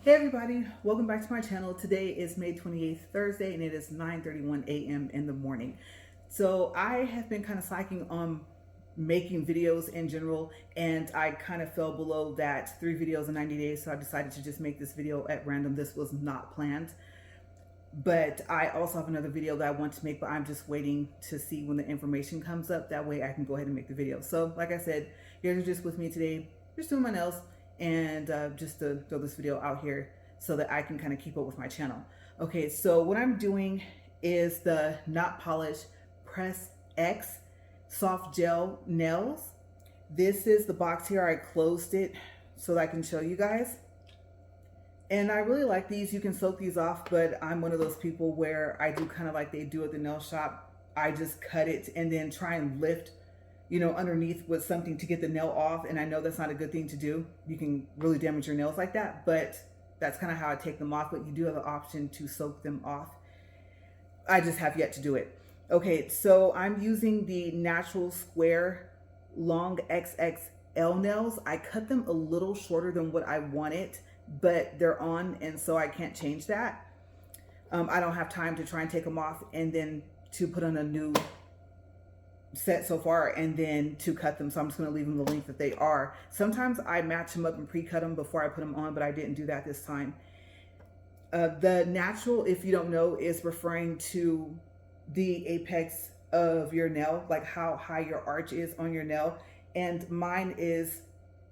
Hey everybody, welcome back to my channel. Today is May 28th, Thursday, and it is 9:31 a.m. in the morning. So I have been kind of slacking on making videos in general, and I kind of fell below that 3 videos in 90 days, so I decided to just make this video at random. This was not planned, but I also have another video that I want to make, but I'm just waiting to see when the information comes up. That way I can go ahead and make the video. So like I said, you guys are just with me today, just doing my nails, and just to throw this video out here so that I can kind of keep up with my channel. Okay, so what I'm doing is the Notpolish Press X Soft Gel Nails. This is the box here. I closed it so that I can show you guys. And I really like these. You can soak these off, but I'm one of those people where I do kind of like they do at the nail shop. I just cut it and then try and lift, underneath with something to get the nail off. And I know that's not a good thing to do. You can really damage your nails like that, but that's kind of how I take them off. But you do have the option to soak them off. I just have yet to do it. Okay, so I'm using the Natural Square Long XXL nails. I cut them a little shorter than what I wanted, but they're on, and so I can't change that. I don't have time to try and take them off and then to put on a new set so far and then to cut them, so I'm just going to leave them the length that they are. Sometimes I match them up and pre-cut them before I put them on, but I didn't do that this time. The natural, if you don't know, is referring to the apex of your nail, like how high your arch is on your nail, and mine is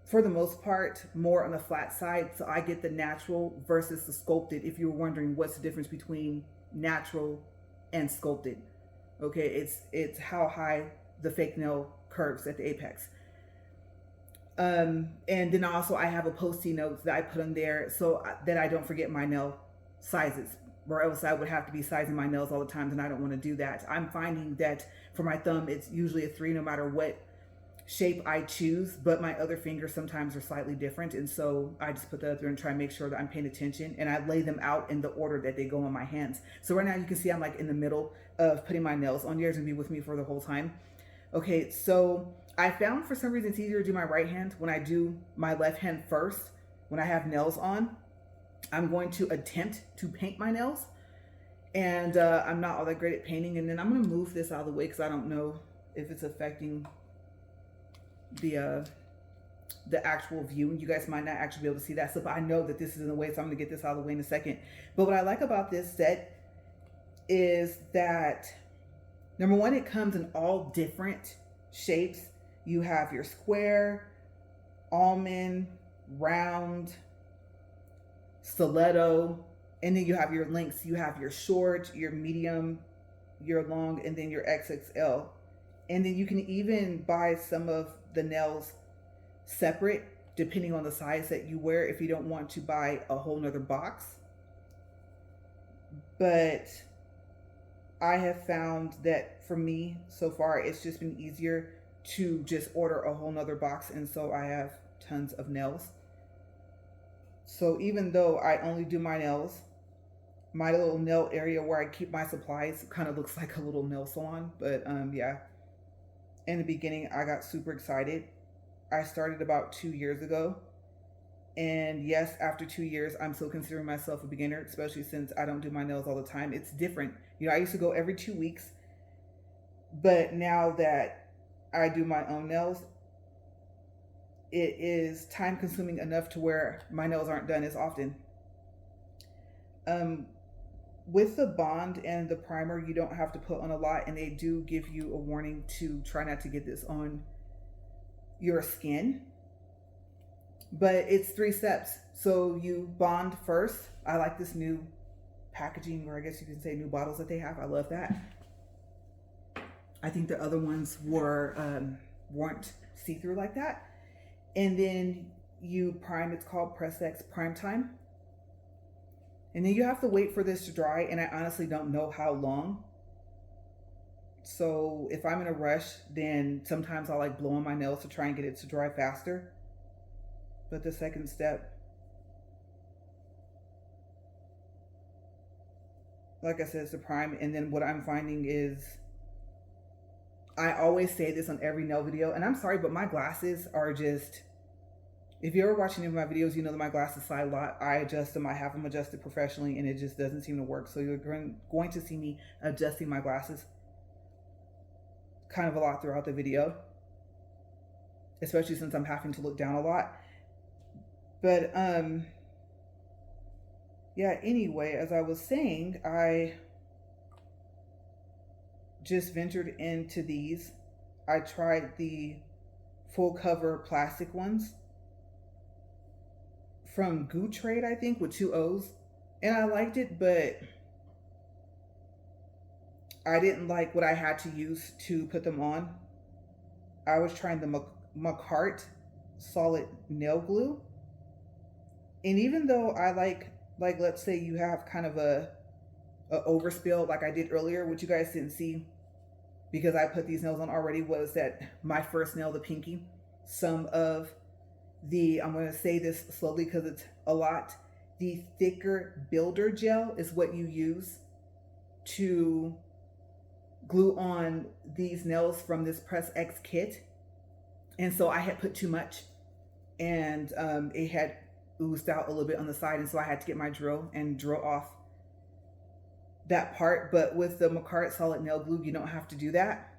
for the most part more on the flat side, so I get the natural versus the sculpted, if you were wondering what's the difference between natural and sculpted. Okay, it's how high the fake nail curves at the apex. And then also I have a Post-it notes that I put on there so that I don't forget my nail sizes, or else I would have to be sizing my nails all the time, and I don't want to do that. I'm finding that for my thumb, it's usually a 3 no matter what shape I choose, but my other fingers sometimes are slightly different, and so I just put that up there and try and make sure that I'm paying attention, and I lay them out in the order that they go on my hands. So right now you can see I'm like in the middle of putting my nails on. Yours gonna be with me for the whole time. Okay, so I found for some reason it's easier to do my right hand when I do my left hand first. When I have nails on, I'm going to attempt to paint my nails, and I'm not all that great at painting. And then I'm gonna move this out of the way because I don't know if it's affecting the actual view, and you guys might not actually be able to see that stuff. I know that this is in the way, so I'm gonna get this out of the way in a second. But what I like about this set is that, number one, it comes in all different shapes. You have your square, almond, round, stiletto, and then you have your lengths. You have your short, your medium, your long, and then your XXL. And then you can even buy some of the nails separate depending on the size that you wear if you don't want to buy a whole nother box. But I have found that for me so far it's just been easier to just order a whole nother box, and so I have tons of nails. So even though I only do my nails, my little nail area where I keep my supplies kind of looks like a little nail salon. But yeah, in the beginning I got super excited. I started about 2 years ago, and yes, after 2 years I'm still considering myself a beginner, especially since I don't do my nails all the time. It's different. I used to go every 2 weeks, but now that I do my own nails, it is time consuming enough to where my nails aren't done as often. With the bond and the primer, you don't have to put on a lot, and they do give you a warning to try not to get this on your skin. But it's 3 steps. So you bond first. I like this new packaging, or I guess you can say new bottles that they have. I love that. I think the other ones weren't see-through like that. And then you prime. It's called Press X Prime Time. And then you have to wait for this to dry, and I honestly don't know how long. So if I'm in a rush, then sometimes I'll like blow on my nails to try and get it to dry faster. But the second step, like I said, is the prime. And then what I'm finding is, I always say this on every nail video, and I'm sorry, but my glasses are just, If you're ever watching any of my videos, you know that my glasses slide a lot. I adjust them. I have them adjusted professionally, and it just doesn't seem to work. So you're going to see me adjusting my glasses kind of a lot throughout the video, especially since I'm having to look down a lot. But yeah, anyway, as I was saying, I just ventured into these. I tried the full cover plastic ones from Goo Trade, I think, with 2 O's. And I liked it, but I didn't like what I had to use to put them on. I was trying the Macart solid nail glue. And even though I like let's say you have kind of a overspill like I did earlier, which you guys didn't see because I put these nails on already, was that my first nail, the pinky, some of the, I'm going to say this slowly because it's a lot, the thicker builder gel is what you use to glue on these nails from this Press X kit. And so I had put too much, and it had oozed out a little bit on the side, and so I had to get my drill and drill off that part. But with the Macart solid nail glue, you don't have to do that.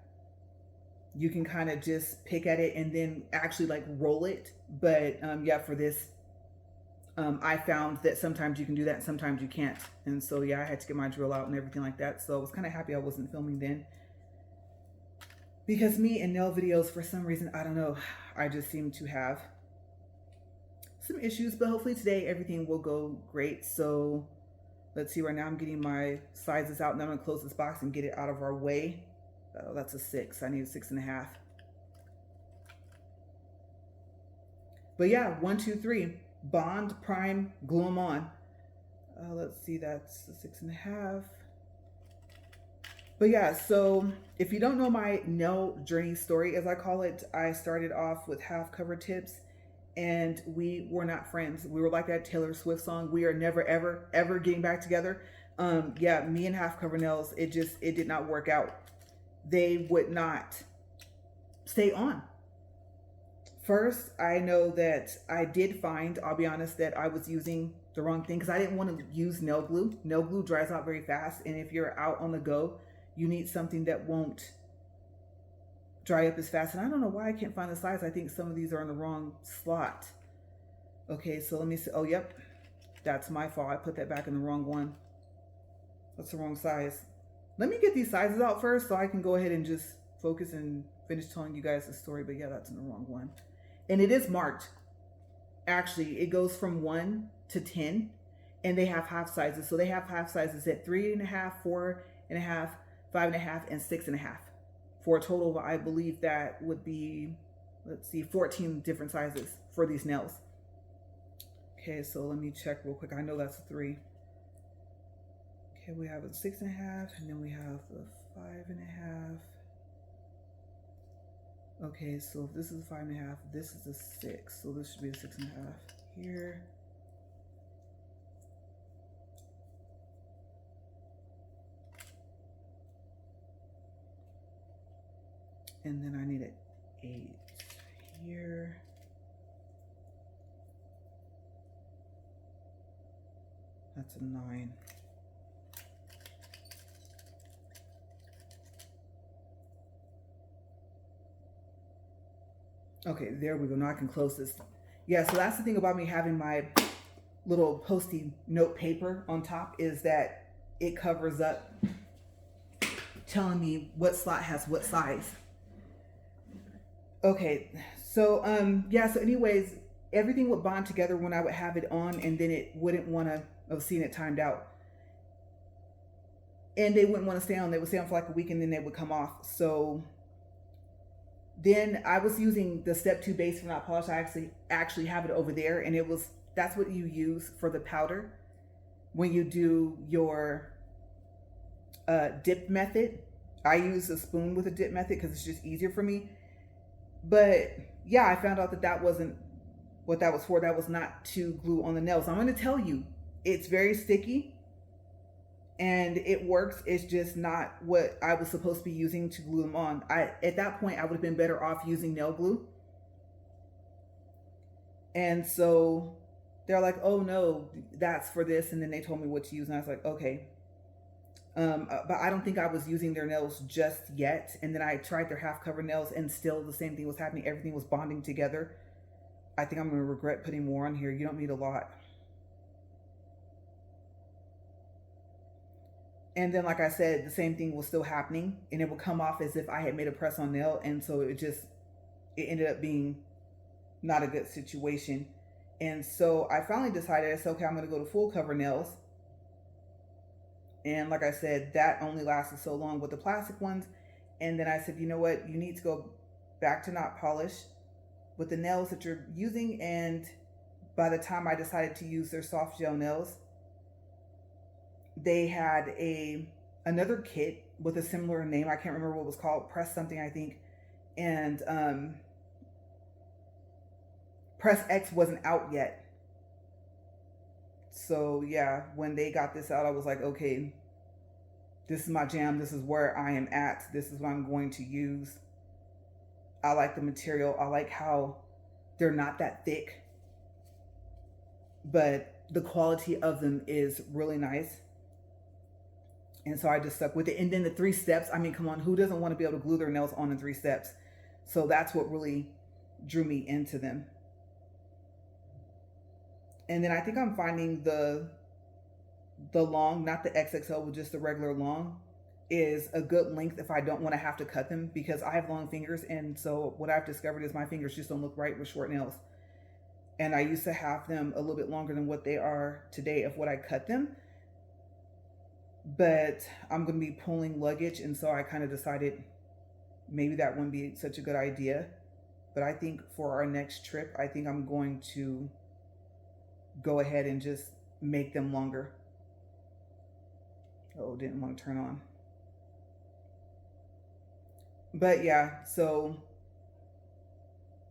You can kind of just pick at it and then actually like roll it. But yeah, for this, I found that sometimes you can do that and sometimes you can't. And so yeah, I had to get my drill out and everything like that. So I was kind of happy I wasn't filming then, because me and nail videos, for some reason, I don't know, I just seem to have some issues. But hopefully today everything will go great. So let's see, right now I'm getting my sizes out, and I'm gonna close this box and get it out of our way. Oh, that's a 6. I need a 6.5. But yeah, 1, 2, 3. Bond, prime, glue them on. Let's see, that's a 6.5. But yeah, so if you don't know my nail journey story, as I call it, I started off with half cover tips, and we were not friends. We were like that Taylor Swift song, we are never, ever, ever getting back together. Yeah, me and half cover nails, it did not work out. They would not stay on. First, I know that I did find, I'll be honest, that I was using the wrong thing, because I didn't want to use nail glue. Nail glue dries out very fast, and if you're out on the go, you need something that won't dry up as fast. And I don't know why I can't find the size. I think some of these are in the wrong slot. Okay, so let me see. Oh, yep, that's my fault. I put that back in the wrong one. That's the wrong size. Let me get these sizes out first so I can go ahead and just focus and finish telling you guys the story. But yeah, that's in the wrong one. And it is marked. Actually, it goes from 1 to 10, and they have half sizes. So they have half sizes at 3.5, 4.5, 5.5, and 6.5. For a total of, I believe that would be, let's see, 14 different sizes for these nails. Okay, so let me check real quick. I know that's a 3. Okay, we have a 6.5, and then we have a 5.5. Okay, so if this is a 5.5, this is a 6. So this should be a 6.5 here. And then I need an 8 here. That's a 9. Okay, there we go. Now I can close this. Yeah, so that's the thing about me having my little Post-it note paper on top, is that it covers up telling me what slot has what size. Okay, so yeah, so anyways, everything would bond together when I would have it on, and then it wouldn't want to, I was seeing it timed out. And they wouldn't want to stay on. They would stay on for like a week, and then they would come off. So then I was using the step 2 base for Notpolish. I actually have it over there, and that's what you use for the powder when you do your dip method. I use a spoon with a dip method because it's just easier for me. But yeah, I found out that that wasn't what that was for. That was not to glue on the nails. I'm going to tell you, it's very sticky and it works. It's just not what I was supposed to be using to glue them on. At that point, I would have been better off using nail glue. And so they're like, oh no, that's for this. And then they told me what to use. And I was like, okay. But I don't think I was using their nails just yet. And then I tried their half cover nails and still the same thing was happening. Everything was bonding together. I think I'm going to regret putting more on here. You don't need a lot. And then, like I said, the same thing was still happening, and it would come off as if I had made a press on nail. And so it ended up being not a good situation. And so I finally decided, I said, okay, I'm going to go to full cover nails. And like I said, that only lasted so long with the plastic ones. And then I said, you know what? You need to go back to Notpolish with the nails that you're using. And by the time I decided to use their soft gel nails, they had another kit with a similar name. I can't remember what it was called. Press something, I think. And Press X wasn't out yet. So yeah, when they got this out, I was like, okay, this is my jam. This is where I am at. This is what I'm going to use. I like the material. I like how they're not that thick, but the quality of them is really nice. And so I just stuck with it. And then the 3 steps, I mean, come on, who doesn't want to be able to glue their nails on in 3 steps? So that's what really drew me into them. And then I think I'm finding the long, not the XXL, but just the regular long, is a good length if I don't want to have to cut them, because I have long fingers. And so what I've discovered is my fingers just don't look right with short nails. And I used to have them a little bit longer than what they are today of what I cut them. But I'm going to be pulling luggage, and so I kind of decided maybe that wouldn't be such a good idea. But I think for our next trip, I think I'm going to go ahead and just make them longer. Oh, didn't want to turn on. But yeah, so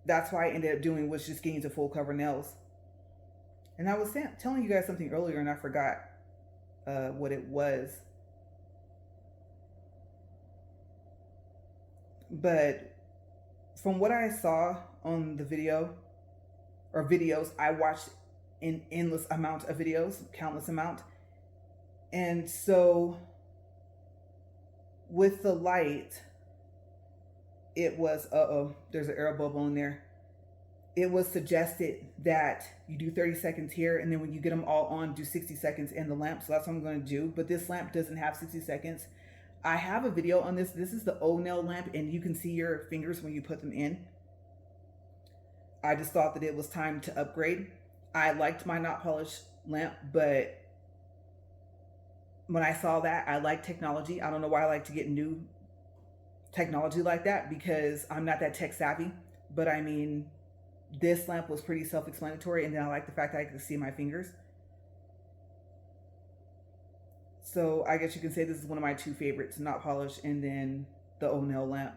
that's why I ended up doing was just getting to full cover nails. And I was telling you guys something earlier, and I forgot what it was. But from what I saw on the video or videos, I watched an endless amount of videos, countless amount. And so with the light, it was, there's an air bubble in there. It was suggested that you do 30 seconds here, and then when you get them all on, do 60 seconds in the lamp. So that's what I'm going to do. But this lamp doesn't have 60 seconds. I have a video on this. This is the O-nail lamp, and you can see your fingers when you put them in. I just thought that it was time to upgrade. I liked my Notpolish lamp, but when I saw that, I like technology. I don't know why I like to get new technology like that, because I'm not that tech savvy. But I mean, this lamp was pretty self-explanatory, and then I like the fact that I could see my fingers. So I guess you can say this is one of my 2 favorites, Notpolish and then the O-nail lamp.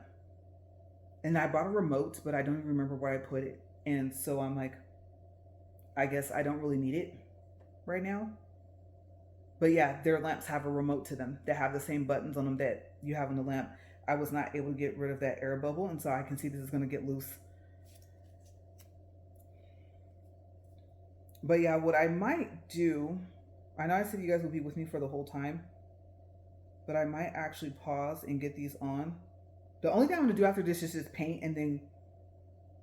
And I bought a remote, but I don't even remember where I put it. And so I'm like, I guess I don't really need it right now. But yeah, their lamps have a remote to them that have the same buttons on them that you have on the lamp. I was not able to get rid of that air bubble, and so I can see this is going to get loose. But yeah, what I might do, I know I said you guys will be with me for the whole time, but I might actually pause and get these on. The only thing I'm going to do after this is just paint and then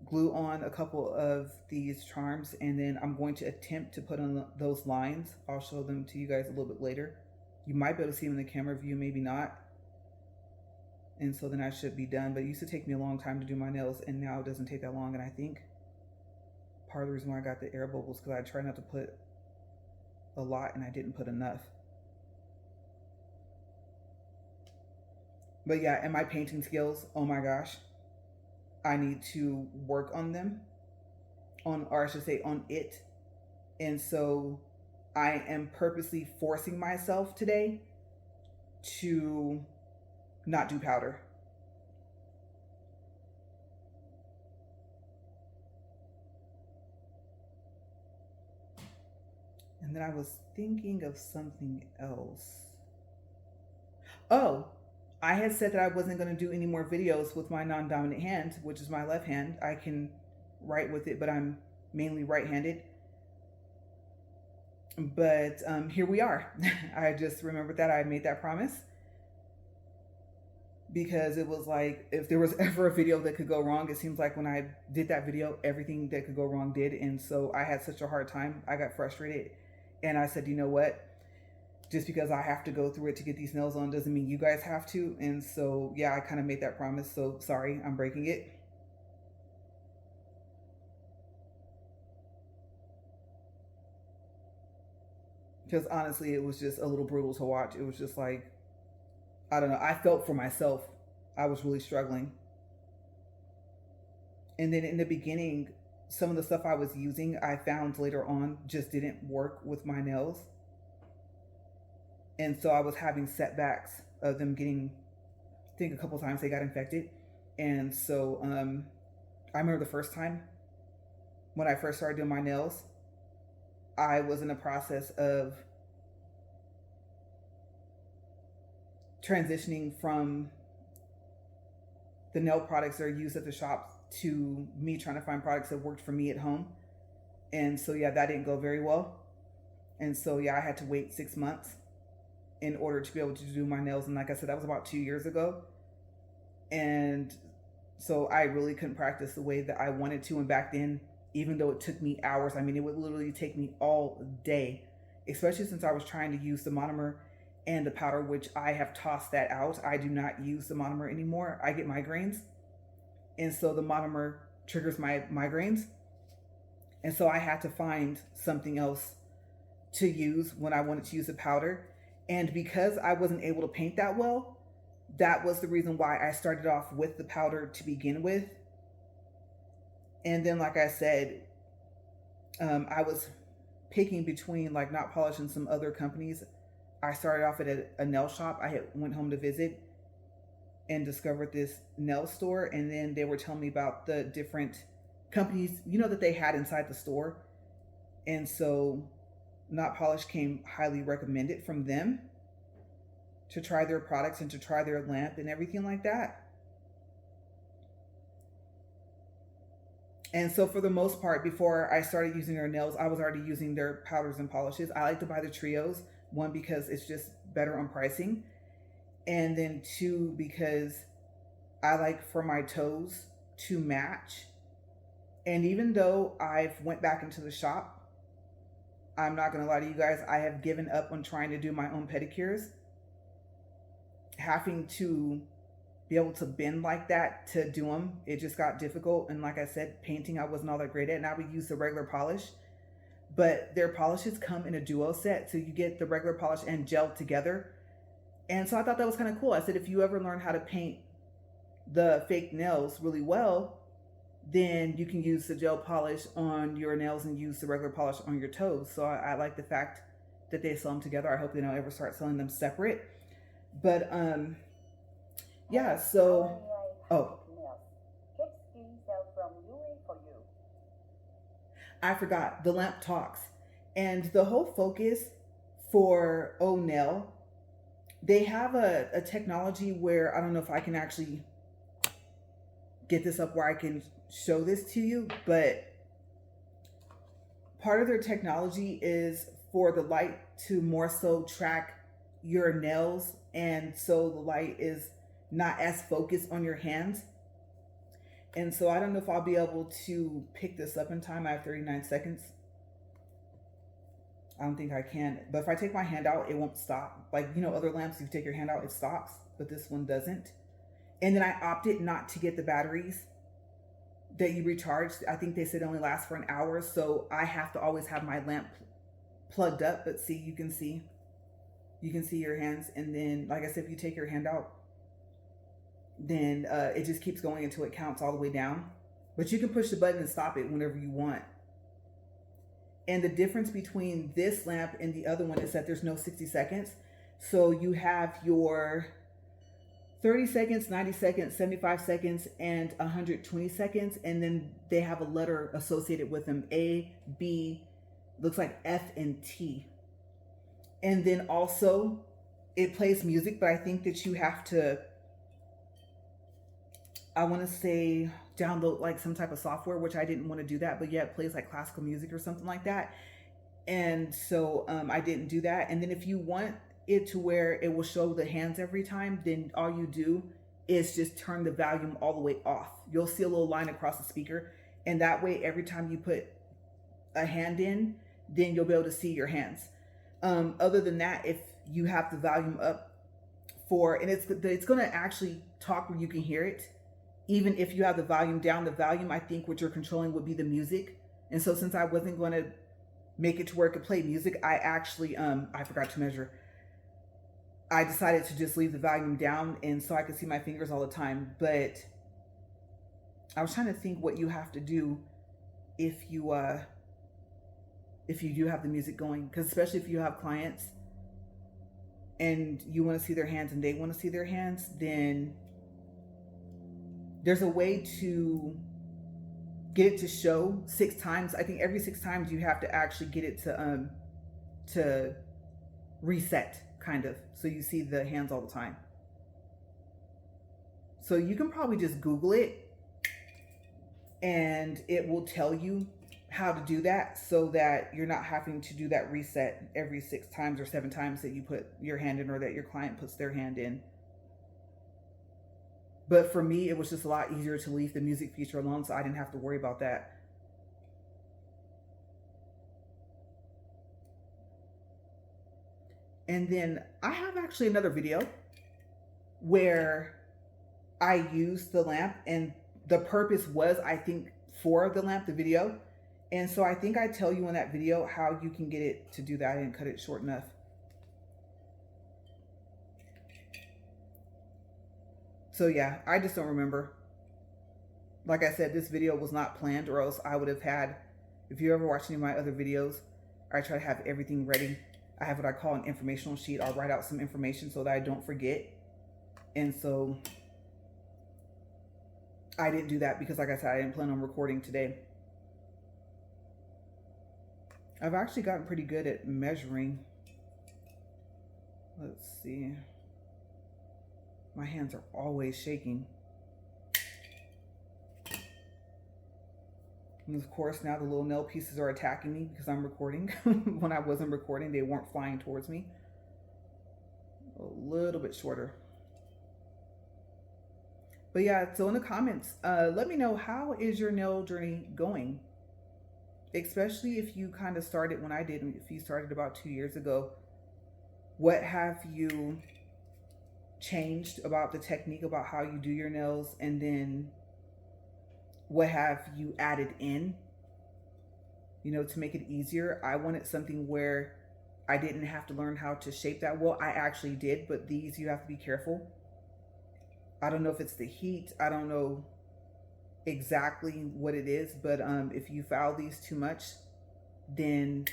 glue on a couple of these charms, and then I'm going to attempt to put on those lines. I'll show them to you guys a little bit later. You might be able to see them in the camera view, maybe not. And so then I should be done. But it used to take me a long time to do my nails, and now it doesn't take that long. And I think part of the reason why I got the air bubbles, because I try not to put a lot and I didn't put enough. But yeah, and my painting skills, oh my gosh, I need to work on them, or I should say on it. And so I am purposely forcing myself today to not do powder. And then I was thinking of something else. Oh, I had said that I wasn't going to do any more videos with my non-dominant hand, which is my left hand. I can write with it, but I'm mainly right-handed. But here we are. I just remembered that I made that promise because it was like, if there was ever a video that could go wrong, it seems like when I did that video, everything that could go wrong did. And so I had such a hard time. I got frustrated and I said, you know what? Just because I have to go through it to get these nails on doesn't mean you guys have to. And so, yeah, I kind of made that promise. So sorry, I'm breaking it. Because honestly, it was just a little brutal to watch. It was just like, I don't know. I felt for myself. I was really struggling. And then in the beginning, some of the stuff I was using, I found later on just didn't work with my nails. And so I was having setbacks of them getting, I think a couple times they got infected. And so I remember the first time when I first started doing my nails, I was in the process of transitioning from the nail products that are used at the shops to me trying to find products that worked for me at home. And so, yeah, that didn't go very well. And so, yeah, I had to wait 6 months in order to be able to do my nails. And like I said, that was about 2 years ago. And so I really couldn't practice the way that I wanted to. And back then, even though it took me hours, I mean, it would literally take me all day, especially since I was trying to use the monomer and the powder, which I have tossed that out. I do not use the monomer anymore. I get migraines. And so the monomer triggers my migraines. And so I had to find something else to use when I wanted to use the powder. And because I wasn't able to paint that well, that was the reason why I started off with the powder to begin with. And then, like I said, I was picking between like Notpolish and some other companies. I started off at a nail shop. I went home to visit and discovered this nail store. And then they were telling me about the different companies, that they had inside the store. And so Notpolish came highly recommended from them to try their products and to try their lamp and everything like that. And so for the most part, before I started using their nails, I was already using their powders and polishes. I like to buy the trios, one, because it's just better on pricing. And then two, because I like for my toes to match. And even though I've went back into the shop, I'm not going to lie to you guys, I have given up on trying to do my own pedicures. Having to be able to bend like that to do them, it just got difficult. And like I said, painting I wasn't all that great at, and I would use the regular polish. But their polishes come in a duo set, so you get the regular polish and gel together. And so I thought that was kind of cool. I said, if you ever learn how to paint the fake nails really well, then you can use the gel polish on your nails and use the regular polish on your toes. So I like the fact that they sell them together. I hope they don't ever start selling them separate. But yeah, so I forgot the lamp talks. And the whole focus for Oh Nail, they have a technology where, I don't know if I can actually get this up where I can show this to you, but part of their technology is for the light to more so track your nails, and so the light is not as focused on your hands. And so I don't know if I'll be able to pick this up in time. I have 39 seconds. I don't think I can, but if I take my hand out, it won't stop. Like, other lamps, you take your hand out, it stops, but this one doesn't. And then I opted not to get the batteries that you recharge. I think they said it only lasts for an hour, so I have to always have my lamp plugged up. But see, you can see your hands. And then, like I said, if you take your hand out, then it just keeps going until it counts all the way down. But you can push the button and stop it whenever you want. And the difference between this lamp and the other one is that there's no 60 seconds. So you have your 30 seconds, 90 seconds, 75 seconds, and 120 seconds. And then they have a letter associated with them, A, B, looks like F and T. And then also it plays music, but I think that you have to I want to say download like some type of software, which I didn't want to do that, but yeah, it plays like classical music or something like that. And so I didn't do that. And then if you want it to where it will show the hands every time, then all you do is just turn the volume all the way off. You'll see a little line across the speaker, and that way every time you put a hand in, then you'll be able to see your hands. Other than that, if you have the volume up for, and it's going to actually talk where you can hear it. Even if you have the volume down, the volume, I think what you're controlling would be the music. And so since I wasn't going to make it to where it could play music, I actually I forgot to measure. I decided to just leave the volume down, and so I could see my fingers all the time. But I was trying to think what you have to do if you do have the music going, because especially if you have clients and you want to see their hands and they want to see their hands, then there's a way to get it to show 6 times. I think every 6 times you have to actually get it to reset, kind of, so you see the hands all the time. So you can probably just Google it and it will tell you how to do that, so that you're not having to do that reset every 6 times or 7 times that you put your hand in, or that your client puts their hand in. But for me, it was just a lot easier to leave the music feature alone, so I didn't have to worry about that. And then I have actually another video where I used the lamp, and the purpose was, I think, for the lamp, the video. And so I think I tell you in that video how you can get it to do that. I didn't cut it short enough. So yeah, I just don't remember. Like I said, this video was not planned, or else I would have had, if you ever watch any of my other videos, I try to have everything ready. I have what I call an informational sheet. I'll write out some information so that I don't forget. And so I didn't do that because, like I said, I didn't plan on recording today. I've actually gotten pretty good at measuring. Let's see. My hands are always shaking. And of course, now the little nail pieces are attacking me because I'm recording. When I wasn't recording, they weren't flying towards me. A little bit shorter. But yeah, so in the comments, let me know, how is your nail journey going? Especially if you kind of started when I did, if you started about 2 years ago. What have you changed about the technique, about how you do your nails? And then what have you added in, to make it easier? I wanted something where I didn't have to learn how to shape that. Well, I actually did, but these, you have to be careful. I don't know if it's the heat. I don't know exactly what it is, but if you foul these too much, then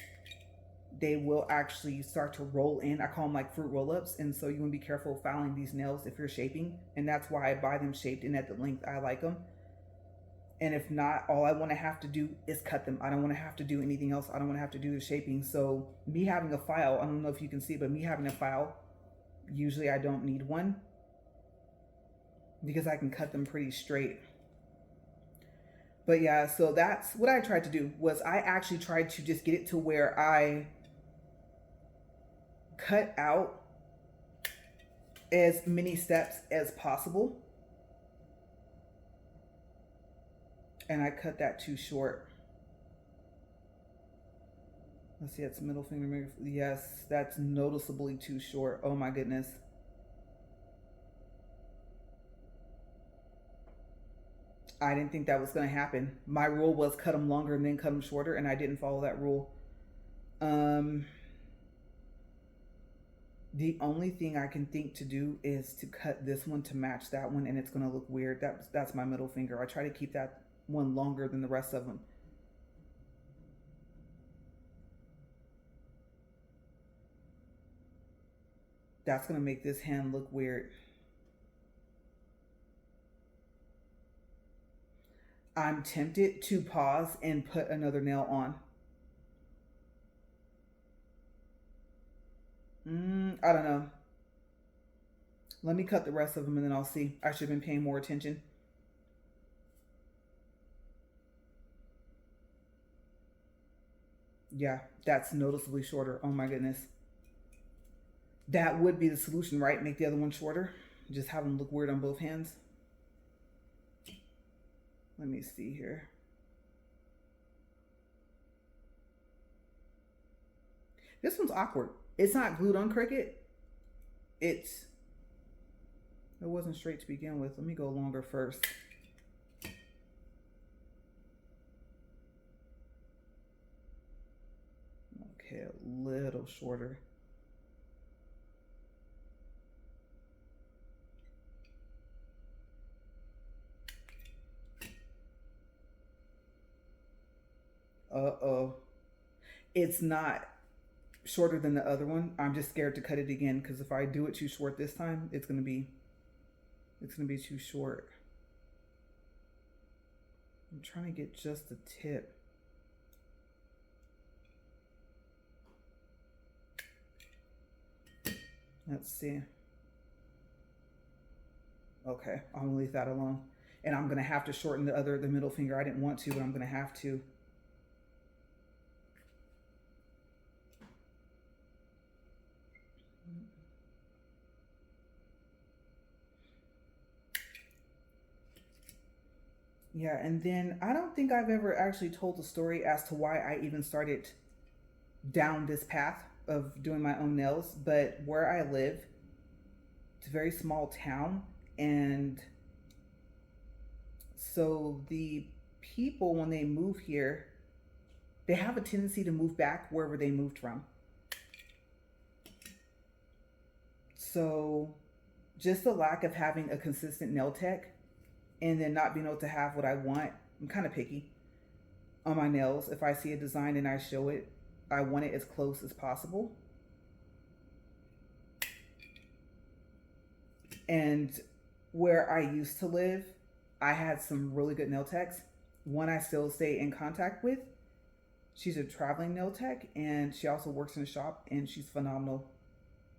they will actually start to roll in. I call them like fruit roll-ups. And so you want to be careful fouling these nails if you're shaping. And that's why I buy them shaped and at the length I like them. And if not, all I want to have to do is cut them. I don't want to have to do anything else. I don't want to have to do the shaping. So me having a file, I don't know if you can see, but me having a file, usually I don't need one because I can cut them pretty straight. But yeah, so that's what I tried to do. Was I actually tried to just get it to where I cut out as many steps as possible. And I cut that too short. Let's see, that's middle finger. Yes, that's noticeably too short. Oh my goodness. I didn't think that was going to happen. My rule was cut them longer and then cut them shorter, and I didn't follow that rule. The only thing I can think to do is to cut this one to match that one, and it's going to look weird. That's my middle finger. I try to keep that one longer than the rest of them. That's going to make this hand look weird. I'm tempted to pause and put another nail on. I don't know. Let me cut the rest of them and then I'll see. I should have been paying more attention. Yeah, that's noticeably shorter. Oh my goodness. That would be the solution, right? Make the other one shorter. Just have them look weird on both hands. Let me see here. This one's awkward. It's not glued on Cricut. It wasn't straight to begin with. Let me go longer first. Okay, a little shorter. Uh-oh. It's not shorter than the other one. I'm just scared to cut it again because if I do it too short this time, it's gonna be too short. I'm trying to get just the tip. Let's see. Okay, I'm gonna leave that alone. And I'm gonna have to shorten the middle finger. I didn't want to, but I'm gonna have to. Yeah, and then I don't think I've ever actually told the story as to why I even started down this path of doing my own nails, but where I live, it's a very small town, and so the people, when they move here, they have a tendency to move back wherever they moved from. So just the lack of having a consistent nail tech and then not being able to have what I want. I'm kind of picky on my nails. If I see a design and I show it, I want it as close as possible. And where I used to live, I had some really good nail techs. One I still stay in contact with. She's a traveling nail tech and she also works in a shop and she's phenomenal.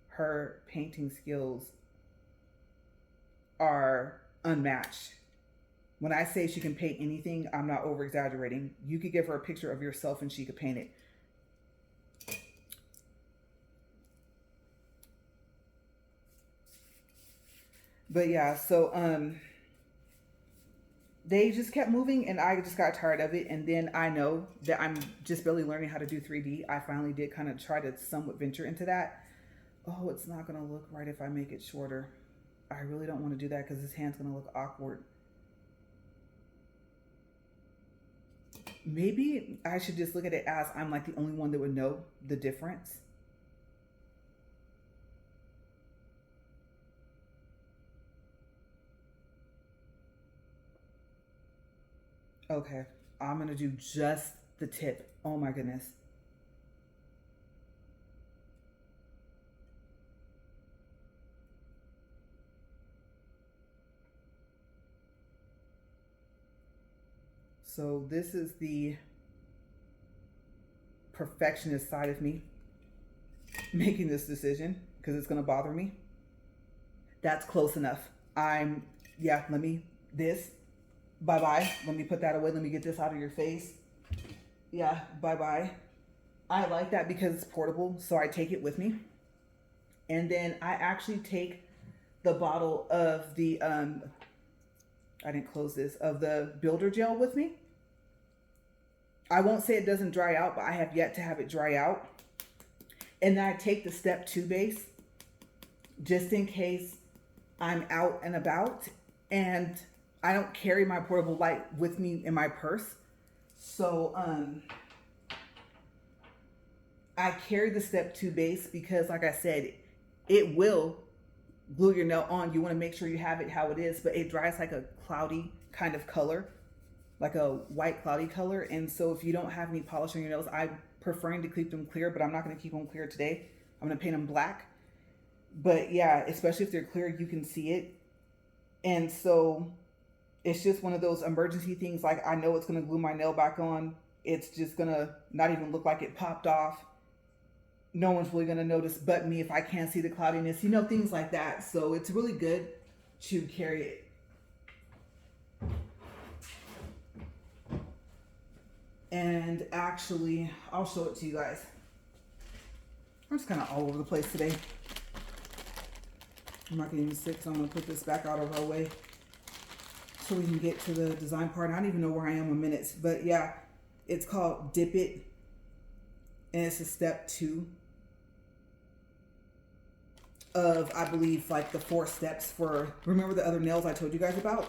Her painting skills are unmatched. When I say she can paint anything, I'm not over exaggerating. You could give her a picture of yourself and she could paint it. But yeah, so they just kept moving and I just got tired of it. And then I know that I'm just barely learning how to do 3D. I finally did kind of try to somewhat venture into that. Oh, it's not going to look right if I make it shorter. I really don't want to do that because his hand's going to look awkward. Maybe I should just look at it as I'm like the only one that would know the difference. Okay, I'm gonna do just the tip. Oh my goodness. So this is the perfectionist side of me making this decision because it's gonna bother me. That's close enough. Yeah, this, bye bye. Let me put that away. Let me get this out of your face. Yeah, bye bye. I like that because it's portable, so I take it with me. And then I actually take the bottle of I didn't close this, of the builder gel with me. I won't say it doesn't dry out, but I have yet to have it dry out. And then I take the step 2 base just in case I'm out and about and I don't carry my portable light with me in my purse. So I carry the step 2 base because like I said, it will glue your nail on. You want to make sure you have it how it is, but it dries like a cloudy kind of color, like a white cloudy color. And so if you don't have any polish on your nails, I'm preferring to keep them clear, but I'm not going to keep them clear today. I'm going to paint them black. But yeah, especially if they're clear, you can see it. And so it's just one of those emergency things. Like I know it's going to glue my nail back on. It's just going to not even look like it popped off. No one's really going to notice but me if I can't see the cloudiness, things like that. So it's really good to carry it. And actually, I'll show it to you guys. I'm just kind of all over the place today. I'm not getting sick, so I'm going to put this back out of our way so we can get to the design part. I don't even know where I am in minutes, but yeah, it's called Dip It, and it's a step 2 of, I believe, like the 4 steps for, remember the other nails I told you guys about?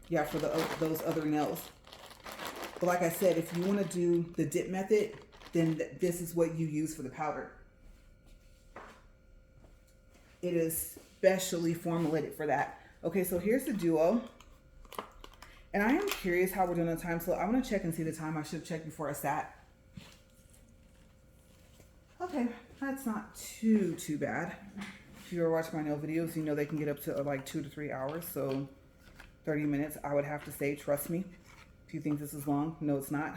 Yeah, for those other nails. But like I said, if you want to do the dip method, then this is what you use for the powder. It is specially formulated for that. Okay, so here's the duo. And I am curious how we're doing on time, so I'm going to check and see the time. I should have checked before I sat. Okay, that's not too bad. If you ever watch my nail videos, you know they can get up to like 2 to 3 hours. So 30 minutes, I would have to say, trust me. If you think this is long, no, it's not.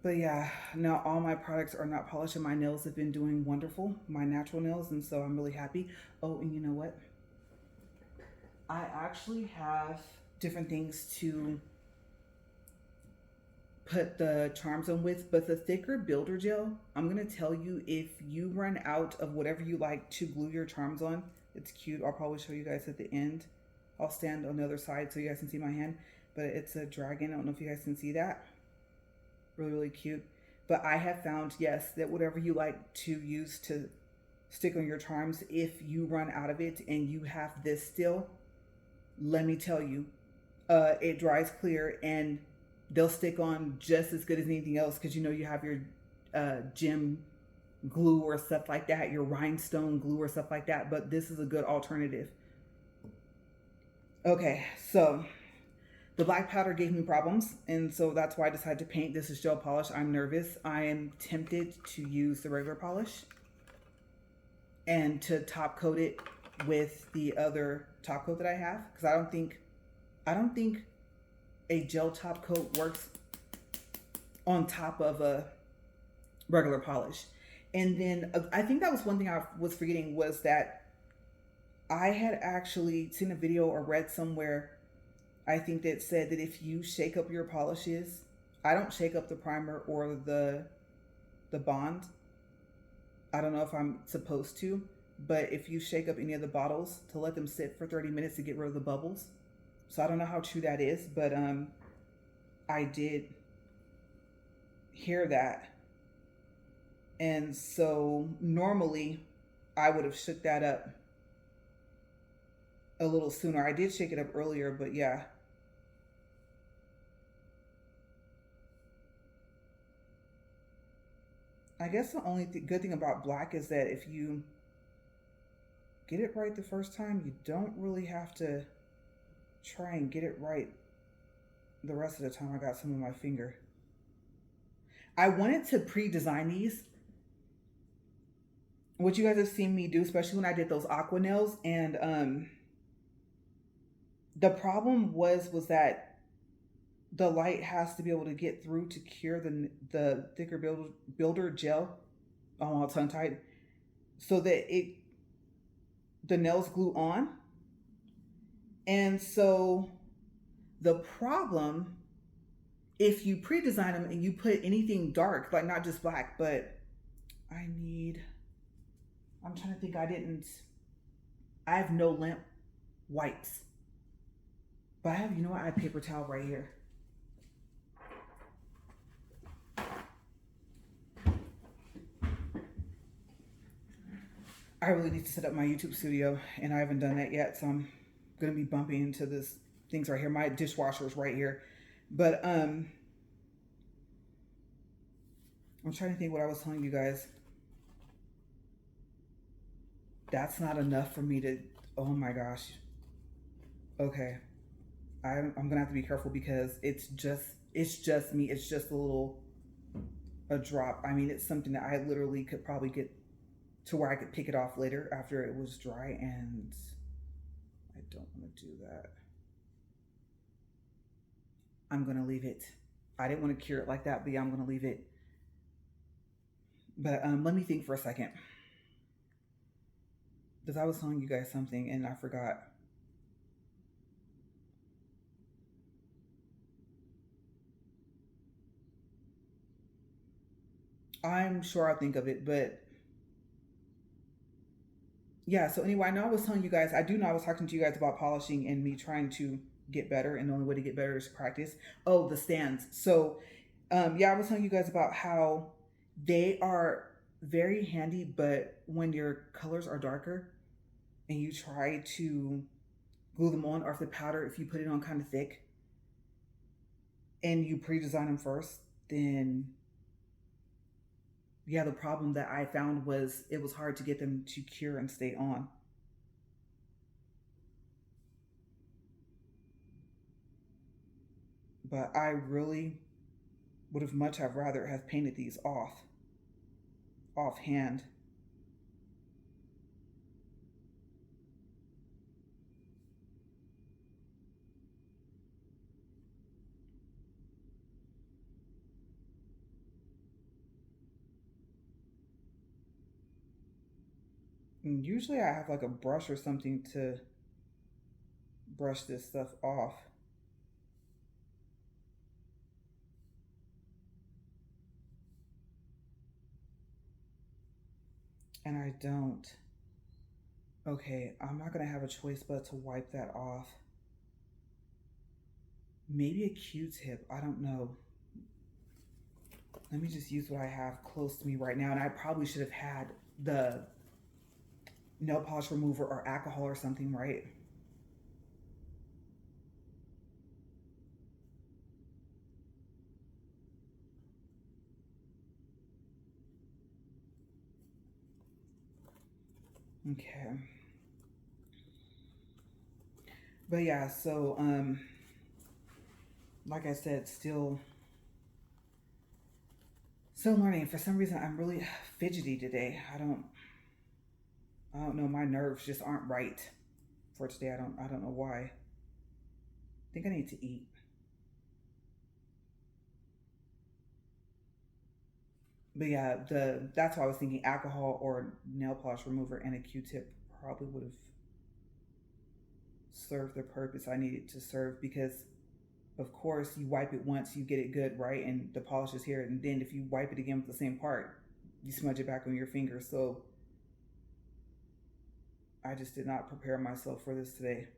But yeah, now all my products are not polished and my nails have been doing wonderful, my natural nails, and so I'm really happy. Oh, and you know what? I actually have different things to put the charms on with, but the thicker builder gel, I'm gonna tell you, if you run out of whatever you like to glue your charms on, it's cute. I'll probably show you guys at the end. I'll stand on the other side so you guys can see my hand, but it's a dragon. I don't know if you guys can see that. Really cute. But I have found, yes, that whatever you like to use to stick on your charms, if you run out of it and you have this still, let me tell you, it dries clear and they'll stick on just as good as anything else, because you know you have your gem glue or stuff like that, your rhinestone glue or stuff like that, but this is a good alternative. Okay, so the black powder gave me problems, and so that's why I decided to paint. This is gel polish. I'm nervous. I am tempted to use the regular polish and to top coat it with the other top coat that I have, because I don't think a gel top coat works on top of a regular polish. And then I think that was one thing I was forgetting, was that I had actually seen a video or read somewhere, I think, that said that if you shake up your polishes, I don't shake up the primer or the bond. I don't know if I'm supposed to, but if you shake up any of the bottles, to let them sit for 30 minutes to get rid of the bubbles. So I don't know how true that is, but I did hear that. And so normally I would have shook that up a little sooner. I did shake it up earlier, but yeah. I guess the only good thing about black is that if you get it right the first time, you don't really have to try and get it right the rest of the time. I got some on my finger. I wanted to pre-design these, what you guys have seen me do, especially when I did those aqua nails, and the problem was that the light has to be able to get through to cure the thicker builder gel. Oh, I'm all tongue tied, so that the nails glue on. And so the problem, if you pre-design them and you put anything dark, like not just black, but I'm trying to think, I have no lamp whites, but I have, you know what, I have paper towel right here. I really need to set up my YouTube studio, and I haven't done that yet, so I'm gonna be bumping into this things right here. My dishwasher is right here, but I'm trying to think what I was telling you guys. That's not enough for me to, oh my gosh. Okay, I'm gonna have to be careful, because it's just me. It's just a drop. I mean, it's something that I literally could probably get to where I could pick it off later after it was dry, and I don't want to do that. I'm gonna leave it. I didn't want to cure it like that, but yeah, I'm gonna leave it. But let me think for a second, because I was telling you guys something and I forgot. I'm sure I'll think of it, but yeah. So anyway, I know I was telling you guys, I do know I was talking to you guys about polishing and me trying to get better, and the only way to get better is practice. Oh, the stands. So yeah, I was telling you guys about how they are very handy, but when your colors are darker and you try to glue them on, or if the powder, if you put it on kind of thick and you pre-design them first, then yeah, the problem that I found was it was hard to get them to cure and stay on. But I really would have much have rather have painted these offhand. And usually I have like a brush or something to brush this stuff off. And I don't. Okay, I'm not gonna have a choice but to wipe that off. Maybe a Q-tip, I don't know. Let me just use what I have close to me right now. And I probably should have had the nail polish remover or alcohol or something, right? Okay. But yeah, so like I said, still learning. For some reason I'm really fidgety today. I don't know, my nerves just aren't right for today. I don't know why. I think I need to eat. But yeah, the that's why I was thinking alcohol or nail polish remover and a Q-tip probably would have served the purpose I needed to serve, because of course you wipe it once, you get it good, right? And the polish is here, and then if you wipe it again with the same part, you smudge it back on your finger. So I just did not prepare myself for this today.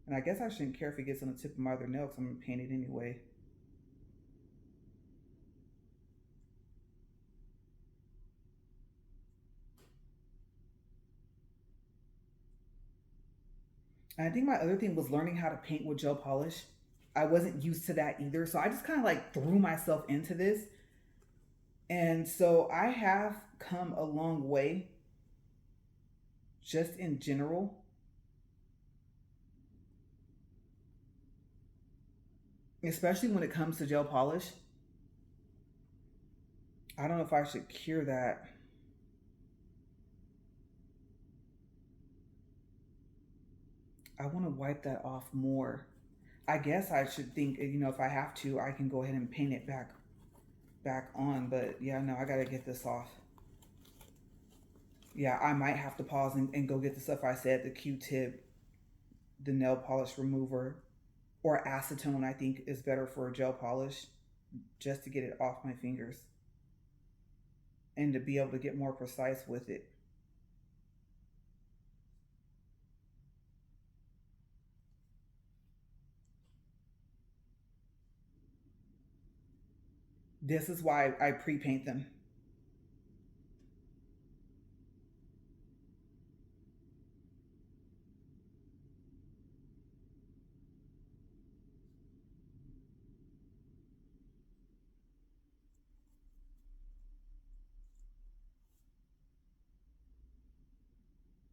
And I guess I shouldn't care if it gets on the tip of my other nail because I'm going to paint it anyway. And I think my other thing was learning how to paint with gel polish. I wasn't used to that either. So I just kind of like threw myself into this. And so I have come a long way just in general, especially when it comes to gel polish. I don't know if I should cure that. I want to wipe that off more. I guess I should think, if I have to, I can go ahead and paint it back on. But yeah, no, I gotta get this off. Yeah, I might have to pause and go get the stuff I said, the Q-tip, the nail polish remover, or acetone. I think is better for a gel polish, just to get it off my fingers and to be able to get more precise with it. This is why I pre-paint them.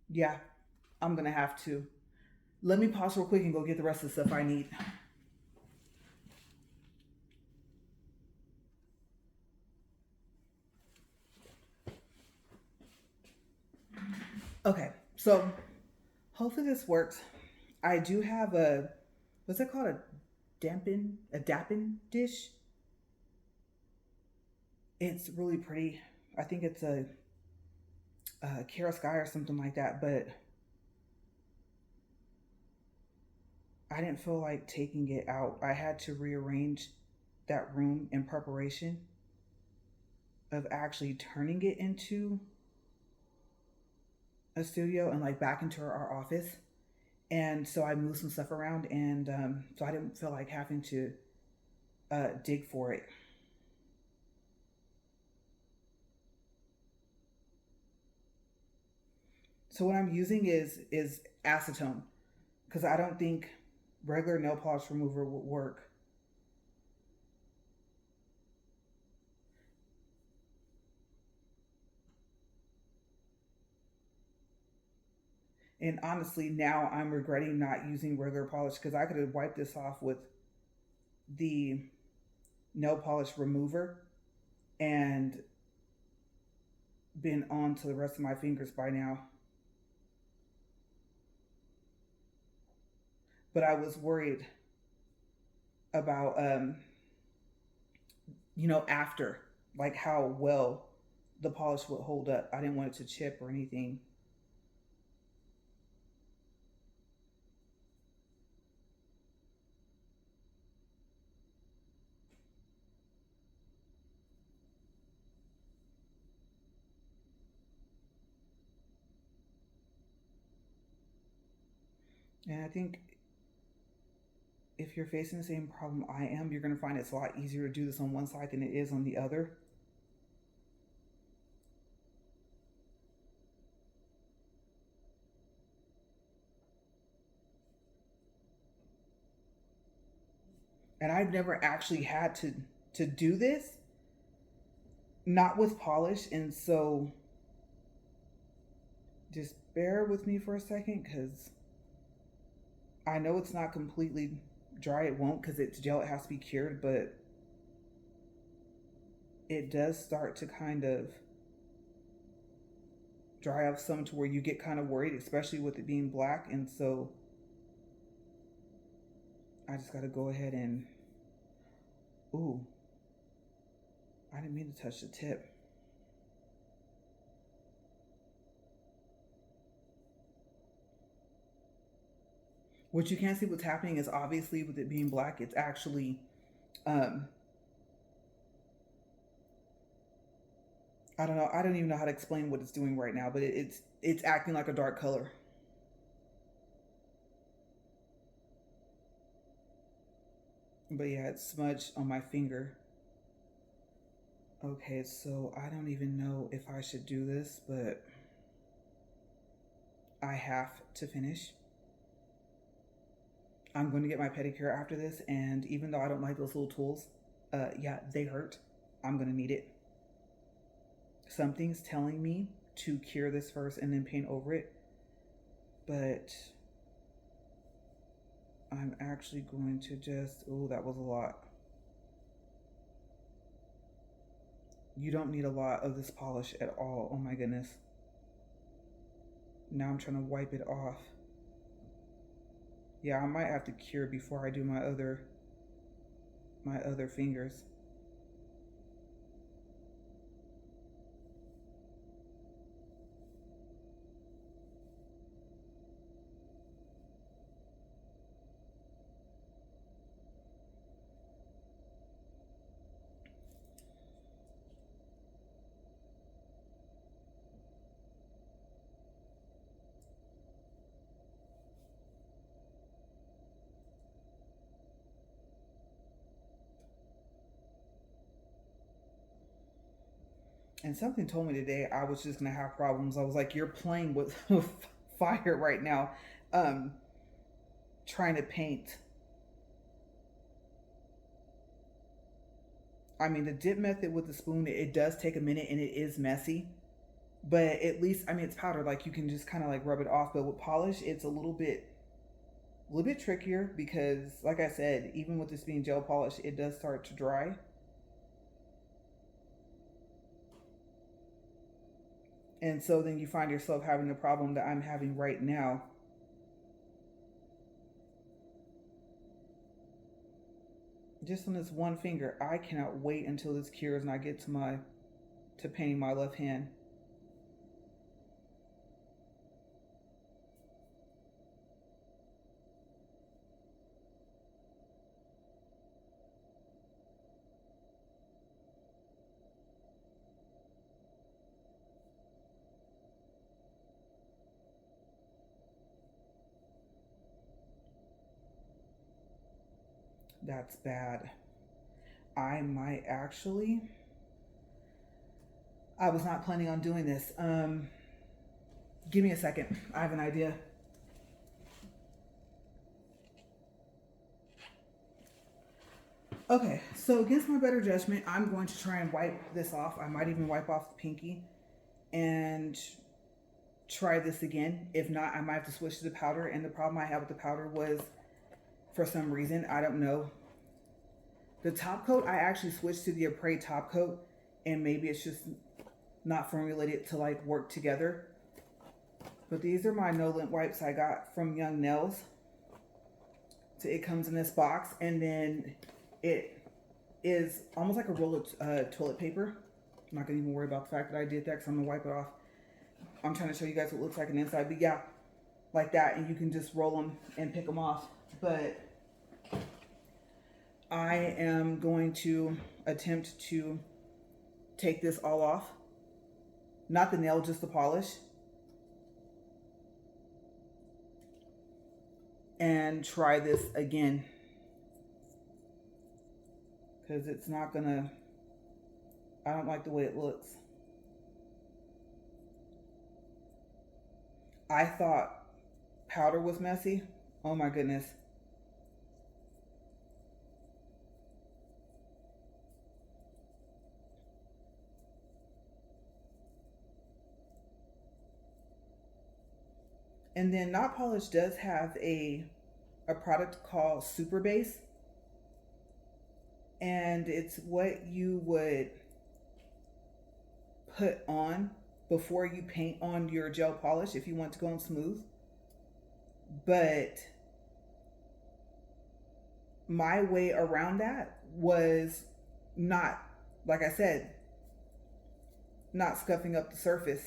Yeah, I'm gonna have to. Let me pause real quick and go get the rest of the stuff I need. Okay, so hopefully this works. I do have what's it called? A dappen dish. It's really pretty. I think it's a Kara Sky or something like that, but I didn't feel like taking it out. I had to rearrange that room in preparation. of actually turning it into a studio and like back into our office. And so I moved some stuff around, and so I didn't feel like having to dig for it. So what I'm using is acetone, because I don't think regular nail polish remover would work. And honestly, now I'm regretting not using regular polish, because I could have wiped this off with the nail polish remover and been on to the rest of my fingers by now. But I was worried about, after, like how well the polish would hold up. I didn't want it to chip or anything. And I think if you're facing the same problem I am, you're going to find it's a lot easier to do this on one side than it is on the other. And I've never actually had to do this, not with polish, and so just bear with me for a second, because I know it's not completely dry. It won't, because it's gel. It has to be cured, but it does start to kind of dry off some to where you get kind of worried, especially with it being black. And so I just got to go ahead and, ooh, I didn't mean to touch the tip. What you can't see what's happening is, obviously with it being black, it's actually, um, I don't know. I don't even know how to explain what it's doing right now, but it's acting like a dark color. But yeah, it's smudged on my finger. Okay, so I don't even know if I should do this, but I have to finish. I'm going to get my pedicure after this, and even though I don't like those little tools, yeah, they hurt. I'm going to need it. Something's telling me to cure this first and then paint over it, but I'm actually going to just, oh, that was a lot. You don't need a lot of this polish at all. Oh my goodness. Now I'm trying to wipe it off. Yeah, I might have to cure before I do my other fingers. And something told me today I was just gonna have problems. I was like, "You're playing with, with fire right now, um, trying to paint." I mean, the dip method with the spoon, it does take a minute and it is messy, but at least, I mean, it's powder. Like, you can just kind of like rub it off. But with polish, it's a little bit trickier, because, like I said, even with this being gel polish, it does start to dry. And so then you find yourself having the problem that I'm having right now. Just on this one finger, I cannot wait until this cures and I get to painting my left hand. That's bad. I might actually, I was not planning on doing this. Give me a second. I have an idea. Okay, so against my better judgment, I'm going to try and wipe this off. I might even wipe off the pinky and try this again. If not, I might have to switch to the powder. And the problem I had with the powder was, for some reason, I don't know, the top coat, I actually switched to the Apres top coat, and maybe it's just not formulated to like work together. But these are my no lint wipes I got from Young Nails. So it comes in this box, and then it is almost like a roll of toilet paper. I'm not gonna even worry about the fact that I did that because I'm gonna wipe it off. I'm trying to show you guys what it looks like on the inside, but yeah, like that, and you can just roll them and pick them off. But I am going to attempt to take this all off. Not the nail, just the polish. And try this again. Because it's not gonna, I don't like the way it looks. I thought powder was messy. Oh my goodness. And then Notpolish does have a product called Super Base, and it's what you would put on before you paint on your gel polish if you want to go on smooth. But my way around that was not, like I said, not scuffing up the surface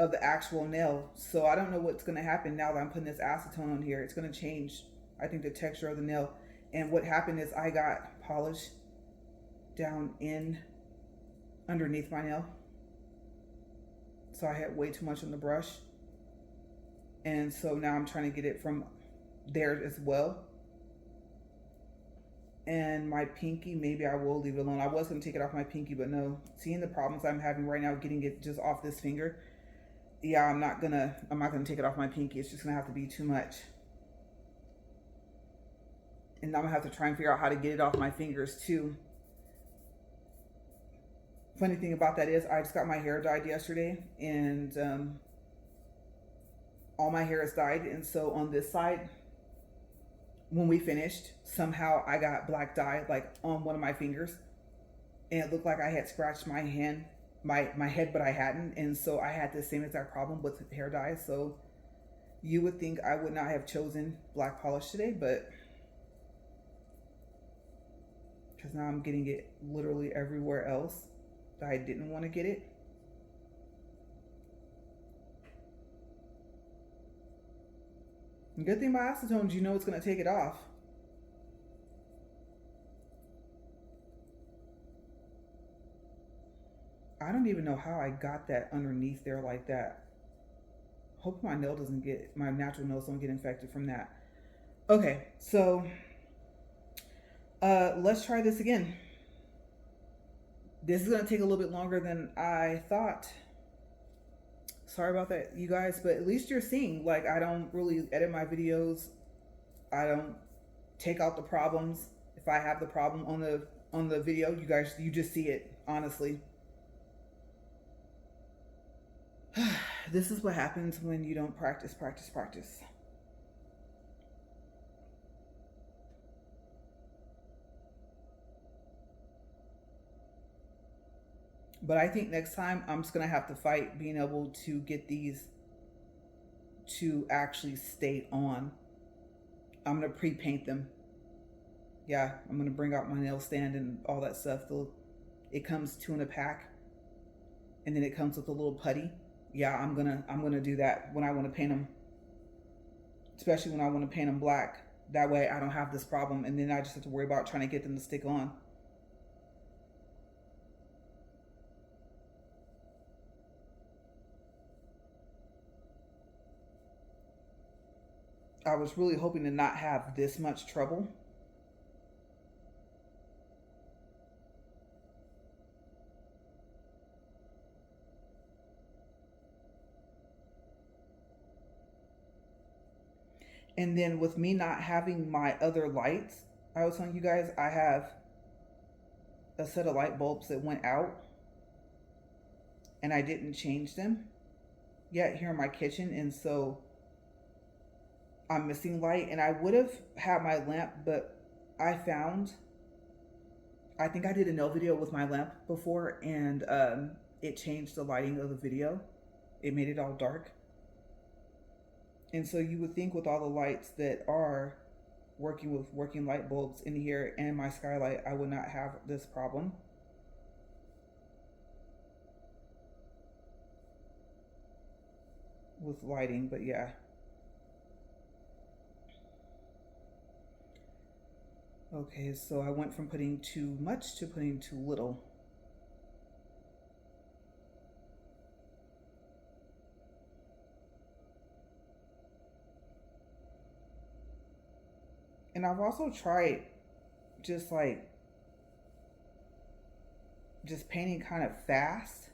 of the actual nail. So I don't know what's going to happen now that I'm putting this acetone on here. It's going to change, I think, the texture of the nail. And what happened is I got polish down in underneath my nail. So I had way too much on the brush. And so now I'm trying to get it from there as well. And my pinky, maybe I will leave it alone. I was going to take it off my pinky, but no. Seeing the problems I'm having right now getting it just off this finger, yeah, I'm not gonna take it off my pinky. It's just gonna have to be too much. And I'm gonna have to try and figure out how to get it off my fingers too. Funny thing about that is I just got my hair dyed yesterday, and all my hair is dyed. And so on this side, when we finished, somehow I got black dye like on one of my fingers, and it looked like I had scratched my hand, my head, but I hadn't. And so I had the same exact problem with hair dye. So you would think I would not have chosen black polish today, but because now I'm getting it literally everywhere else that I didn't want to get it. And good thing about acetone is you know it's going to take it off. I don't even know how I got that underneath there like that. Hope my nail doesn't get, my natural nails don't get infected from that. Okay, so let's try this again. This is gonna take a little bit longer than I thought. Sorry about that, you guys, but at least you're seeing, like, I don't really edit my videos. I don't take out the problems. If I have the problem on the video, you just see it, honestly. This is what happens when you don't practice. But I think next time I'm just going to have to fight being able to get these to actually stay on. I'm going to pre-paint them. Yeah, I'm going to bring out my nail stand and all that stuff. It comes two in a pack, and then it comes with a little putty. Yeah, I'm gonna do that when I want to paint them, especially when I want to paint them black. That way I don't have this problem, and then I just have to worry about trying to get them to stick on. I was really hoping to not have this much trouble, And then with me not having my other lights, I was telling you guys, I have a set of light bulbs that went out and I didn't change them yet here in my kitchen. And so I'm missing light, and I would have had my lamp, but I found, I think I did a nail video with my lamp before, and it changed the lighting of the video. It made it all dark. And so you would think with all the lights that are working with working light bulbs in here and my skylight, I would not have this problem. With lighting, but yeah. Okay, so I went from putting too much to putting too little. And I've also tried just like just painting kind of fast.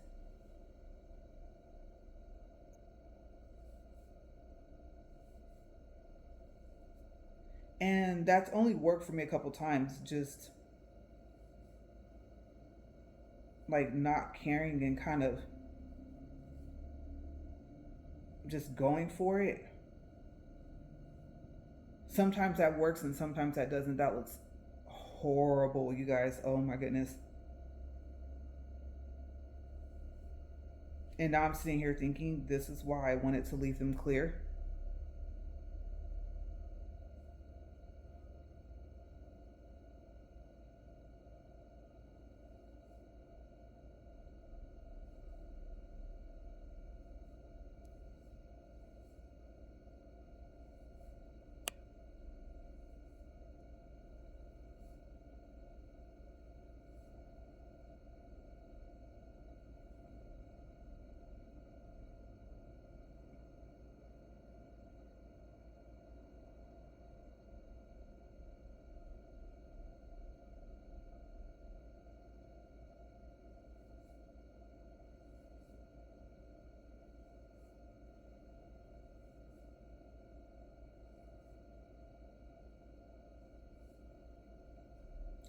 And that's only worked for me a couple times, just like not caring and kind of just going for it. Sometimes that works and sometimes that doesn't. That looks horrible, you guys. Oh my goodness. And now I'm sitting here thinking this is why I wanted to leave them clear.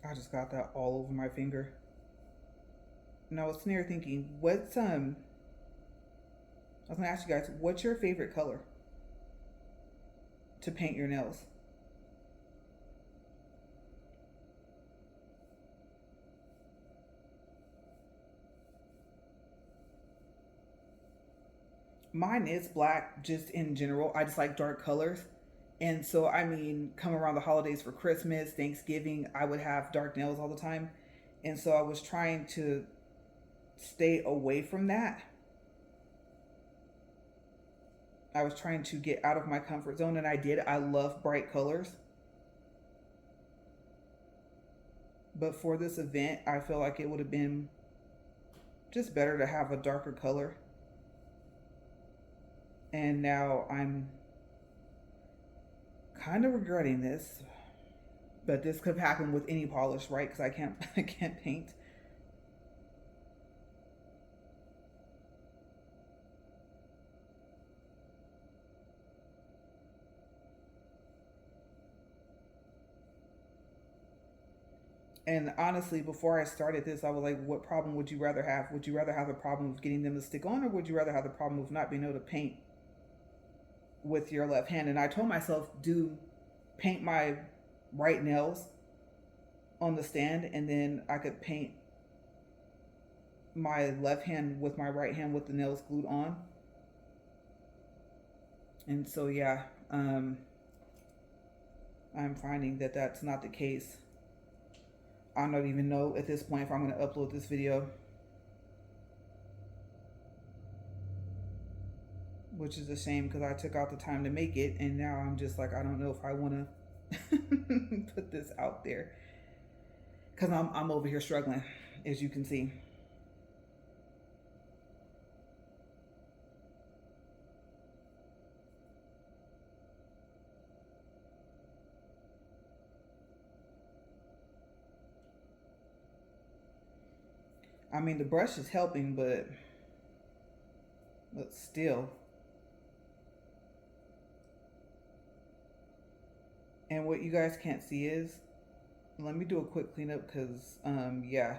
I just got that all over my finger. And I was sitting here thinking, I was gonna ask you guys, what's your favorite color to paint your nails? Mine is black just in general. I just like dark colors. And so, I mean, come around the holidays for Christmas, Thanksgiving, I would have dark nails all the time. And so I was trying to stay away from that. I was trying to get out of my comfort zone, and I did. I love bright colors. But for this event, I feel like it would have been just better to have a darker color. And now I'm kind of regretting this, but this could happen with any polish, right? Because I can't I can't paint. And honestly, before I started this, I was like, what problem would you rather have? Would you rather have the problem of getting them to stick on, or would you rather have the problem of not being able to paint with your left hand? And I told myself, do paint my right nails on the stand, and then I could paint my left hand with my right hand with the nails glued on. And so, yeah, I'm finding that that's not the case. I don't even know at this point if I'm going to upload this video, which is a shame because I took out the time to make it, and now I'm just like, I don't know if I want to put this out there because I'm over here struggling, as you can see. I mean, the brush is helping, but still. And what you guys can't see is, let me do a quick cleanup because, yeah,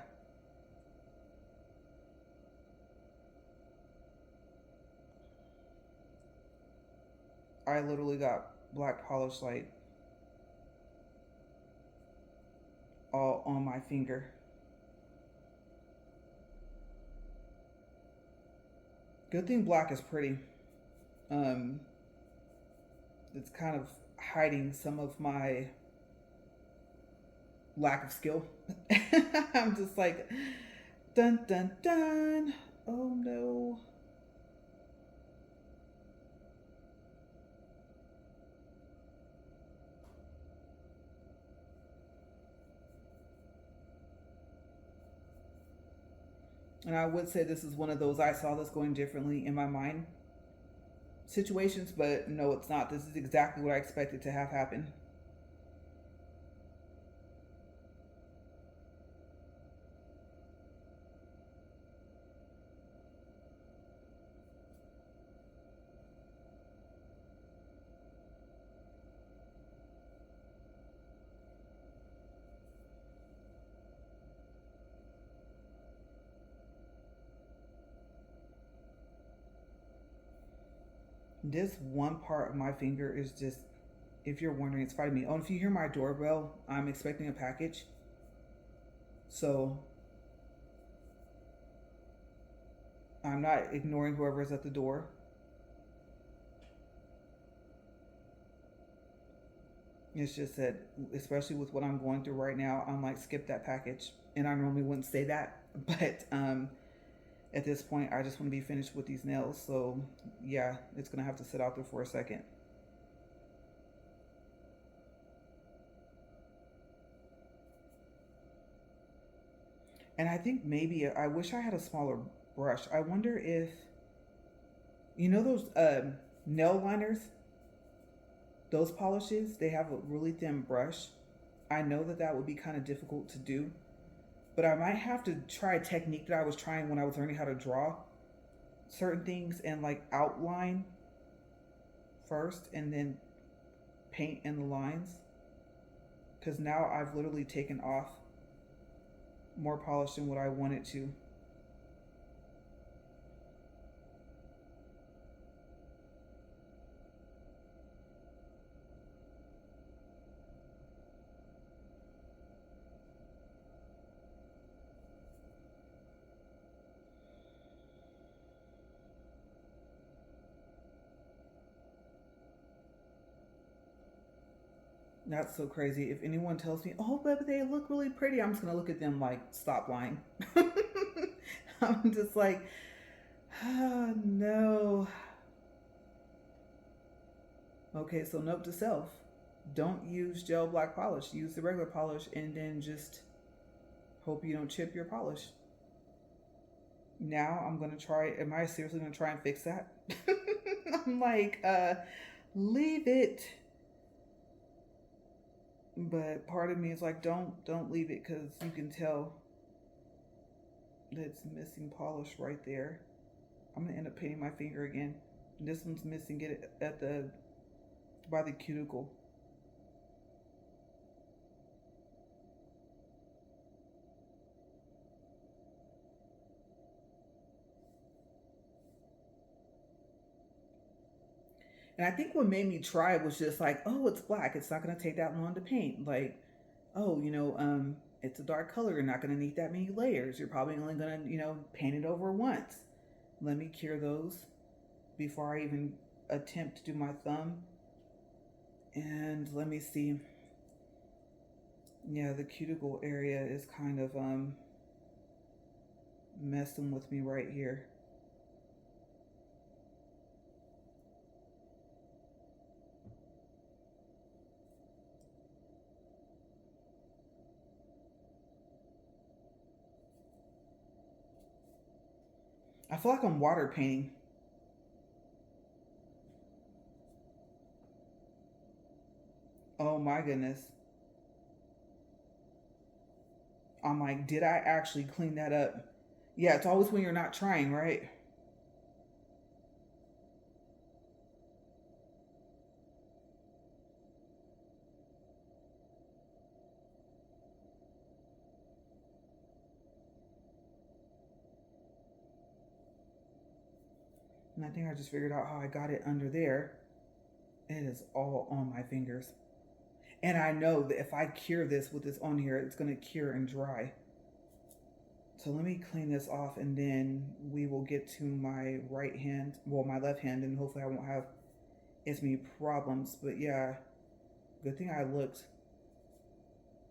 I literally got black polish like all on my finger. Good thing black is pretty. Um, it's kind of hiding some of my lack of skill. I'm just like, dun dun dun. Oh no. And I would say this is one of those I saw this going differently in my mind situations, but no, it's not. This is exactly what I expected to have happen. This one part of my finger is just, if you're wondering, it's fighting me. Oh, if you hear my doorbell, I'm expecting a package. So I'm not ignoring whoever's at the door. It's just that, especially with what I'm going through right now, I'm like, skip that package. And I normally wouldn't say that, but at this point, I just want to be finished with these nails. So yeah, it's gonna have to sit out there for a second. And I think maybe I wish I had a smaller brush. I wonder if you know those nail liners, those polishes. They have a really thin brush. I know that that would be kind of difficult to do, but I might have to try a technique that I was trying when I was learning how to draw certain things and like outline first and then paint in the lines. Because now I've literally taken off more polish than what I wanted to. That's so crazy. If anyone tells me, oh, but they look really pretty, I'm just going to look at them like, stop lying. I'm just like, oh, no. Okay, so note to self, don't use gel black polish. Use the regular polish and then just hope you don't chip your polish. Now I'm going to try, am I seriously going to try and fix that? I'm like, leave it. But part of me is like, don't leave it because you can tell that's missing polish right there. I'm gonna end up painting my finger again. And this one's missing it at the by the cuticle. And I think what made me try was just like, oh, it's black. It's not gonna take that long to paint. Like, oh, it's a dark color. You're not gonna need that many layers. You're probably only gonna, paint it over once. Let me cure those before I even attempt to do my thumb. And let me see. Yeah, the cuticle area is kind of messing with me right here. I feel like I'm water painting. Oh my goodness. I'm like, did I actually clean that up? Yeah, it's always when you're not trying, right? And I think I just figured out how I got it under there. It is all on my fingers. And I know that if I cure this with this on here, it's going to cure and dry. So let me clean this off and then we will get to my right hand, well, my left hand, and hopefully I won't have as many problems. But yeah, good thing I looked,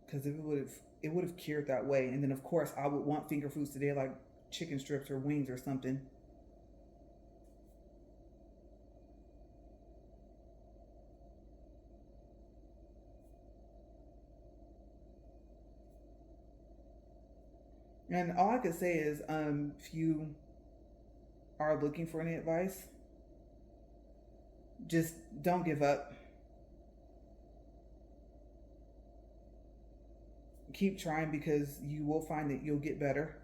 because it would have cured that way. And then of course I would want finger foods today, like chicken strips or wings or something. And all I could say is, if you are looking for any advice, just don't give up. Keep trying, because you will find that you'll get better.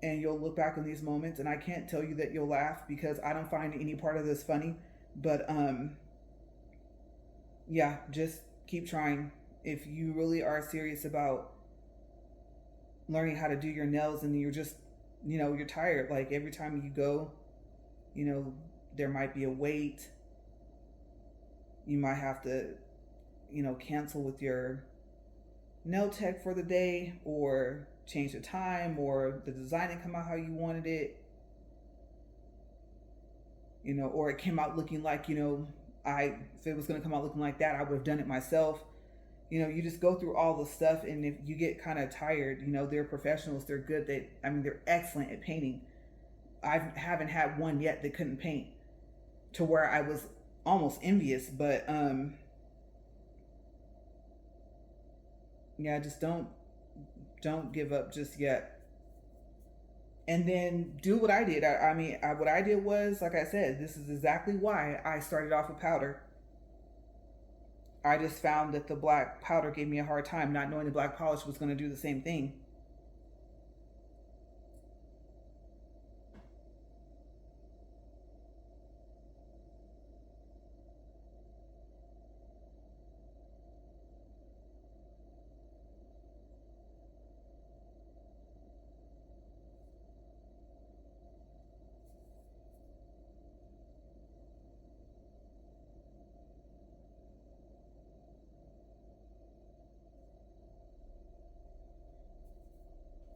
And you'll look back on these moments, and I can't tell you that you'll laugh because I don't find any part of this funny. But yeah, just keep trying. If you really are serious about learning how to do your nails and you're just, you're tired, like every time you go, you know, there might be a wait. You might have to, cancel with your nail tech for the day, or change the time, or the design didn't come out how you wanted it, or it came out looking like, if it was going to come out looking like that, I would have done it myself. You just go through all the stuff, and if you get kind of tired, they're professionals, they're good, they're excellent at painting. I haven't had one yet that couldn't paint, to where I was almost envious. But yeah, just don't give up just yet. And then do what I did. What I did was, like I said, this is exactly why I started off with powder. I just found that the black powder gave me a hard time, not knowing the black polish was going to do the same thing.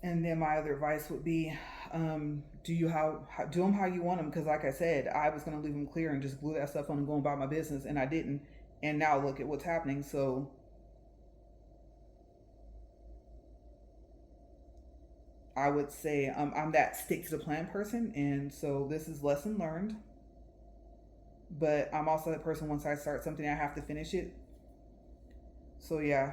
And then my other advice would be, do them how you want them. Because like I said, I was going to leave them clear and just glue that stuff on and go about my business, and I didn't. And now look at what's happening. So I would say, I'm that stick to the plan person, and so this is lesson learned. But I'm also that person, once I start something, I have to finish it. So yeah.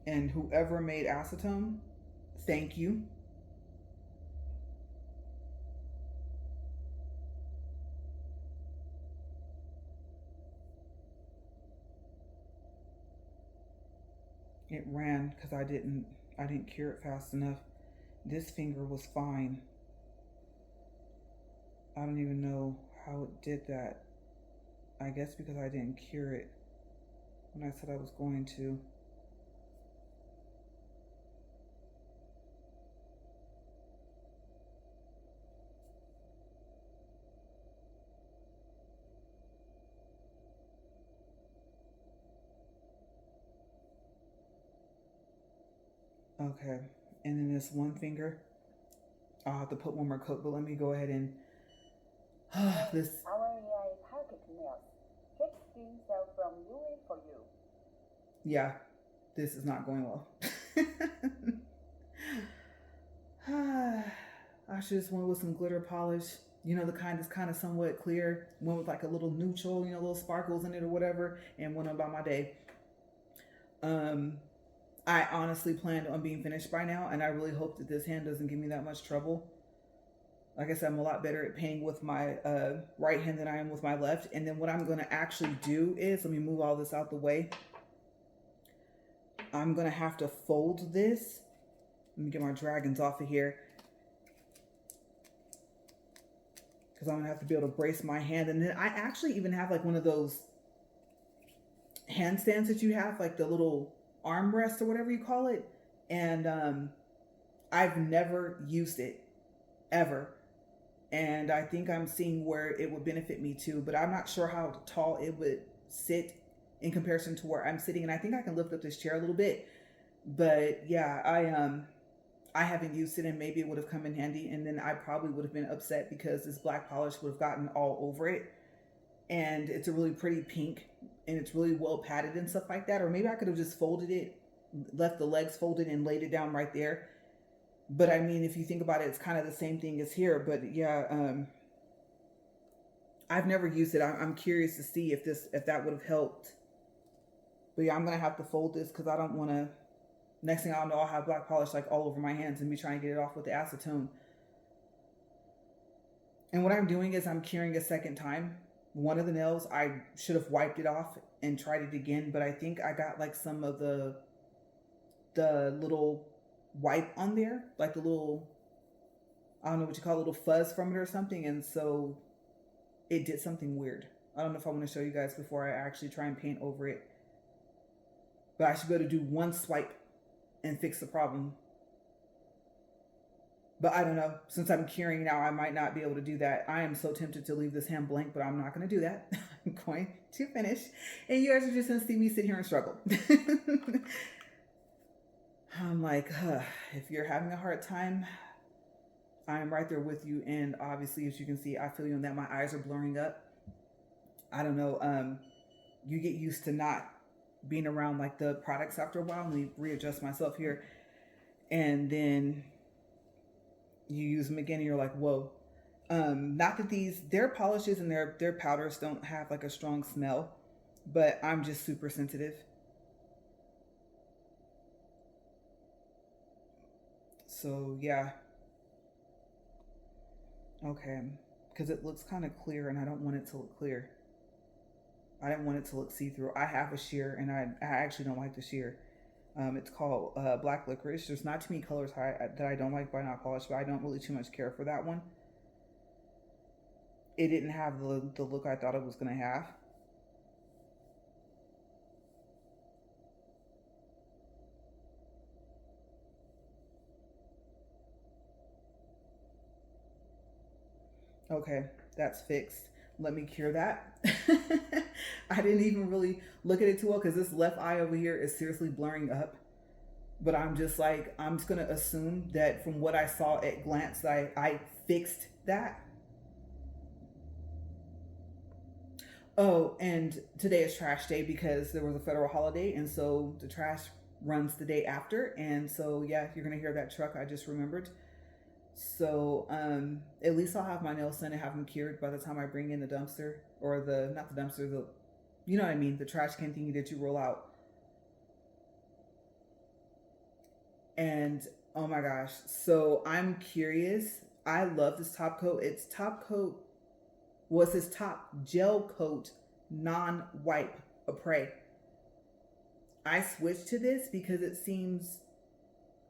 And whoever made acetone, thank you. It ran because I didn't cure it fast enough. This finger was fine. I don't even know how it did that. I guess because I didn't cure it when I said I was going to. Okay. And then this one finger, I'll have to put one more coat, but let me go ahead and this. Our AI pocket nails keep skin cell from UV for you. Yeah, this is not going well. I should just went with some glitter polish. The kind that's kind of somewhat clear. Went with like a little neutral, little sparkles in it or whatever, and went about my day. I honestly planned on being finished by now, and I really hope that this hand doesn't give me that much trouble. Like I said, I'm a lot better at painting with my right hand than I am with my left. And then what I'm going to actually do is, let me move all this out the way. I'm going to have to fold this. Let me get my dragons off of here, because I'm going to have to be able to brace my hand. And then I actually even have like one of those handstands that you have, like the little armrest or whatever you call it. And I've never used it ever. And I think I'm seeing where it would benefit me too, but I'm not sure how tall it would sit in comparison to where I'm sitting. And I think I can lift up this chair a little bit, but yeah, I haven't used it, and maybe it would have come in handy. And then I probably would have been upset because this black polish would have gotten all over it. And it's a really pretty pink, and it's really well padded and stuff like that. Or maybe I could have just folded it, left the legs folded, and laid it down right there. But I mean, if you think about it, it's kind of the same thing as here. But yeah, I've never used it. I'm curious to see if that would have helped. But yeah, I'm gonna have to fold this because I don't want to. Next thing I'll know, I'll have black polish like all over my hands and be trying to get it off with the acetone. And what I'm doing is I'm curing a second time. One of the nails, I should have wiped it off and tried it again, but I think I got like some of the little wipe on there, like the little, I don't know what you call it, little fuzz from it or something, and so it did something weird. I don't know if I want to show you guys before I actually try and paint over it, but I should be able to do one swipe and fix the problem. But I don't know. Since I'm curing now, I might not be able to do that. I am so tempted to leave this hand blank, but I'm not going to do that. I'm going to finish. And you guys are just going to see me sit here and struggle. I'm like, if you're having a hard time, I'm right there with you. And obviously, as you can see, I feel you on that. My eyes are blurring up. I don't know. You get used to not being around like the products after a while. Let me readjust myself here. And then you use them again and you're like, whoa. Not that their polishes and their powders don't have like a strong smell, but I'm just super sensitive. So yeah. Okay. Because it looks kind of clear and I don't want it to look clear. I didn't want it to look see-through. I have a sheer and I actually don't like the sheer. It's called Black Licorice. There's not too many colors that I don't like by Notpolish, but I don't really too much care for that one. It didn't have the look I thought it was going to have. Okay, that's fixed. Let me cure that. I didn't even really look at it too well because this left eye over here is seriously blurring up. But I'm just like, I'm just going to assume that from what I saw at glance, I fixed that. Oh, and today is trash day because there was a federal holiday. And so the trash runs the day after. And so, yeah, you're going to hear that truck I just remembered. So at least I'll have my nails done and have them cured by the time I bring in the dumpster, or not the dumpster, you know what I mean, the trash can thingy that you roll out. And oh my gosh, so I'm curious. I love this top coat. It's top coat, was this top gel coat non-wipe apres. I switched to this because it seems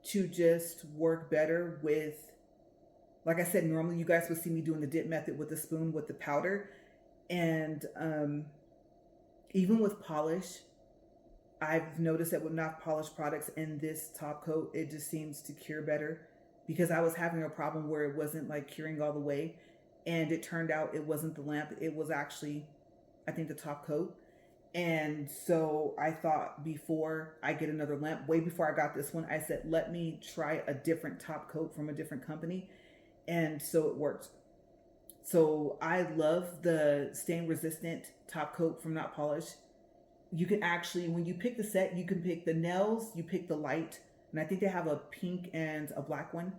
to just work better with, like I said, normally you guys would see me doing the dip method with the spoon with the powder. And even with polish, I've noticed that with not polished products in this top coat, it just seems to cure better, because I was having a problem where it wasn't like curing all the way. And it turned out it wasn't the lamp. It was actually, I think, the top coat. And so I thought, before I get another lamp, way before I got this one, I said, let me try a different top coat from a different company. And so it worked. So I love the stain resistant top coat from Notpolish. You can actually, when you pick the set, you can pick the nails, you pick the light, and I think they have a pink and a black one.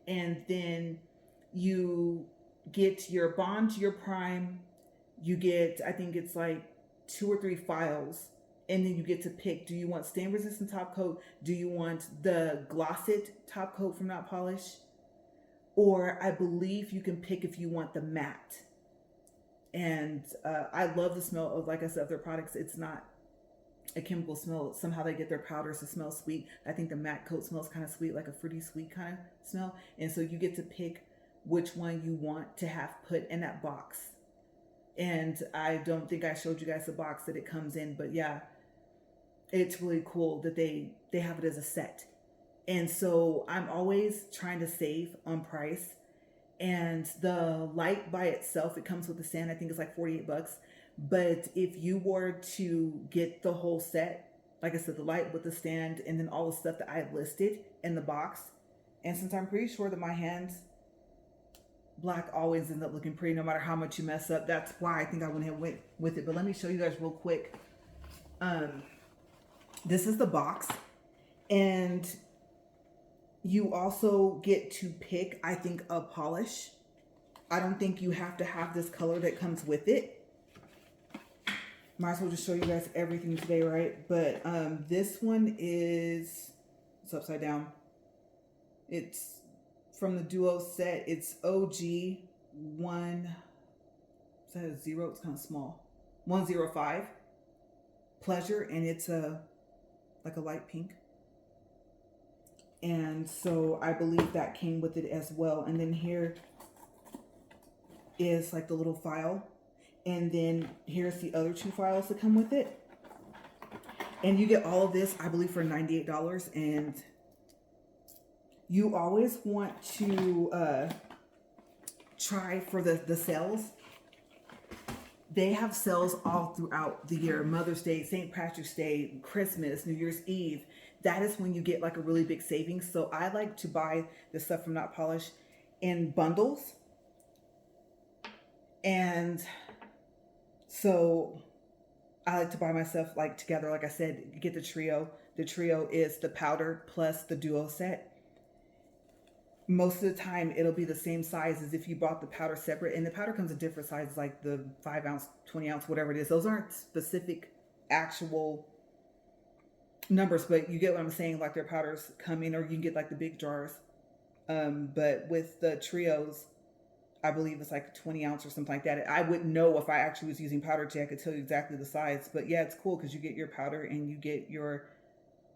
And then you get your bond, your prime, you get, I think it's like 2 or 3 files, and then you get to pick, do you want stain resistant top coat? Do you want the glossit top coat from Notpolish? Or I believe you can pick if you want the matte. And I love the smell of, like I said, of their products. It's not a chemical smell. Somehow they get their powders to smell sweet. I think the matte coat smells kind of sweet, like a fruity sweet kind of smell. And so you get to pick which one you want to have put in that box. And I don't think I showed you guys the box that it comes in, but yeah, it's really cool that they have it as a set. And so I'm always trying to save on price. And the light by itself, it comes with the stand. I think it's like 48 bucks. But if you were to get the whole set, like I said, the light with the stand and then all the stuff that I listed in the box, and since I'm pretty sure that my hands, black always end up looking pretty no matter how much you mess up. That's why I think I went ahead and went with it. But let me show you guys real quick. This is the box. And you also get to pick, I think, a polish. I don't think you have to have this color that comes with it. Might as well just show you guys everything today, right? But this one is, it's upside down. It's from the duo set. It's OG 1, is that a 0? It's kind of small. 105 Pleasure, and it's like a light pink. And so I believe that came with it as well. And then here is like the little file. And then here's the other 2 files that come with it. And you get all of this, I believe, for $98. And you always want to try for the sales. They have sales all throughout the year. Mother's Day, St. Patrick's Day, Christmas, New Year's Eve. That is when you get like a really big savings. So I like to buy the stuff from Notpolish in bundles. And so I like to buy my stuff like together. Like I said, you get the trio. The trio is the powder plus the duo set. Most of the time it'll be the same size as if you bought the powder separate. And the powder comes in different sizes, like the 5 ounce, 20 ounce, whatever it is. Those aren't specific actual numbers, but you get what I'm saying. Like their powders come in, or you can get like the big jars. But with the trios, I believe it's like 20 ounce or something like that. I wouldn't know if I actually was using powder tea. I could tell you exactly the size. But yeah, it's cool because you get your powder and you get your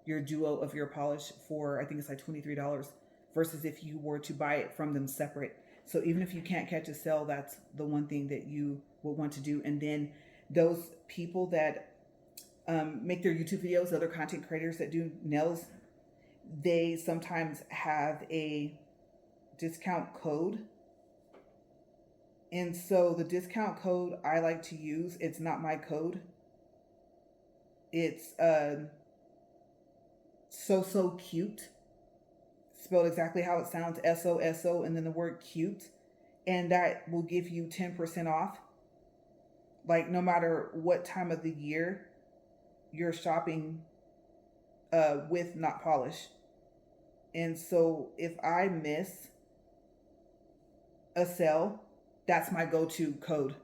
duo of your polish for, I think it's like $23, versus if you were to buy it from them separate. So even if you can't catch a sale, that's the one thing that you would want to do. And then those people that make their YouTube videos, other content creators that do nails, they sometimes have a discount code. And so the discount code I like to use, it's not my code. It's so cute. Spelled exactly how it sounds, SOSO, and then the word cute. And that will give you 10% off. Like no matter what time of the year you're shopping with Notpolish. And so if I miss a sale, that's my go-to code.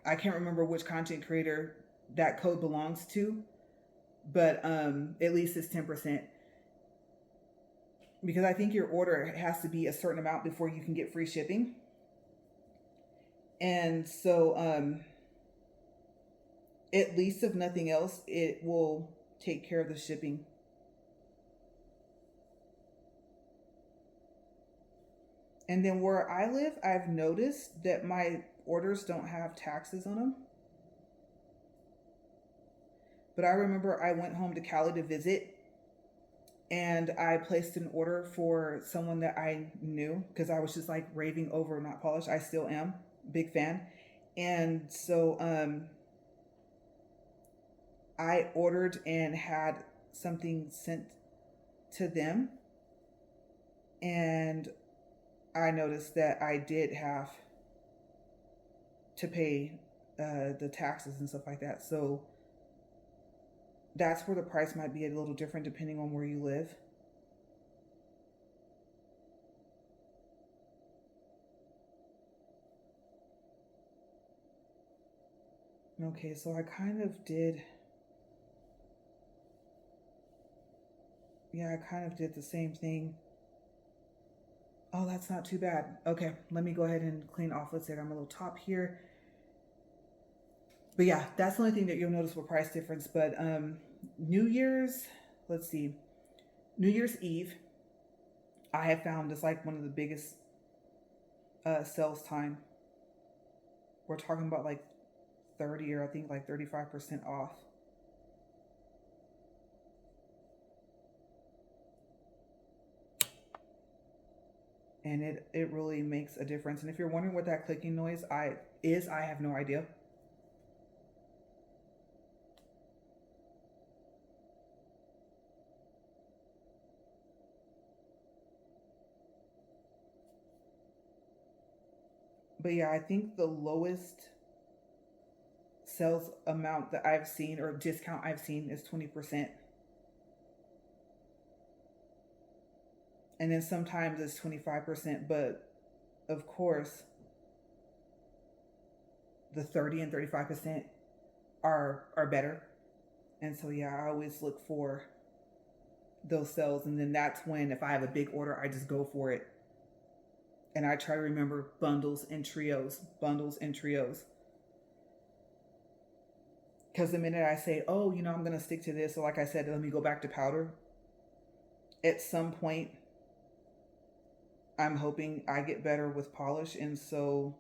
I can't remember which content creator that code belongs to, but at least it's 10%. Because I think your order has to be a certain amount before you can get free shipping. And so at least if nothing else, it will take care of the shipping. And then where I live, I've noticed that my orders don't have taxes on them. But I remember I went home to Cali to visit, and I placed an order for someone that I knew because I was just like raving over Notpolish. I still am big fan. And so I ordered and had something sent to them, and I noticed that I did have to pay the taxes and stuff like that. So that's where the price might be a little different depending on where you live. Okay, so I kind of did, yeah, I kind of did the same thing. Oh, that's not too bad. Okay, let me go ahead and clean off. Let's say I'm a little top here. But yeah, that's the only thing that you'll notice with price difference. But New Year's, let's see, New Year's Eve, I have found is like one of the biggest sales time. We're talking about like 30 or I think like 35% off. and it really makes a difference. And if you're wondering what that clicking noise I have no idea. But yeah, I think the lowest sales amount that I've seen or discount I've seen is 20%. And then sometimes it's 25%, but of course the 30 and 35% are better. And so yeah, I always look for those sales, and then that's when if I have a big order, I just go for it. And I try to remember bundles and trios, bundles and trios. Because the minute I say, oh, I'm going to stick to this, so like I said, let me go back to powder, at some point, I'm hoping I get better with polish. And so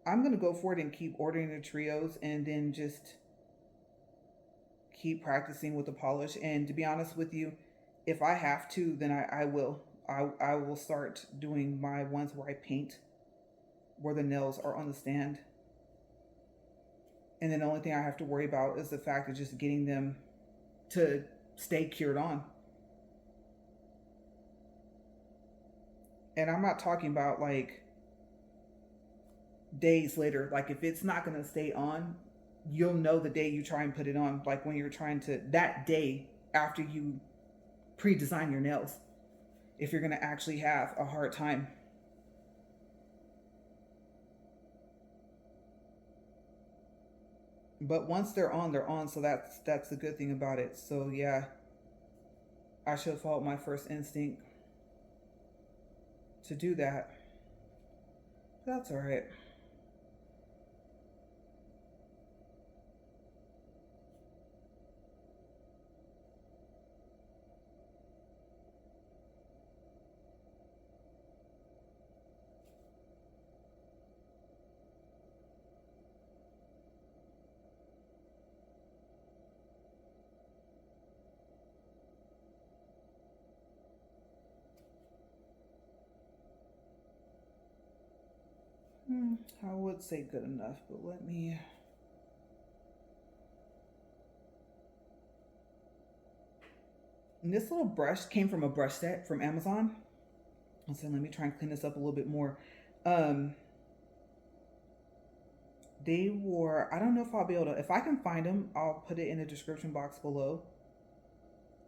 I'm going to go for it and keep ordering the trios and then just keep practicing with the polish. And to be honest with you, if I have to, then I will. I will start doing my ones where I paint where the nails are on the stand. And then the only thing I have to worry about is the fact of just getting them to stay cured on. And I'm not talking about like days later. Like if it's not going to stay on, you'll know the day you try and put it on. Like when you're trying to, that day after you pre-design your nails, if you're going to actually have a hard time. But once they're on, they're on. So that's the good thing about it. So yeah, I should have followed my first instinct to do that. That's all right. I would say good enough, but let me. And this little brush came from a brush set from Amazon. And so let me try and clean this up a little bit more. Um, they were, I don't know if I'll be able to, if I can find them, I'll put it in the description box below.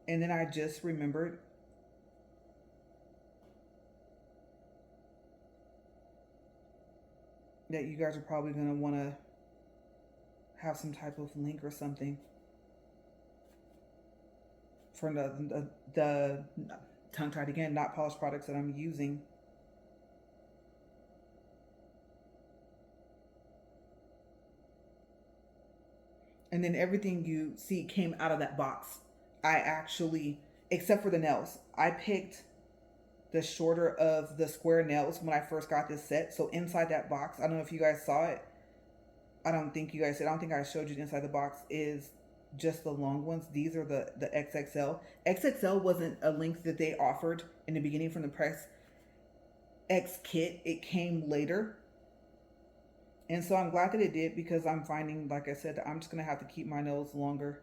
And then I just remembered that you guys are probably going to want to have some type of link or something for the tongue tied again, not polished products that I'm using. And then everything you see came out of that box. I actually, except for the nails, I picked the shorter of the square nails when I first got this set. So inside that box, I don't know if you guys saw it. I don't think you guys did. I don't think I showed you inside the box is just the long ones. These are the XXL. XXL wasn't a length that they offered in the beginning from the Press X kit. It came later. And so I'm glad that it did, because I'm finding, like I said, I'm just going to have to keep my nails longer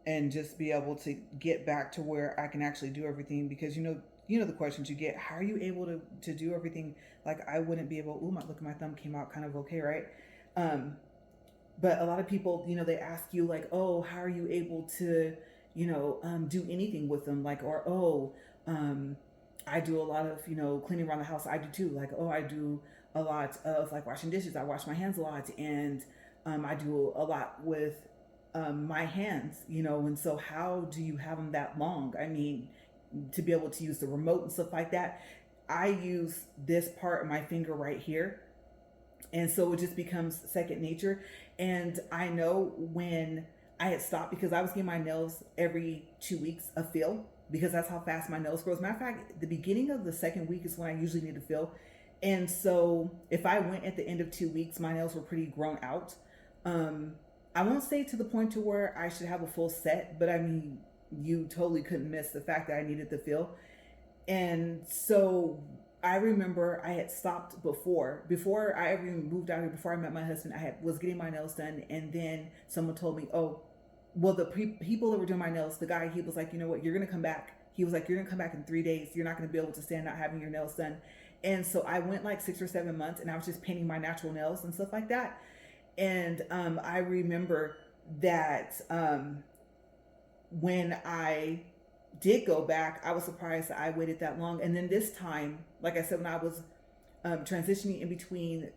and just be able to get back to where I can actually do everything. Because you know the questions you get, how are you able to do everything? Like I wouldn't be able, look at my thumb came out kind of okay, right? But a lot of people, they ask you like, oh, how are you able to, do anything with them? Like, or, oh, I do a lot of, cleaning around the house. I do too. Like, oh, I do a lot of like washing dishes. I wash my hands a lot. And I do a lot with my hands, and so how do you have them that long? I mean, to be able to use the remote and stuff like that, I use this part of my finger right here. And so it just becomes second nature. And I know when I had stopped, because I was getting my nails every 2 weeks a fill, because that's how fast my nails grow. As a matter of fact, the beginning of the second week is when I usually need to fill. And so if I went at the end of 2 weeks, my nails were pretty grown out. I won't say to the point to where I should have a full set, but I mean, you totally couldn't miss the fact that I needed the feel. And so I remember I had stopped before I ever even moved out here, before I met my husband. Was getting my nails done, and then someone told me, "Oh, well, the people that were doing my nails, the guy, he was like, you know what, you're gonna come back." He was like, "You're gonna come back in 3 days. You're not gonna be able to stand not having your nails done." And so I went like 6 or 7 months, and I was just painting my natural nails and stuff like that. And I remember that when I did go back, I was surprised that I waited that long. And then this time, like I said, when I was transitioning in between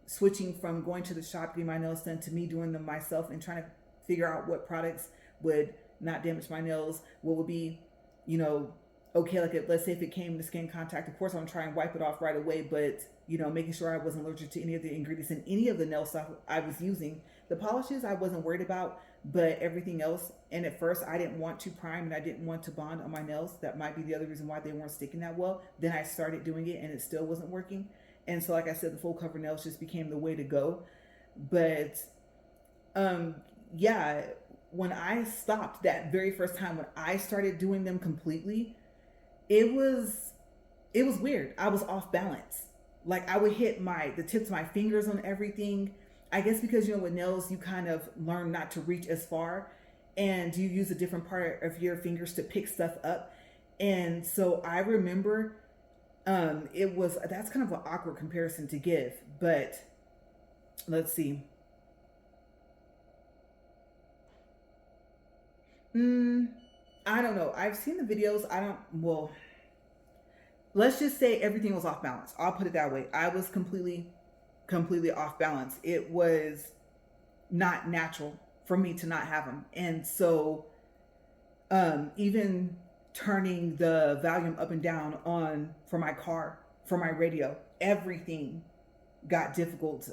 switching from going to the shop getting my nails done to me doing them myself and trying to figure out what products would not damage my nails, what would be, you know, okay. Like, let's say if it came to skin contact, of course I'm trying to wipe it off right away, but making sure I wasn't allergic to any of the ingredients in any of the nail stuff I was using. The polishes I wasn't worried about, but everything else. And at first I didn't want to prime and I didn't want to bond on my nails. That might be the other reason why they weren't sticking that well. Then I started doing it and it still wasn't working. And so, like I said, the full cover nails just became the way to go. But um yeah, when I stopped that very first time, when I started doing them completely, it was weird. I was off balance. Like, I would hit the tips of my fingers on everything. I guess because with nails you kind of learn not to reach as far, and you use a different part of your fingers to pick stuff up. And so I remember that's kind of an awkward comparison to give, but let's see. Mm, I don't know. I've seen the videos. I don't, well, let's just say everything was off balance. I'll put it that way. I was completely off balance. It was not natural for me to not have them. And so even turning the volume up and down on for my car, for my radio, everything got difficult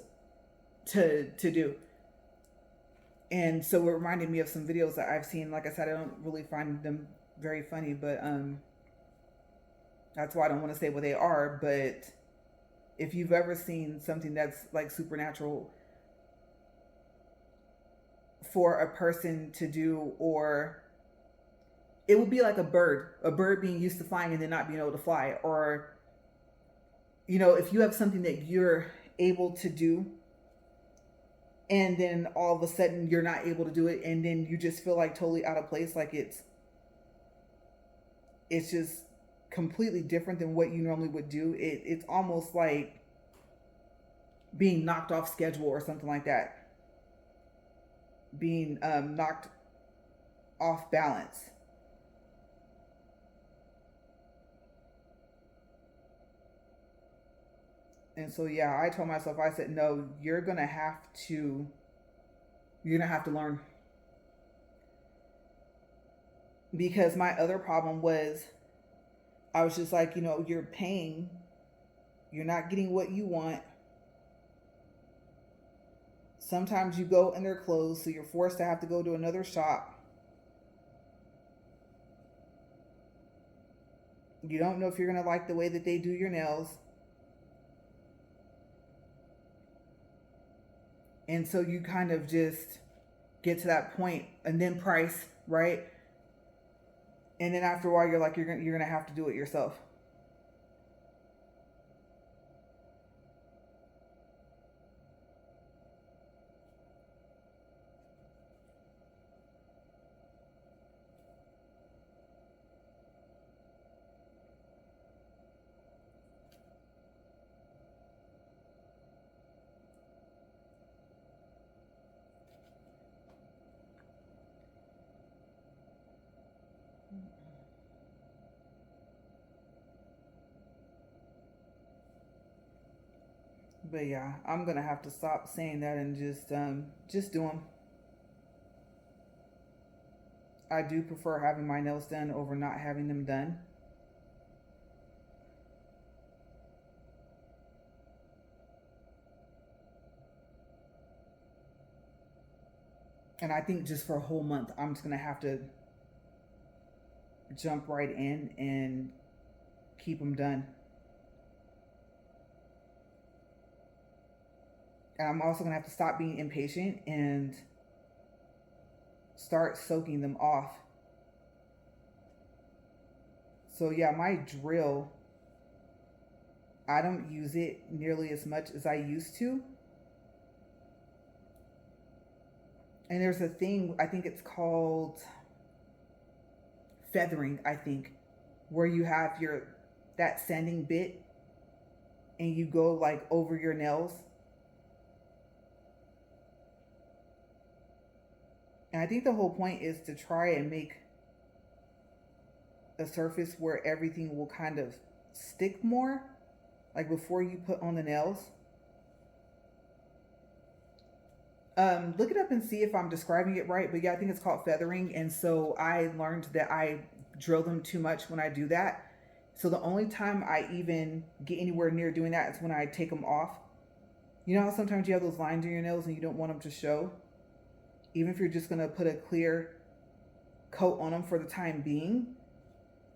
to do. And so it reminded me of some videos that I've seen. Like I said, I don't really find them very funny, but that's why I don't want to say what they are. But if you've ever seen something that's like supernatural for a person to do, or it would be like a bird being used to flying and then not being able to fly, or if you have something that you're able to do and then all of a sudden you're not able to do it, and then you just feel like totally out of place, like it's just completely different than what you normally would do. It's almost like being knocked off schedule or something like that, being knocked off balance. And so yeah, I told myself, I said, no, you're gonna have to learn. Because my other problem was, I was just like, you're paying, you're not getting what you want. Sometimes you go and they're closed, so you're forced to have to go to another shop. You don't know if you're gonna like the way that they do your nails. And so you kind of just get to that point, and then price, right? And then after a while, you're like, you're gonna have to do it yourself. But yeah, I'm gonna have to stop saying that and just do them. I do prefer having my nails done over not having them done. And I think just for a whole month, I'm just gonna have to jump right in and keep them done. And I'm also gonna have to stop being impatient and start soaking them off. So yeah, my drill, I don't use it nearly as much as I used to. And there's a thing, I think it's called feathering, I think, where you have your that sanding bit and you go like over your nails. And I think the whole point is to try and make a surface where everything will kind of stick more, like before you put on the nails. Look it up and see if I'm describing it right. But yeah, I think it's called feathering. And so I learned that I drill them too much when I do that. So the only time I even get anywhere near doing that is when I take them off. You know how sometimes you have those lines in your nails and you don't want them to show? Even if you're just going to put a clear coat on them for the time being.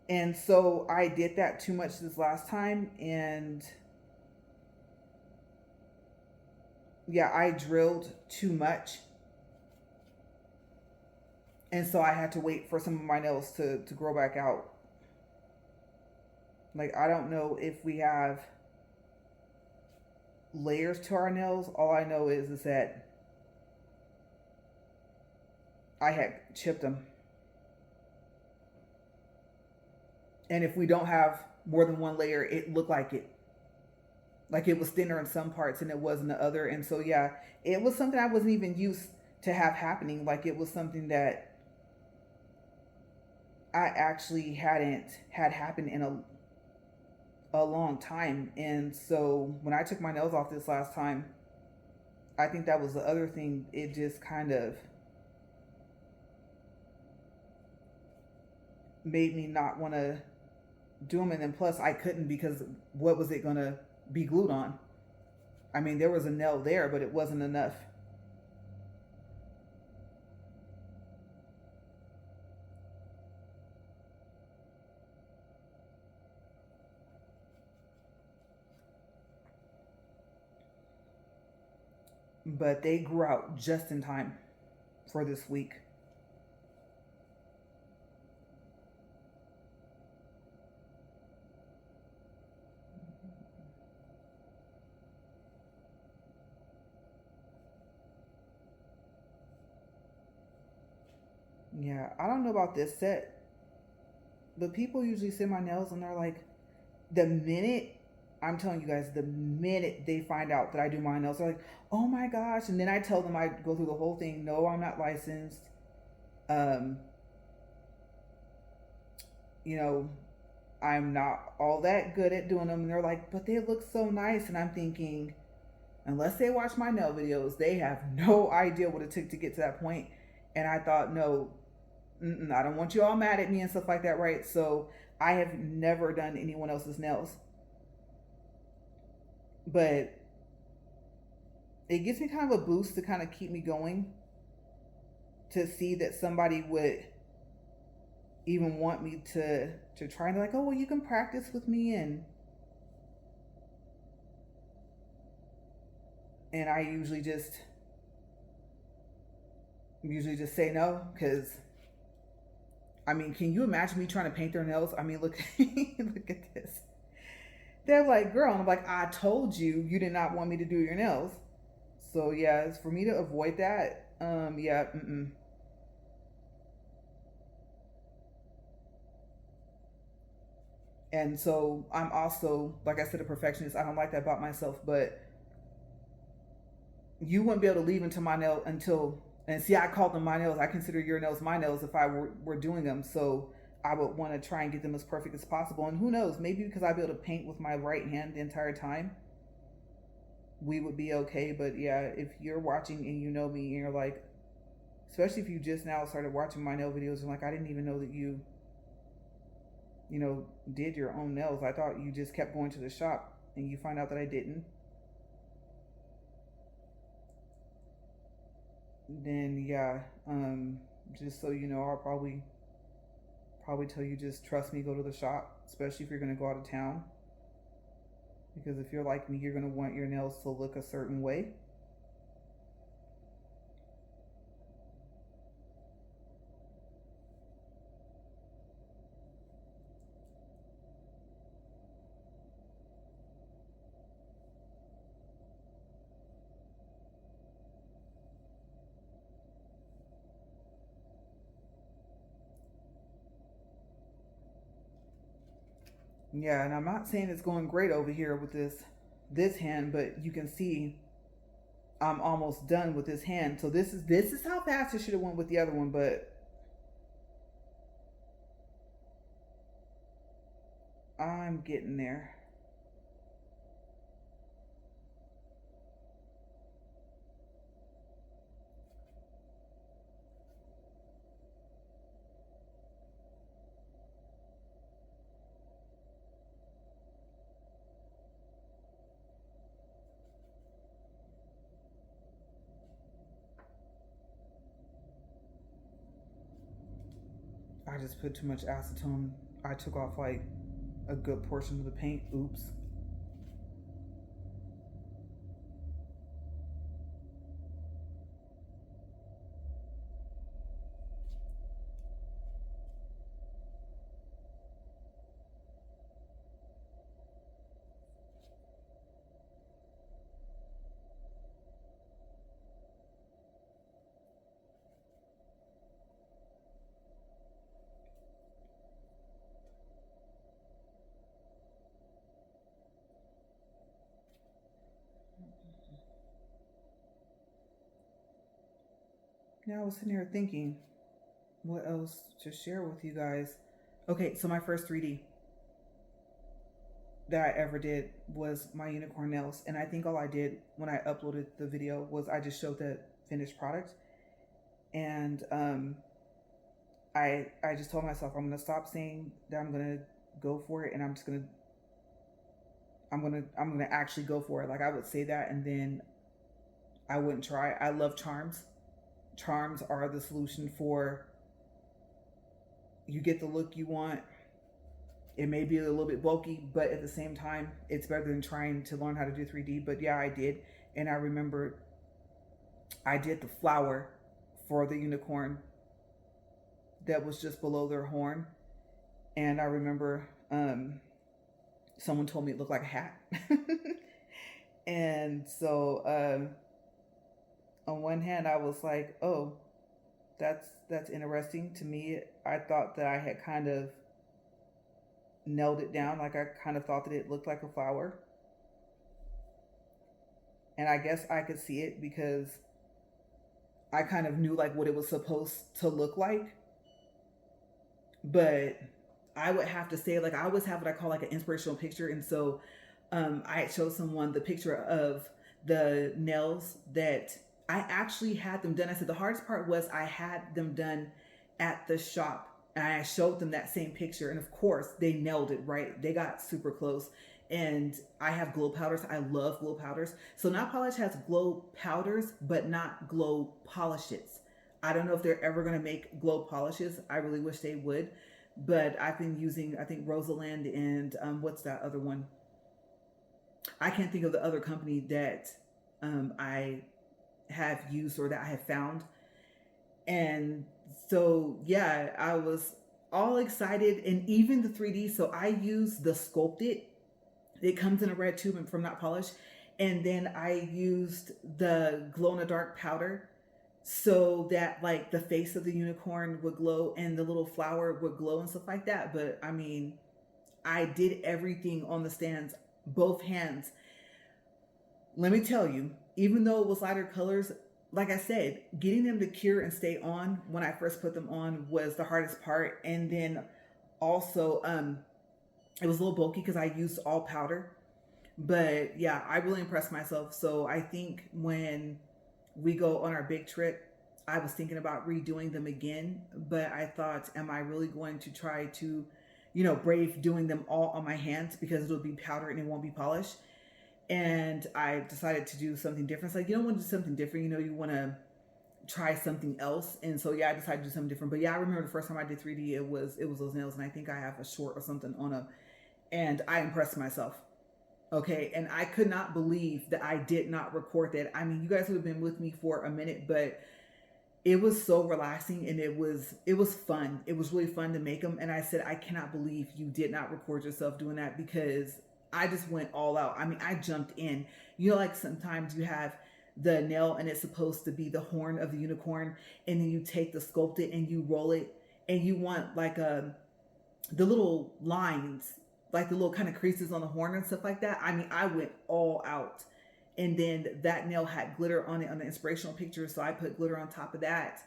And so I did that too much this last time. And yeah, I drilled too much. And so I had to wait for some of my nails to grow back out. Like, I don't know if we have layers to our nails. All I know is that I had chipped them. And if we don't have more than one layer, it looked like it. Like it was thinner in some parts and it was in the other. And so, yeah, it was something I wasn't even used to have happening. Like it was something that I actually hadn't had happen in a long time. And so when I took my nails off this last time, I think that was the other thing. It just kind of made me not want to do them. And then plus I couldn't because what was it going to be glued on? I mean, there was a nail there, but it wasn't enough. But they grew out just in time for this week. Yeah, I don't know about this set, but people usually see my nails and they're like, the minute, I'm telling you guys, the minute they find out that I do my nails, they're like, oh my gosh. And then I tell them, I go through the whole thing. No, I'm not licensed. Um, you know, I'm not all that good at doing them. And they're like, but they look so nice. And I'm thinking, unless they watch my nail videos, they have no idea what it took to get to that point. And I thought, no, I don't want you all mad at me and stuff like that, right? So I have never done anyone else's nails. But it gives me kind of a boost to kind of keep me going, to see that somebody would even want me to try, and they're like, oh well, you can practice with me. And I usually just say no, because I mean, can you imagine me trying to paint their nails? I mean, look look at this. They're like, girl, and I'm like, I told you you did not want me to do your nails. So yeah, it's for me to avoid that. Yeah, and so I'm also, like I said, a perfectionist. I don't like that about myself, but you wouldn't be able to leave until my nail until, and see, I call them my nails. I consider your nails my nails if I were doing them. So I would want to try and get them as perfect as possible. And who knows, maybe because I'd be able to paint with my right hand the entire time, we would be okay. But yeah, if you're watching and you know me and you're like, especially if you just now started watching my nail videos and like, I didn't even know that you know, did your own nails. I thought you just kept going to the shop, and you find out that I didn't. Then yeah, just so you know, I'll probably tell you, just trust me, go to the shop, especially if you're gonna go out of town. Because if you're like me, you're gonna want your nails to look a certain way. Yeah, and I'm not saying it's going great over here with this hand, but you can see I'm almost done with this hand. So this is how fast I should have went with the other one, but I'm getting there. I just put too much acetone. I took off like a good portion of the paint. Oops. Yeah, I was sitting here thinking, what else to share with you guys? Okay, so my first 3D that I ever did was my unicorn nails, and I think all I did when I uploaded the video was I just showed the finished product, and I just told myself I'm gonna stop saying that I'm gonna go for it, and I'm gonna actually go for it. Like I would say that, and then I wouldn't try. I love charms. Charms are the solution for you get the look you want. It may be a little bit bulky, but at the same time, it's better than trying to learn how to do 3D. But yeah, I did. And I remember I did the flower for the unicorn that was just below their horn. And I remember someone told me it looked like a hat. And so on one hand, I was like, oh, that's interesting to me. I thought that I had kind of nailed it down. Like I kind of thought that it looked like a flower. And I guess I could see it because I kind of knew like what it was supposed to look like. But I would have to say, like, I always have what I call like an inspirational picture. And so I had showed someone the picture of the nails that I actually had them done. I said the hardest part was I had them done at the shop. And I showed them that same picture. And of course, they nailed it, right? They got super close. And I have glow powders. I love glow powders. So Notpolish has glow powders, but not glow polishes. I don't know if they're ever going to make glow polishes. I really wish they would. But I've been using, I think, Rosalind and what's that other one? I can't think of the other company that I have used or that I have found. And so, yeah, I was all excited. And even the 3D, so I use the Sculpted. It comes in a red tube and from Notpolish. And then I used the glow in the dark powder so that like the face of the unicorn would glow and the little flower would glow and stuff like that. But I mean, I did everything on the stands, both hands. Let me tell you, even though it was lighter colors, like I said, getting them to cure and stay on when I first put them on was the hardest part. And then also, it was a little bulky because I used all powder. But yeah, I really impressed myself. So I think when we go on our big trip, I was thinking about redoing them again. But I thought, am I really going to try to, brave doing them all on my hands because it'll be powder and it won't be polished? And I decided to do something different. It's like, you don't want to do something different. You want to try something else. And so, yeah, I decided to do something different. But yeah, I remember the first time I did 3D, it was those nails. And I think I have a short or something on them. And I impressed myself. Okay. And I could not believe that I did not record that. I mean, you guys would have been with me for a minute, but it was so relaxing and it was fun. It was really fun to make them. And I said, I cannot believe you did not record yourself doing that because I just went all out. I mean, I jumped in. Like sometimes you have the nail and it's supposed to be the horn of the unicorn, and then you take the sculpted and you roll it, and you want like the little lines like the little kind of creases on the horn and stuff like that. I mean, I went all out. And then that nail had glitter on it on the inspirational picture, so I put glitter on top of that,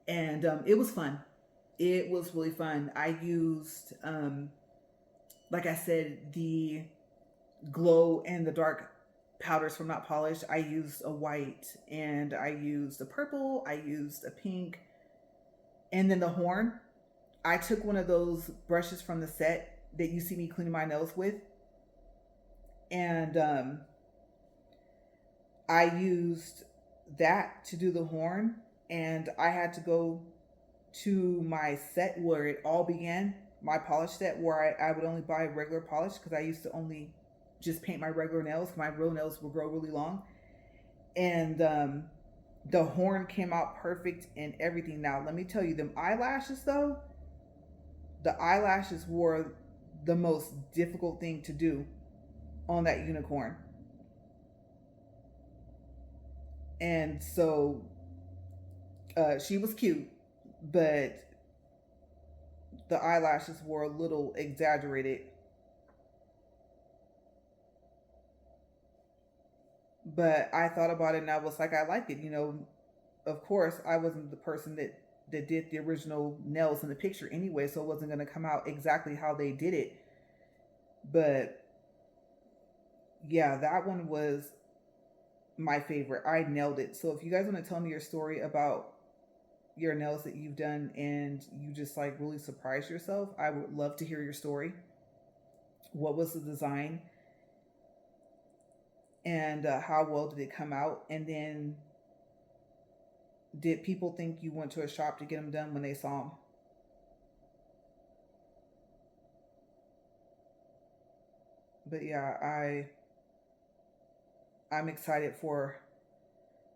and it was fun. It was really fun. I used, like I said, the glow and the dark powders from Notpolish. I used a white, and I used a purple. I used a pink, and then the horn. I took one of those brushes from the set that you see me cleaning my nails with, and I used that to do the horn, and I had to go to my set where it all began, my polish set, where I would only buy regular polish because I used to only just paint my regular nails. My real nails will grow really long. And the horn came out perfect and everything. Now, let me tell you, them eyelashes though, the eyelashes were the most difficult thing to do on that unicorn. And so she was cute, but the eyelashes were a little exaggerated. But I thought about it and I was like, I like it. You know, of course, I wasn't the person that did the original nails in the picture anyway, so it wasn't going to come out exactly how they did it. But yeah, that one was my favorite. I nailed it. So if you guys want to tell me your story about your nails that you've done and you just like really surprised yourself, I would love to hear your story. What was the design, and how well did it come out? And then did people think you went to a shop to get them done when they saw them? But yeah, I'm excited for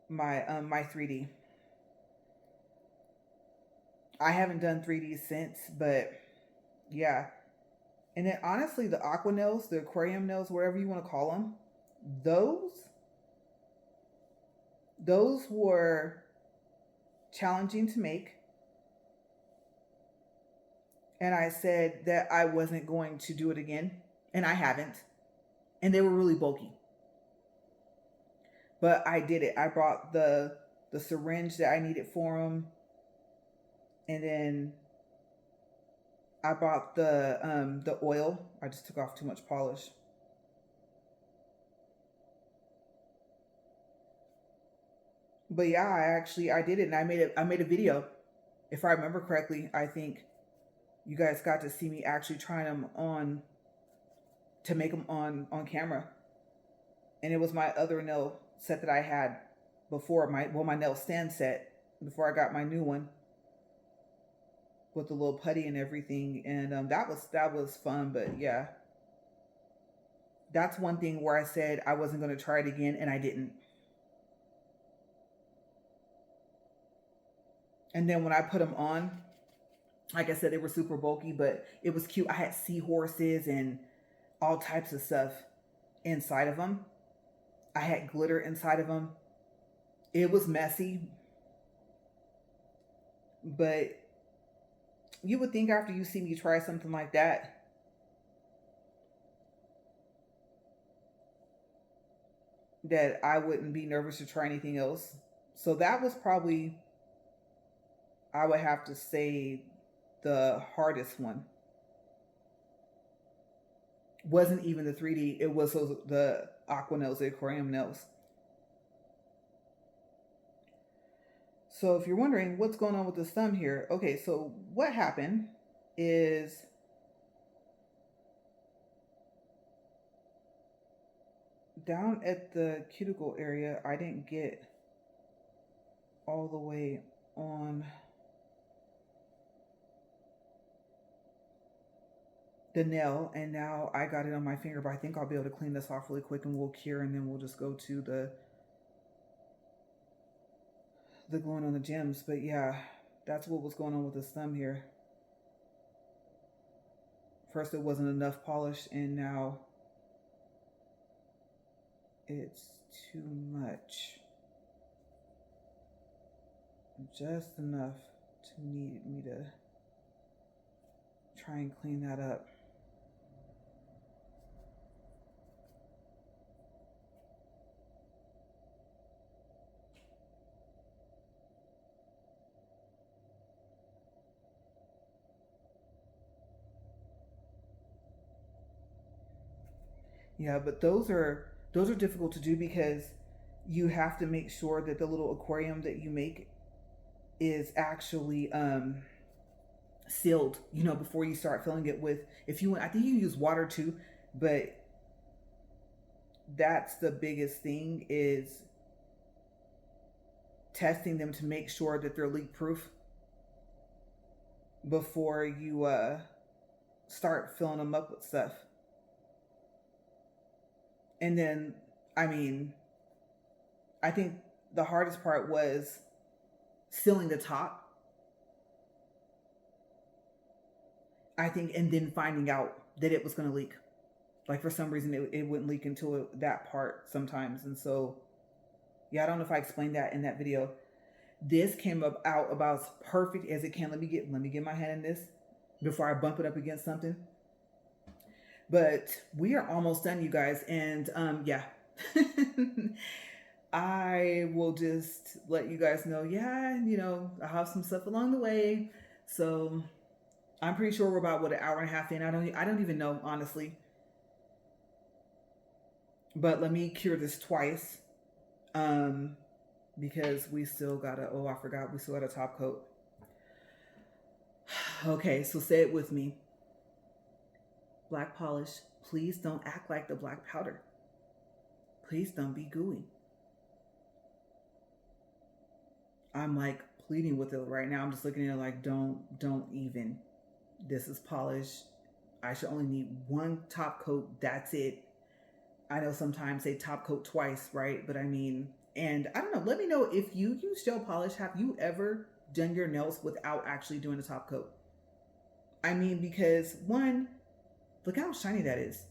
my 3D. I haven't done 3D since, but yeah. And then honestly, the aqua nails, the aquarium nails, whatever you want to call them, those those were challenging to make. And I said that I wasn't going to do it again, and I haven't. And they were really bulky. But I did it. I brought the syringe that I needed for them, and then I bought the oil. I just took off too much polish. But yeah, I did it, and I made a video. If I remember correctly, I think you guys got to see me actually trying them on, to make them on camera. And it was my other nail set that I had before, my nail stand set before I got my new one with the little putty and everything. And that was fun. But yeah, that's one thing where I said I wasn't going to try it again, and I didn't. And then when I put them on, like I said, they were super bulky, but it was cute. I had seahorses and all types of stuff inside of them. I had glitter inside of them. It was messy, but you would think after you see me try something like that I wouldn't be nervous to try anything else. So that was probably, I would have to say, the hardest one. Wasn't even the 3D, it was the aqua nails, the aquarium nails. So if you're wondering what's going on with this thumb here, okay, so what happened is down at the cuticle area, I didn't get all the way on the nail, and now I got it on my finger, but I think I'll be able to clean this off really quick and we'll cure, and then we'll just go to the gluing on the gems. But yeah, that's what was going on with this thumb here. First it wasn't enough polish, and now it's too much. Just enough to need me to try and clean that up. Yeah, but those are difficult to do because you have to make sure that the little aquarium that you make is actually sealed, before you start filling it with, if you want, I think you use water too, but that's the biggest thing, is testing them to make sure that they're leak proof before you start filling them up with stuff. And then, I mean, I think the hardest part was sealing the top, I think, and then finding out that it was going to leak. Like, for some reason, it wouldn't leak until that part sometimes. And so, yeah, I don't know if I explained that in that video. This came out about as perfect as it can. Let me get my hand in this before I bump it up against something. But we are almost done, you guys. And yeah. I will just let you guys know, yeah, I have some stuff along the way. So I'm pretty sure we're about, what, an hour and a half in. I don't even know, honestly. But let me cure this twice. Because we still gotta, oh, I forgot, we still got a top coat. Okay, so say it with me. Black polish, please don't act like the black powder. Please don't be gooey. I'm like pleading with it right now. I'm just looking at it like, don't even. This is polish. I should only need one top coat. That's it. I know sometimes they top coat twice, right? But I mean, and I don't know. Let me know if you use gel polish. Have you ever done your nails without actually doing a top coat? I mean, because one, look how shiny that is.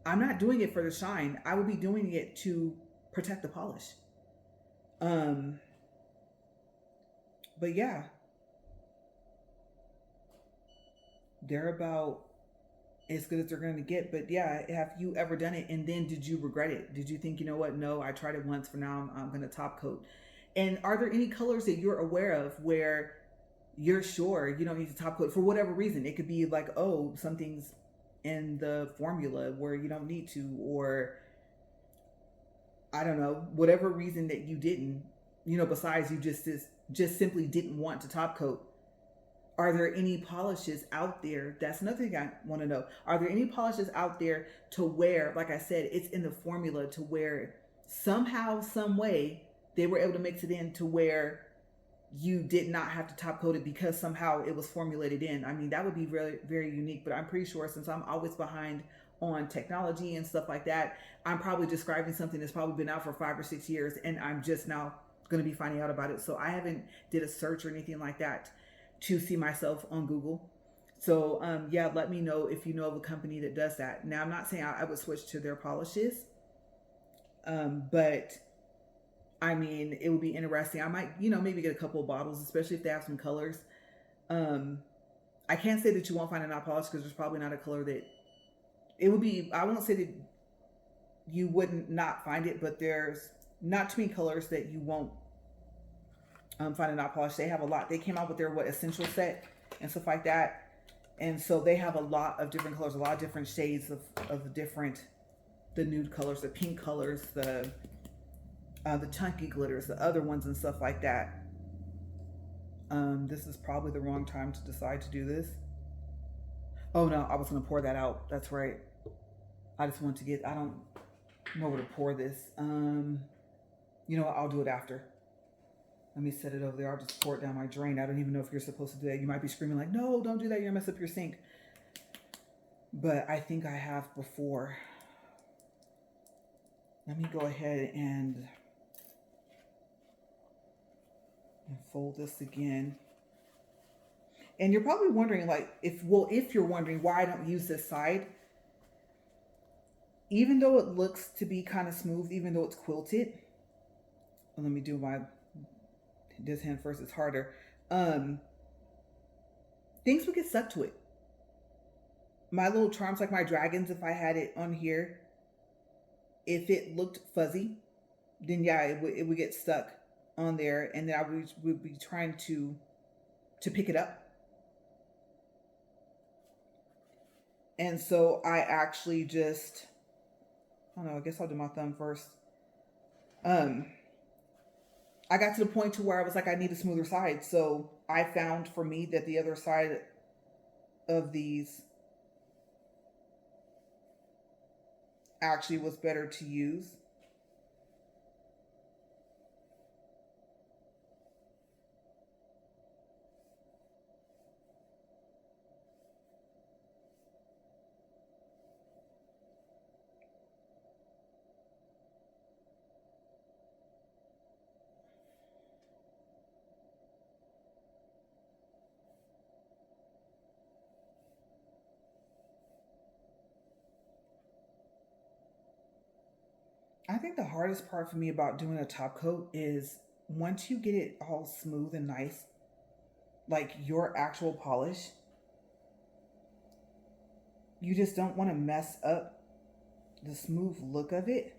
I'm not doing it for the shine. I would be doing it to protect the polish. But yeah, they're about as good as they're going to get. But yeah, have you ever done it and then did you regret it? Did you think, you know what, no, I tried it once, for now I'm going to top coat? And are there any colors that you're aware of where you're sure you don't need to top coat for whatever reason? It could be like, oh, something's in the formula where you don't need to, or I don't know, whatever reason that you didn't, besides you just simply didn't want to top coat. Are there any polishes out there? That's another thing I want to know. Are there any polishes out there to where, like I said, it's in the formula to where somehow, some way, they were able to mix it in to where you did not have to top coat it because somehow it was formulated in? I mean, that would be very, very unique. But I'm pretty sure, since I'm always behind on technology and stuff like that, I'm probably describing something that's probably been out for 5 or 6 years, and I'm just now going to be finding out about it. So I haven't did a search or anything like that to see myself on Google. So yeah, let me know if you know of a company that does that. Now, I'm not saying I would switch to their polishes, but I mean, it would be interesting. I might, maybe get a couple of bottles, especially if they have some colors. I can't say that you won't find a not polished, because there's probably not a color that it would be. I won't say that you wouldn't not find it, but there's not too many colors that you won't find a not polished. They have a lot. They came out with their essential set and stuff like that, and so they have a lot of different colors, a lot of different shades of the nude colors, the pink colors, the chunky glitters, the other ones and stuff like that. This is probably the wrong time to decide to do this. Oh no, I was gonna pour that out. That's right. I just want to get. I don't know where to pour this. You know what? I'll do it after. Let me set it over there. I'll just pour it down my drain. I don't even know if you're supposed to do that. You might be screaming like, no, don't do that. You're gonna mess up your sink. But I think I have before. Let me go ahead and fold this again. And you're probably wondering, like, if you're wondering why I don't use this side, even though it looks to be kind of smooth, even though it's quilted. Let me do this hand first. It's harder. Things would get stuck to it. My little charms, like my dragons, if I had it on here, if it looked fuzzy, then yeah, it would get stuck on there, and then I would be trying to pick it up. And so I actually just I don't know, I guess I'll do my thumb first. Um, I got to the point to where I was like, I need a smoother side. So I found for me that the other side of these actually was better to use. I think the hardest part for me about doing a top coat is once you get it all smooth and nice, like your actual polish, you just don't want to mess up the smooth look of it.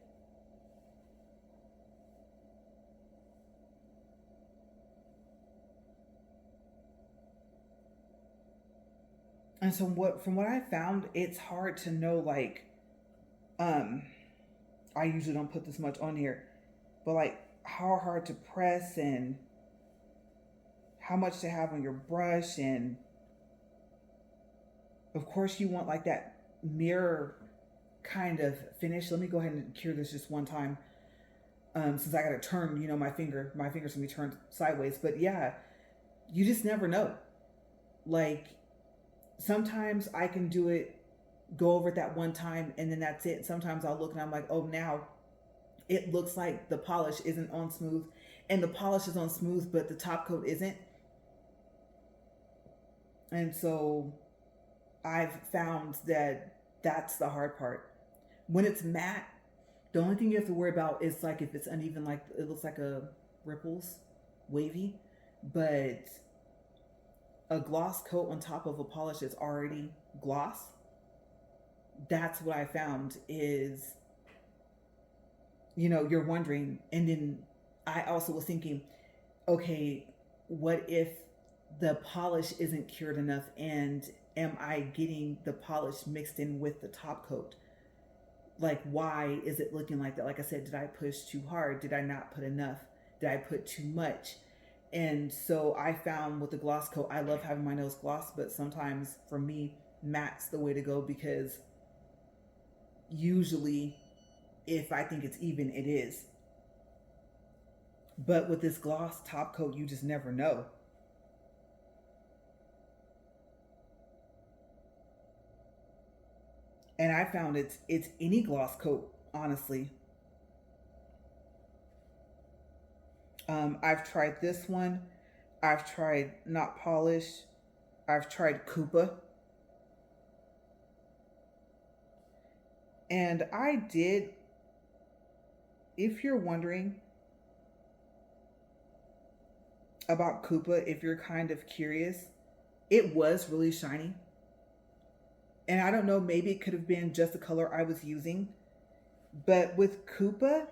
And so from what I found, it's hard to know like um I usually don't put this much on here, but like how hard to press and how much to have on your brush, and of course you want like that mirror kind of finish. Let me go ahead and cure this just one time. Since I gotta turn, my fingers can be turned sideways. But yeah, you just never know. Like sometimes I can do it, go over it that one time, and then that's it. Sometimes I'll look and I'm like, oh, now it looks like the polish isn't on smooth, and the polish is on smooth, but the top coat isn't. And so I've found that that's the hard part. When it's matte, the only thing you have to worry about is like if it's uneven, like it looks like a ripples, wavy. But a gloss coat on top of a polish that's already gloss, that's what I found is, you're wondering. And then I also was thinking, okay, what if the polish isn't cured enough, and am I getting the polish mixed in with the top coat? Like, why is it looking like that? Like I said, did I push too hard? Did I not put enough? Did I put too much? And so I found with the gloss coat, I love having my nails gloss, but sometimes for me, matte's the way to go, because usually if I think it's even, it is. But with this gloss top coat, you just never know. And I found it's any gloss coat, honestly. I've tried this one. I've tried Notpolish. I've tried Koopa. And I did, if you're wondering about Koopa, if you're kind of curious, it was really shiny. And I don't know, maybe it could have been just the color I was using. But with Koopa,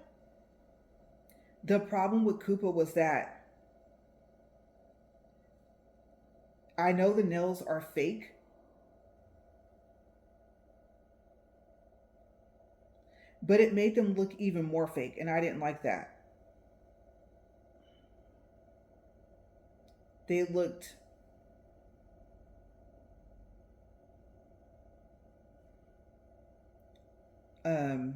the problem with Koopa was that I know the nails are fake, but it made them look even more fake, and I didn't like that. They looked um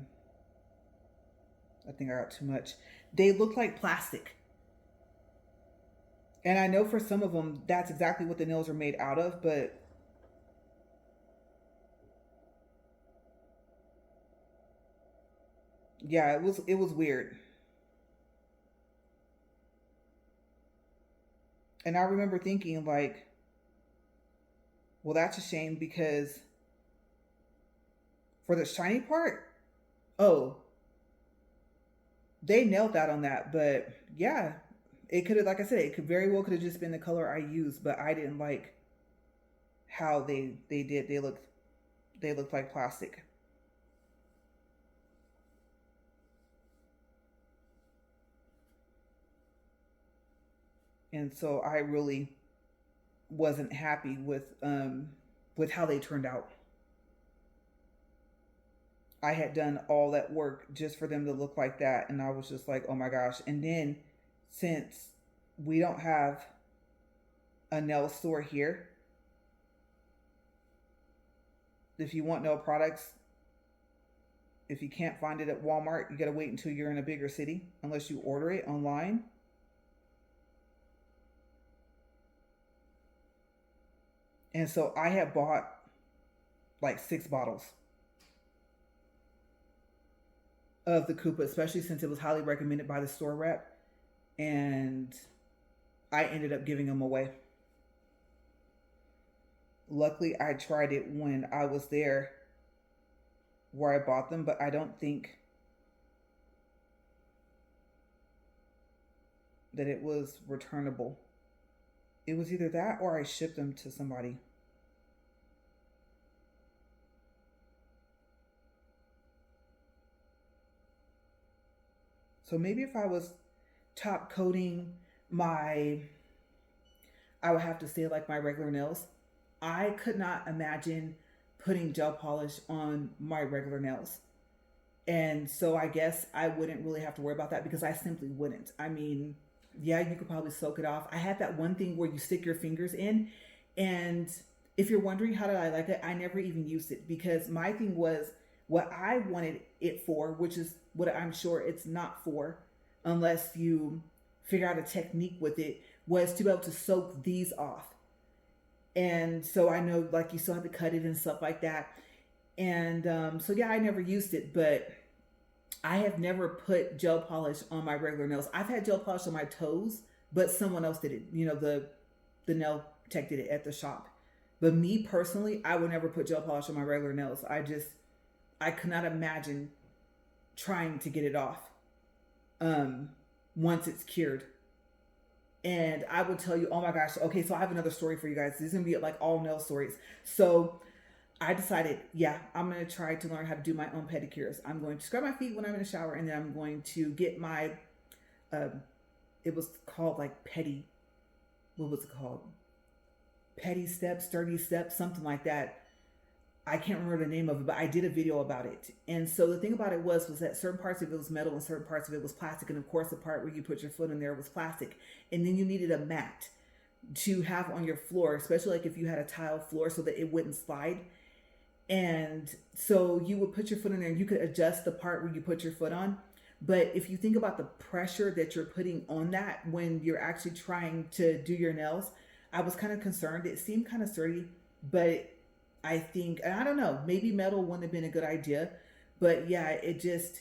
I think I got too much. They looked like plastic. And I know for some of them that's exactly what the nails are made out of, but yeah, it was weird. And I remember thinking like, well, that's a shame, because for the shiny part, oh, they nailed that on that. But yeah, it could have, like I said, it could very well could have just been the color I used, but I didn't like how they did. They looked like plastic. And so I really wasn't happy with how they turned out. I had done all that work just for them to look like that. And I was just like, oh my gosh. And then since we don't have a nail store here, if you want nail products, if you can't find it at Walmart, you got to wait until you're in a bigger city unless you order it online. And so I had bought like 6 bottles of the Koopa, especially since it was highly recommended by the store rep. And I ended up giving them away. Luckily, I tried it when I was there where I bought them, but I don't think that it was returnable. It was either that or I shipped them to somebody. So maybe if I was top coating my, I would have to say like my regular nails. I could not imagine putting gel polish on my regular nails. And so I guess I wouldn't really have to worry about that because I simply wouldn't. I mean, yeah, you could probably soak it off. I had that one thing where you stick your fingers in, and if you're wondering how did I like it, I never even used it because my thing was what I wanted it for, which is what I'm sure it's not for, unless you figure out a technique with it, was to be able to soak these off. And so I know like you still have to cut it and stuff like that. And so yeah, I never used it, but I have never put gel polish on my regular nails. I've had gel polish on my toes, but someone else did it. You know, the nail tech did it at the shop. But me personally, I would never put gel polish on my regular nails. I could not imagine trying to get it off once it's cured. And I will tell you, oh my gosh, okay, so I have another story for you guys. This is gonna be like all nail stories. So I decided, yeah, I'm gonna try to learn how to do my own pedicures. I'm going to scrub my feet when I'm in the shower, and then I'm going to get my, it was called like what was it called? Petty steps, sturdy steps, something like that. I can't remember the name of it, but I did a video about it. And so the thing about it was that certain parts of it was metal and certain parts of it was plastic. And of course, the part where you put your foot in there was plastic. And then you needed a mat to have on your floor, especially like if you had a tile floor so that it wouldn't slide. And so you would put your foot in there and you could adjust the part where you put your foot on. But if you think about the pressure that you're putting on that when you're actually trying to do your nails, I was kind of concerned. It seemed kind of sturdy, but I think, and I don't know, maybe metal wouldn't have been a good idea. But yeah, it just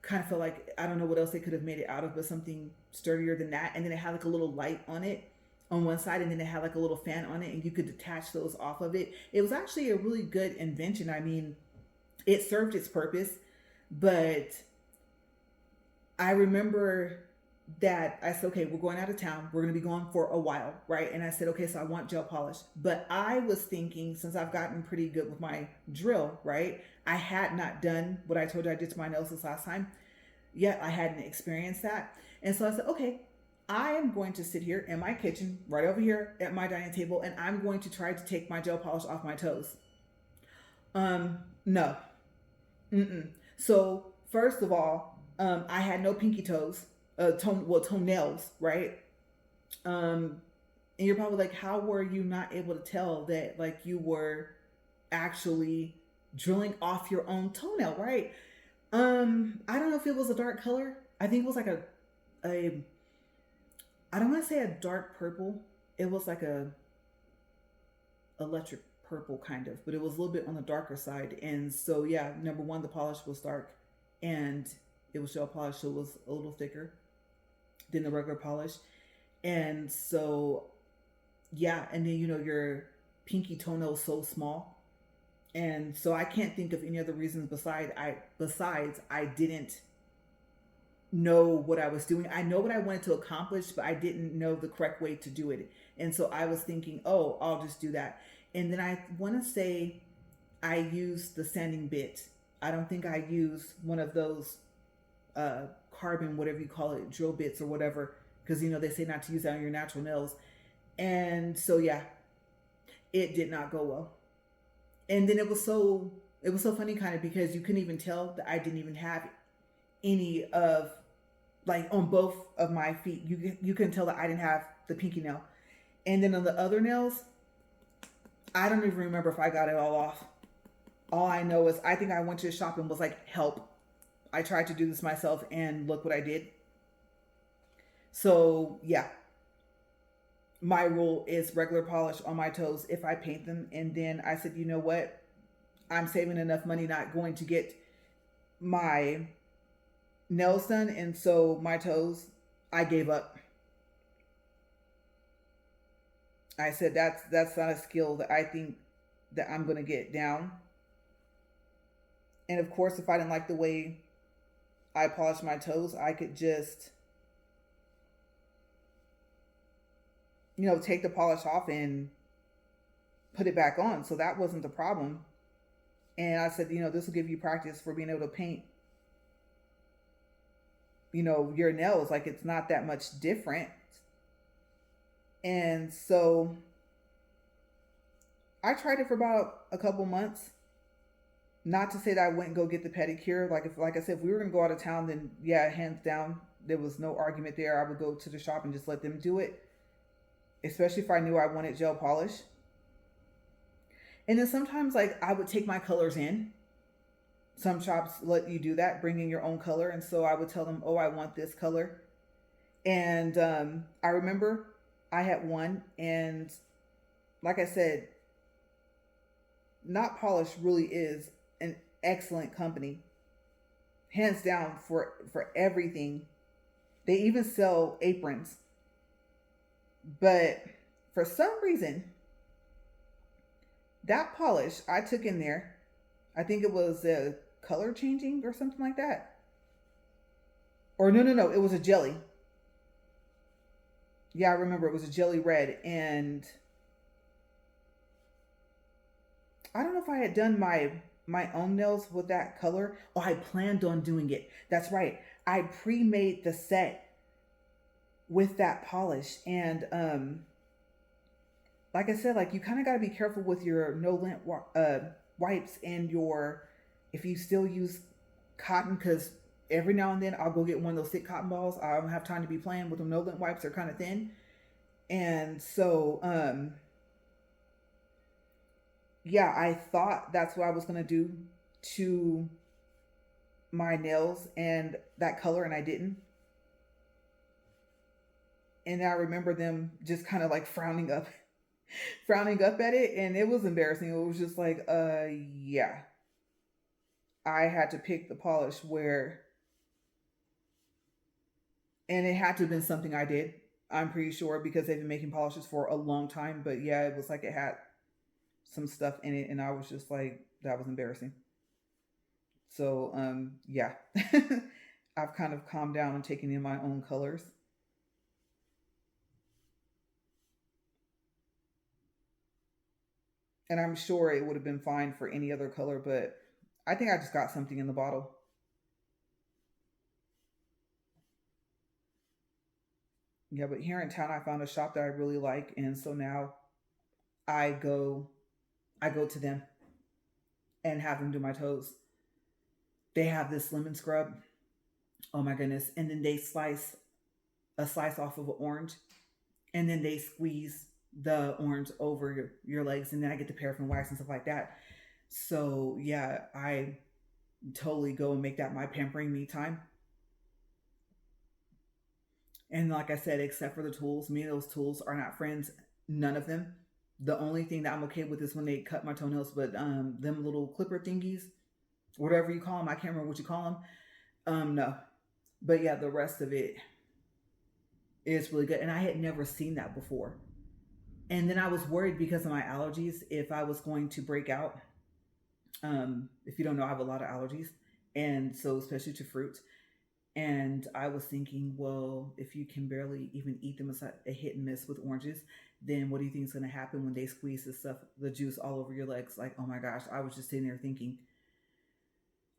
kind of felt like, I don't know what else they could have made it out of, but something sturdier than that. And then it had like a little light on it on one side, and then it had like a little fan on it, and you could detach those off of it. It was actually a really good invention. I mean, it served its purpose, but I remember that I said, okay, we're going out of town. We're going to be gone for a while, right? And I said, okay, so I want gel polish. But I was thinking, since I've gotten pretty good with my drill, right? I had not done what I told you I did to my nails this last time. Yet I hadn't experienced that. And so I said, okay, I am going to sit here in my kitchen, right over here at my dining table, and I'm going to try to take my gel polish off my toes. No. Mm-mm. So first of all, I had no pinky toes. Toenails, right? And you're probably like, how were you not able to tell that like you were actually drilling off your own toenail, right? I don't know if it was a dark color. I think it was like a I don't want to say a dark purple. It was like a electric purple kind of, but it was a little bit on the darker side. And so yeah, number one, the polish was dark, and it was gel polish, so it was a little thicker than the regular polish. And so yeah, and then your pinky toenail is so small, and so I can't think of any other reasons besides I didn't know what I was doing. I know what I wanted to accomplish, but I didn't know the correct way to do it. And so I was thinking, oh, I'll just do that. And then I want to say I used the sanding bit. I don't think I used one of those carbon, whatever you call it, drill bits or whatever, because they say not to use that on your natural nails. And so yeah, it did not go well. And then it was so It was so funny, kind of, because you couldn't even tell that I didn't even have any of, like, on both of my feet. You couldn't tell that I didn't have the pinky nail, and then on the other nails, I don't even remember if I got it all off. All I know is I think I went to the shop and was like, "Help! I tried to do this myself, and look what I did." So yeah, my rule is regular polish on my toes if I paint them, and then I said, you know what? I'm saving enough money not going to get my nails done, and so my toes, I gave up. I said that's not a skill that I think that I'm gonna get down. And of course, if I didn't like the way I polished my toes, I could just, take the polish off and put it back on. So that wasn't the problem. And I said, this will give you practice for being able to paint, your nails. Like, it's not that much different. And so I tried it for about a couple months. Not to say that I wouldn't go get the pedicure. Like I said, if we were gonna go out of town, then yeah, hands down, there was no argument there. I would go to the shop and just let them do it, especially if I knew I wanted gel polish. And then sometimes, like, I would take my colors in. Some shops let you do that, bring in your own color, and so I would tell them, "Oh, I want this color." And I remember I had one, and like I said, Notpolish really is an excellent company, hands down, for everything. They even sell aprons, but for some reason, that polish I took in there, I think it was color changing or something like that. Or no, no, no, it was a jelly. Yeah, I remember it was a jelly red, and I don't know if I had done my own nails with that color. Oh, I planned on doing it. That's right. I pre-made the set with that polish, and like I said, like, you kind of got to be careful with your no lint wipes, and your, if you still use cotton, because every now and then I'll go get one of those thick cotton balls. I don't have time to be playing with them no lint wipes. They're kind of thin, and so yeah, I thought that's what I was gonna do to my nails and that color, and I didn't. And I remember them just kind of like frowning up, frowning up at it, and it was embarrassing. It was just like, yeah, I had to pick the polish where, and it had to have been something I did. I'm pretty sure, because they've been making polishes for a long time. But yeah, it was like it had some stuff in it, and I was just like, that was embarrassing. So yeah, I've kind of calmed down on taking in my own colors. And I'm sure it would have been fine for any other color, but I think I just got something in the bottle. Yeah, but here in town I found a shop that I really like, and so now I go I go to them and have them do my toes. They have this lemon scrub. Oh my goodness. And then they slice a slice off of an orange, and then they squeeze the orange over your legs, and then I get the paraffin wax and stuff like that. So yeah, I totally go and make that my pampering me time. And like I said, except for the tools, me and those tools are not friends. None of them. The only thing that I'm okay with is when they cut my toenails, but them little clipper thingies, whatever you call them, I can't remember what you call them. No. But yeah, the rest of it is really good. And I had never seen that before. And then I was worried because of my allergies if I was going to break out. If you don't know, I have a lot of allergies. And so, especially to fruits. And I was thinking, well, if you can barely even eat them, it's a hit and miss with oranges, then what do you think is going to happen when they squeeze the stuff, the juice all over your legs? Like, oh my gosh, I was just sitting there thinking,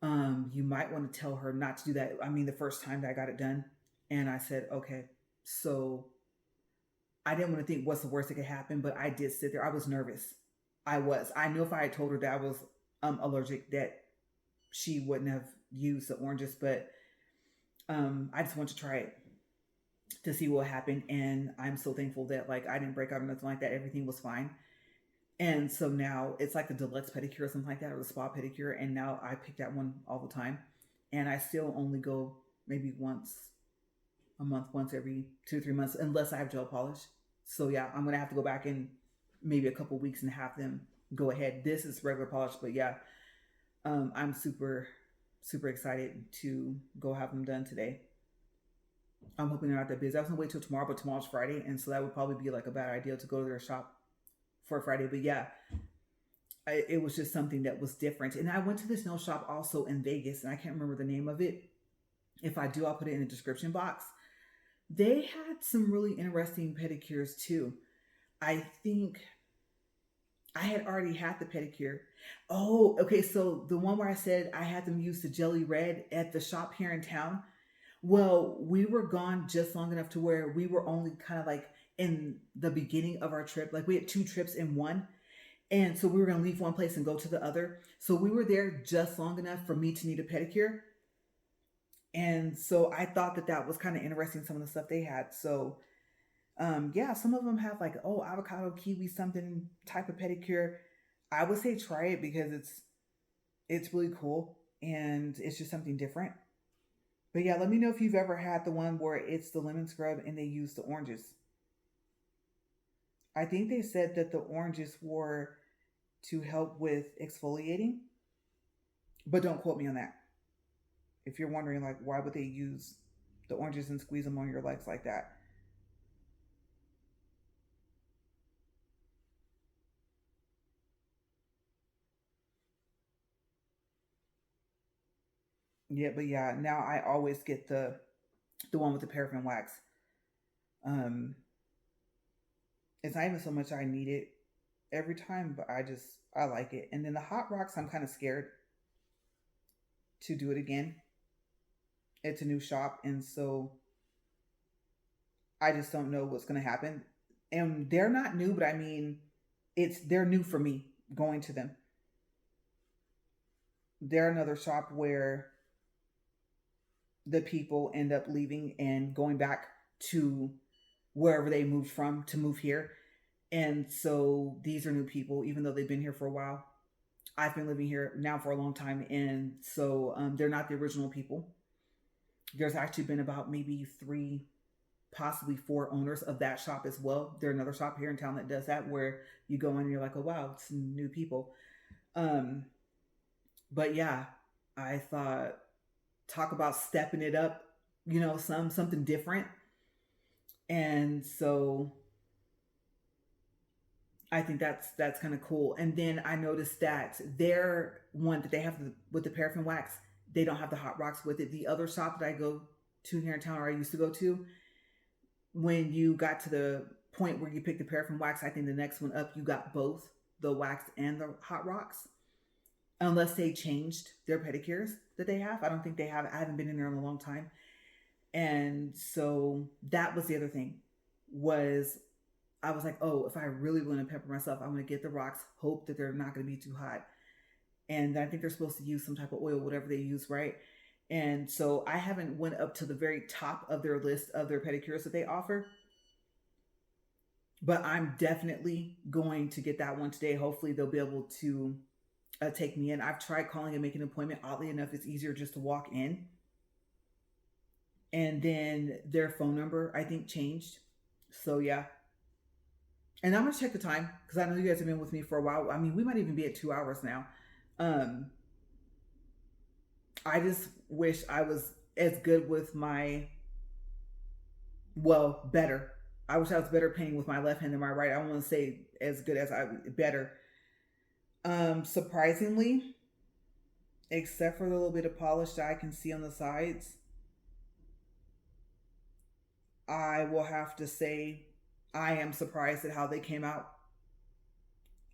you might want to tell her not to do that. I mean, the first time that I got it done, and I said, okay. So I didn't want to think what's the worst that could happen, but I did sit there. I was nervous. I was. I knew if I had told her that allergic that she wouldn't have used the oranges, but I just want to try it to see what happened. And I'm so thankful that like I didn't break out or nothing like that. Everything was fine. And so now it's like the deluxe pedicure or something like that, or the spa pedicure. And now I pick that one all the time. And I still only go maybe once a month, once every 2 or 3 months, unless I have gel polish. So yeah, I'm gonna have to go back in maybe a couple weeks and have them go ahead. This is regular polish, but yeah, I'm super excited to go have them done today. I'm hoping they're not that busy. I was gonna wait till tomorrow, but tomorrow's Friday, and so that would probably be like a bad idea to go to their shop for Friday. But yeah, it was just something that was different. And I went to this nail shop also in Vegas, and I can't remember the name of it. If I do, I'll put it in the description box. They had some really interesting pedicures too. I think I had already had the pedicure. Oh, okay. So the one where I said I had them use the jelly red at the shop here in town. Well, we were gone just long enough to where we were only kind of like in the beginning of our trip. Like we had 2 trips in one. And so we were going to leave one place and go to the other. So we were there just long enough for me to need a pedicure. And so I thought that that was kind of interesting, some of the stuff they had. So yeah, some of them have like, oh, avocado, kiwi, something type of pedicure. I would say try it because it's really cool and it's just something different. But yeah, let me know if you've ever had the one where it's the lemon scrub and they use the oranges. I think they said that the oranges were to help with exfoliating, but don't quote me on that. If you're wondering, like, why would they use the oranges and squeeze them on your legs like that? Yeah, but yeah, now I always get the one with the paraffin wax. Um, it's not even so much I need it every time, but I like it. And then the hot rocks, I'm kind of scared to do it again. It's a new shop, and so I just don't know what's going to happen. And they're not new, but I mean, they're new for me going to them. They're another shop where the people end up leaving and going back to wherever they moved from to move here. And so these are new people, even though they've been here for a while. I've been living here now for a long time, and so they're not the original people. There's actually been about maybe 3, possibly 4 owners of that shop as well. There's another shop here in town that does that, where you go in and you're like, oh wow, it's new people. Um, but yeah, I thought, talk about stepping it up, something different. And so I think that's kind of cool. And then I noticed that their one that they have with the paraffin wax, they don't have the hot rocks with it. The other shop that I go to here in town, or I used to go to, when you got to the point where you pick the paraffin wax, I think the next one up, you got both the wax and the hot rocks. Unless they changed their pedicures that they have. I don't think they have. I haven't been in there in a long time. And so that was the other thing, was I was like, oh, if I really want to pepper myself, I'm going to get the rocks, hope that they're not going to be too hot. And I think they're supposed to use some type of oil, whatever they use, right? And so I haven't went up to the very top of their list of their pedicures that they offer. But I'm definitely going to get that one today. Hopefully they'll be able to take me in. I've tried calling and making an appointment. Oddly enough, it's easier just to walk in. And then their phone number, I think, changed. So yeah. And I'm gonna check the time because I know you guys have been with me for a while. I mean, we might even be at 2 hours now. Um, I just wish I was as good with my, well, better. I wish I was better painting with my left hand than my right. I don't want to say as good as better. Surprisingly, except for the little bit of polish that I can see on the sides, I will have to say I am surprised at how they came out.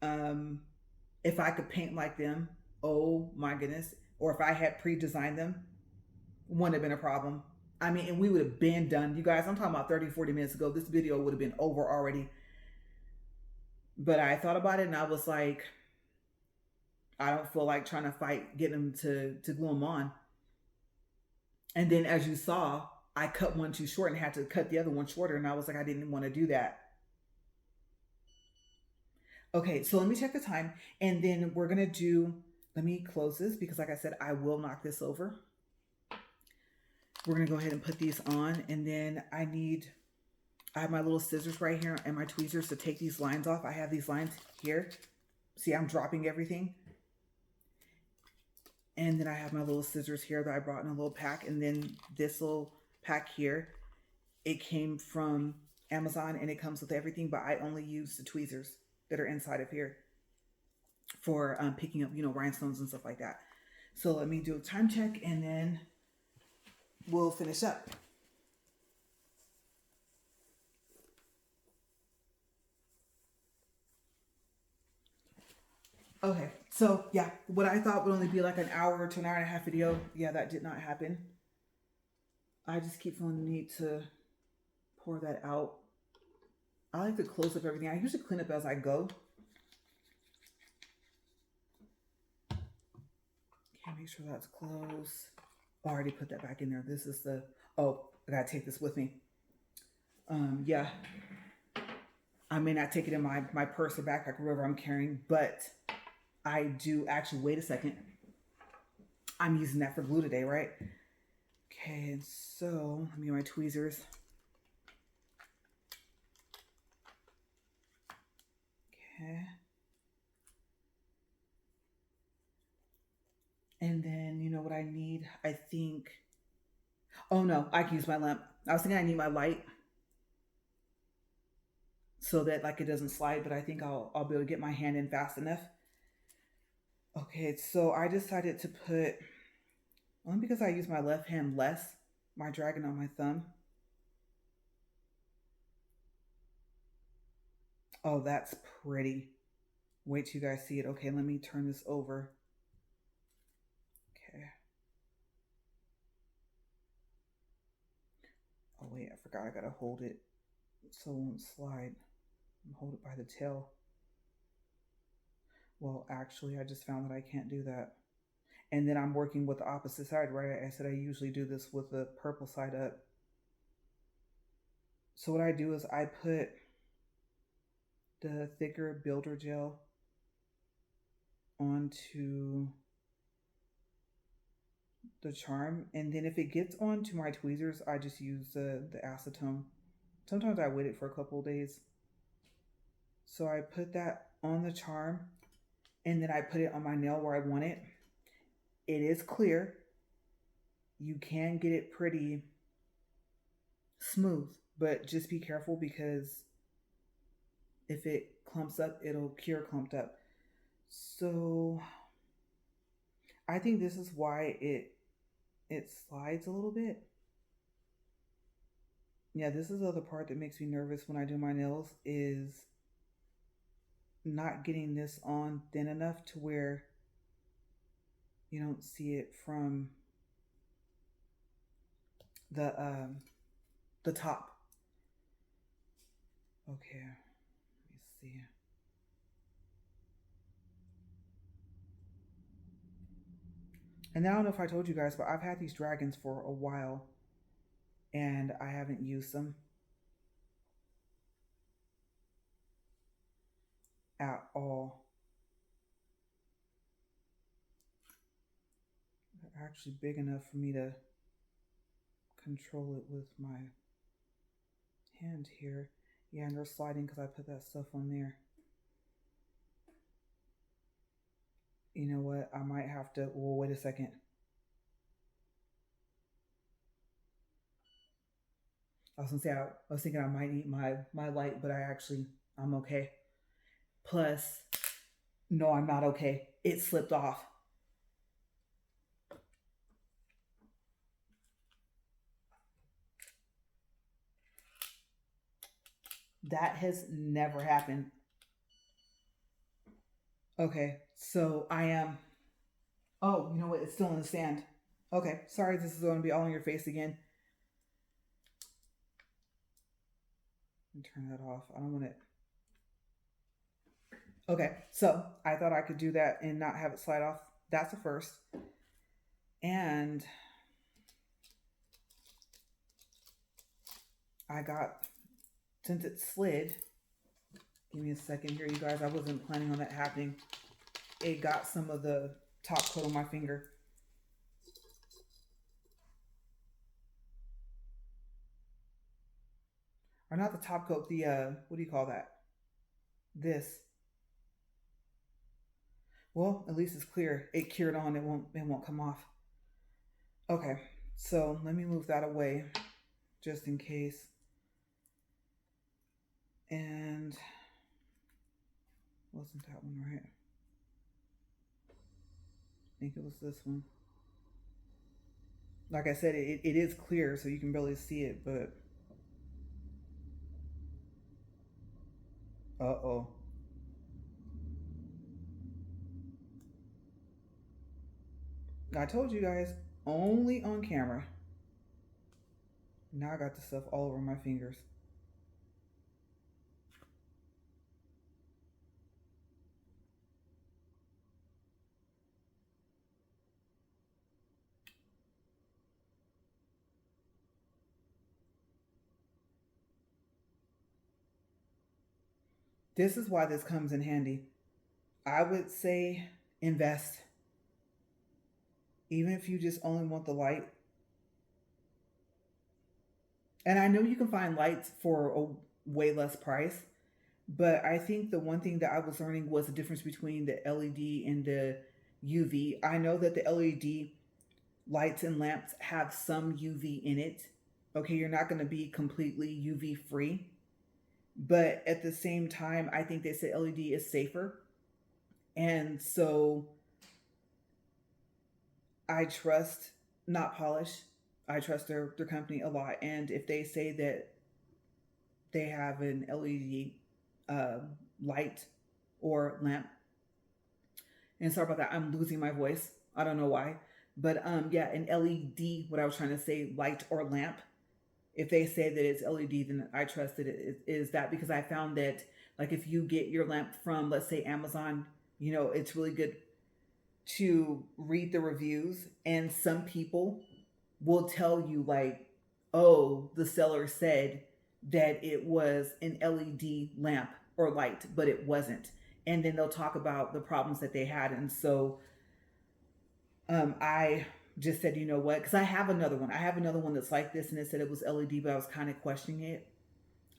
Um, if I could paint like them, oh my goodness, or if I had pre-designed them, wouldn't have been a problem. I mean, and we would have been done. You guys, I'm talking about 30, 40 minutes ago. This video would have been over already. But I thought about it and I was like, I don't feel like trying to fight, get them to glue them on. And then as you saw, I cut one too short and had to cut the other one shorter. And I was like, I didn't want to do that. Okay, so let me check the time. And then we're going to do, let me close this because like I said, I will knock this over. We're going to go ahead and put these on. And then I have my little scissors right here and my tweezers to take these lines off. I have these lines here. See, I'm dropping everything. And then I have my little scissors here that I brought in a little pack. And then this little pack here, it came from Amazon and it comes with everything, but I only use the tweezers that are inside of here for picking up, rhinestones and stuff like that. So let me do a time check and then we'll finish up. Okay, so yeah, what I thought would only be like an hour to an hour and a half video, yeah, that did not happen. I just keep feeling the need to pour that out. I like to close up everything. I usually clean up as I go. Okay, make sure that's closed. Oh, I already put that back in there. This is I gotta take this with me. Yeah. I may not take it in my purse or backpack or wherever I'm carrying, but I do actually, wait a second. I'm using that for glue today, right? Okay, and so let me get my tweezers. Okay. And then, you know what I need? I think, oh no, I can use my lamp. I was thinking I need my light so that like it doesn't slide, but I think I'll be able to get my hand in fast enough. Okay, so I decided to put, only because I use my left hand less, my dragon on my thumb. Oh, that's pretty. Wait till you guys see it. Okay, let me turn this over. Okay. Oh wait, I forgot I gotta hold it so it won't slide. Hold it by the tail. Well, actually, I just found that I can't do that. And then I'm working with the opposite side, right? I said I usually do this with the purple side up. So what I do is I put the thicker builder gel onto the charm. And then if it gets onto my tweezers, I just use the acetone. Sometimes I wait it for a couple of days. So I put that on the charm and then I put it on my nail where I want it. It is clear. You can get it pretty smooth, but just be careful because if it clumps up, it'll cure clumped up. So I think this is why it slides a little bit. Yeah, this is the other part that makes me nervous when I do my nails is not getting this on thin enough to where you don't see it from the top. Okay, let me see. And I don't know if I told you guys, but I've had these dragons for a while and I haven't used them at all. They're actually big enough for me to control it with my hand here. Yeah, and they're sliding because I put that stuff on there. You know what? I might have to, well, wait a second. I was gonna say, I was thinking I might need my light, but I'm okay. Plus, no, I'm not okay. It slipped off. That has never happened. Okay, so I am, oh, you know what? It's still in the stand. Okay, sorry, this is going to be all in your face again. And turn that off. I don't want it. Okay, so I thought I could do that and not have it slide off. That's a first. And I got, since it slid, give me a second here, you guys. I wasn't planning on that happening. It got some of the top coat on my finger. Or not the top coat, the, what do you call that? This. Well, at least it's clear. It cured on. It won't come off. Okay, so let me move that away just in case. And wasn't that one right? I think it was this one. Like I said, it is clear, so you can barely see it, but uh-oh. I told you guys, only on camera. Now I got the stuff all over my fingers. This is why this comes in handy. I would say invest. Even if you just only want the light. And I know you can find lights for a way less price, but I think the one thing that I was learning was the difference between the LED and the UV. I know that the LED lights and lamps have some UV in it. Okay, you're not going to be completely UV free, but at the same time, I think they say LED is safer. And so I trust Notpolish. I trust their company a lot. And if they say that they have an LED uh, light or lamp, and sorry about that, I'm losing my voice. I don't know why. But yeah, an LED, what I was trying to say, light or lamp. If they say that it's LED, then I trust that it is that, because I found that, like, if you get your lamp from, let's say, Amazon, it's really good to read the reviews, and some people will tell you, like, oh, the seller said that it was an LED lamp or light, but it wasn't. And then they'll talk about the problems that they had. And so I just said, you know what? Because I have another one. I have another one that's like this, and it said it was LED, but I was kind of questioning it.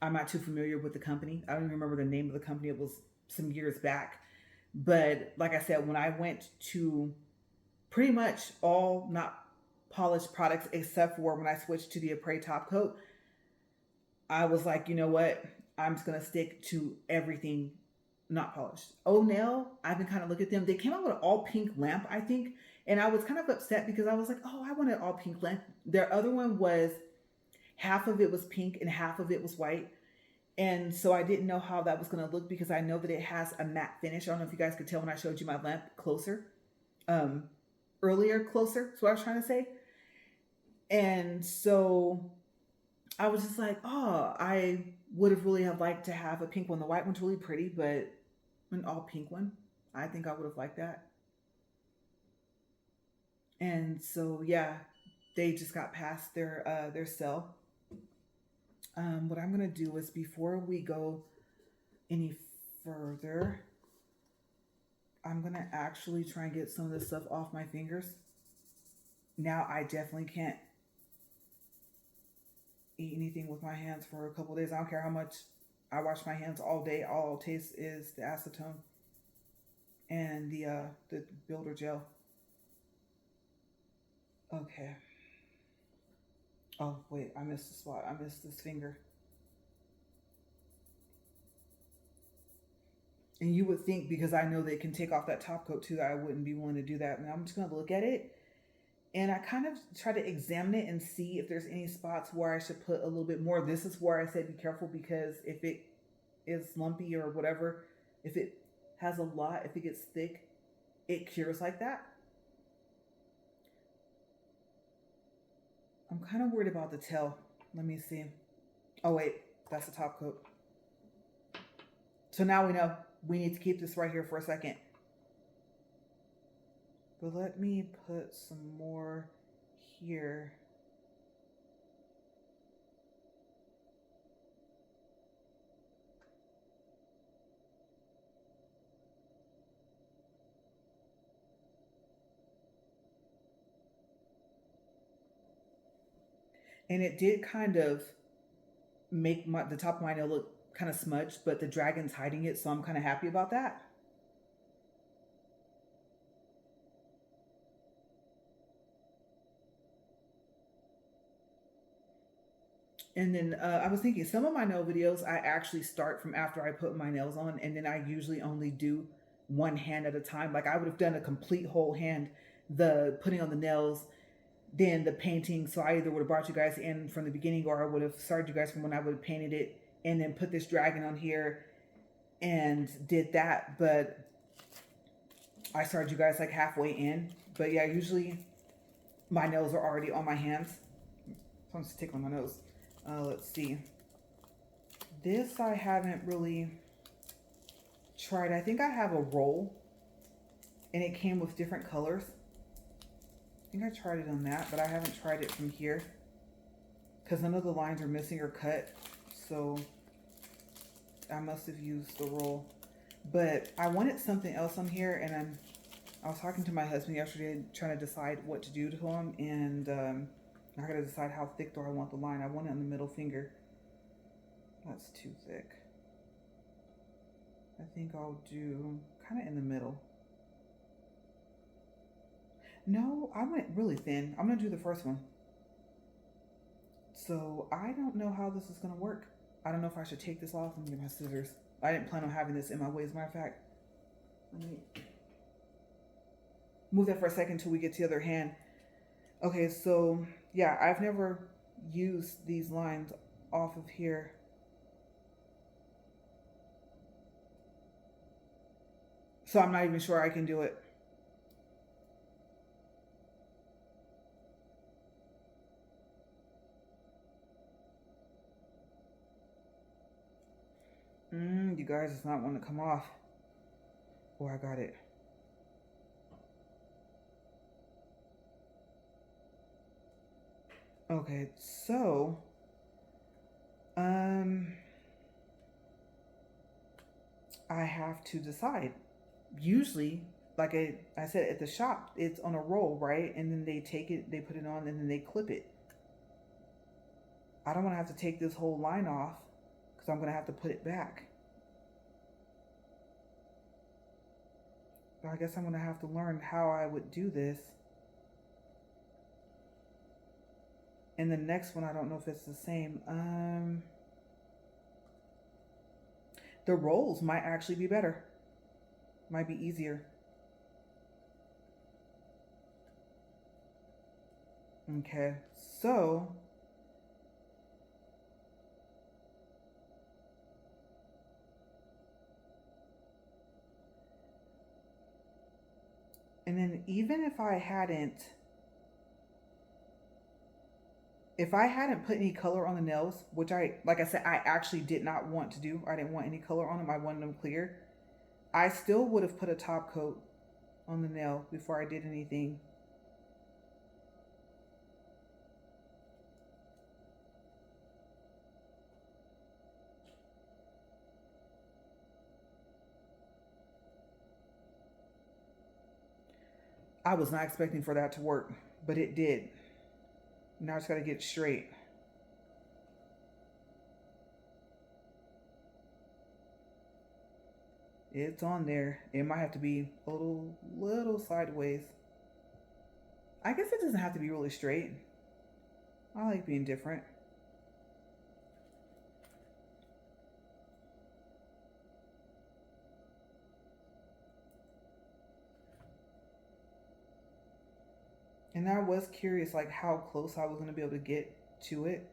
I'm not too familiar with the company. I don't even remember the name of the company. It was some years back. But like I said, when I went to pretty much all not polished products, except for when I switched to the Apres top coat, I was like, you know what? I'm just gonna stick to everything not polished. Oh, nail. I've been kind of looking at them. They came out with an all pink lamp, I think, and I was kind of upset because I was like, oh, I want an all pink lamp. Their other one was half of it was pink and half of it was white. And so I didn't know how that was going to look, because I know that it has a matte finish. I don't know if you guys could tell when I showed you my lamp closer, um, earlier, closer. That's what I was trying to say. And so I was just like, oh, I would have really have liked to have a pink one. The white one's really pretty, but an all pink one, I think I would have liked that. And so yeah, they just got past their sale. What I'm gonna do is, before we go any further, I'm gonna actually try and get some of this stuff off my fingers. Now I definitely can't eat anything with my hands for a couple of days. I don't care how much I wash my hands all day. All I'll taste is the acetone and the builder gel. Okay. Oh wait, I missed the spot. I missed this finger. And you would think, because I know they can take off that top coat too, that I wouldn't be willing to do that. And I'm just gonna look at it, and I kind of try to examine it and see if there's any spots where I should put a little bit more. This is where I said be careful, because if it is lumpy or whatever, if it has a lot, if it gets thick, it cures like that. I'm kind of worried about the tail. Let me see. Oh wait, that's the top coat. So now we know. we need to keep this right here for a second. But let me put some more here. And it did kind of make the top of my nail look kind of smudged, but the dragon's hiding it, so I'm kind of happy about that. And then I was thinking some of my nail videos, I actually start from after I put my nails on, and then I usually only do one hand at a time. Like I would have done a complete whole hand, the putting on the nails, then the painting. So I either would have brought you guys in from the beginning, or I would have started you guys from when I would have painted it and then put this dragon on here and did that. But I started you guys like halfway in. But yeah, usually my nails are already on my hands. So I'm just tickling my nose. Let's see. This I haven't really tried. I think I have a roll and it came with different colors. I think I tried it on that, but I haven't tried it from here because none of the lines are missing or cut. So I must have used the roll. But I wanted something else on here, and I was talking to my husband yesterday trying to decide what to do to him, and I gotta decide how thick do I want the line. I want it on the middle finger. That's too thick. I think I'll do kind of in the middle. No, I went really thin. I'm gonna do the first one. So I don't know how this is gonna work. I don't know if I should take this off. Let me get my scissors. I didn't plan on having this in my way, as a matter of fact. Let me move that for a second until we get to the other hand. Okay, so yeah, I've never used these lines off of here. So I'm not even sure I can do it. You guys, it's not want to come off. Oh, I got it. Okay, so I have to decide. Usually, like I said, at the shop, it's on a roll, right? And then they take it, they put it on, and then they clip it. I don't want to have to take this whole line off because I'm going to have to put it back. But I guess I'm going to have to learn how I would do this. And the next one, I don't know if it's the same. The rolls might actually be better. Might be easier. Okay, so and then even if I hadn't put any color on the nails, which like I said, I actually did not want to do. I didn't want any color on them. I wanted them clear. I still would have put a top coat on the nail before I did anything. I was not expecting for that to work, but it did. Now I just got to get it straight. It's on there. It might have to be a little sideways. I guess it doesn't have to be really straight. I like being different. And I was curious like how close I was going to be able to get to it.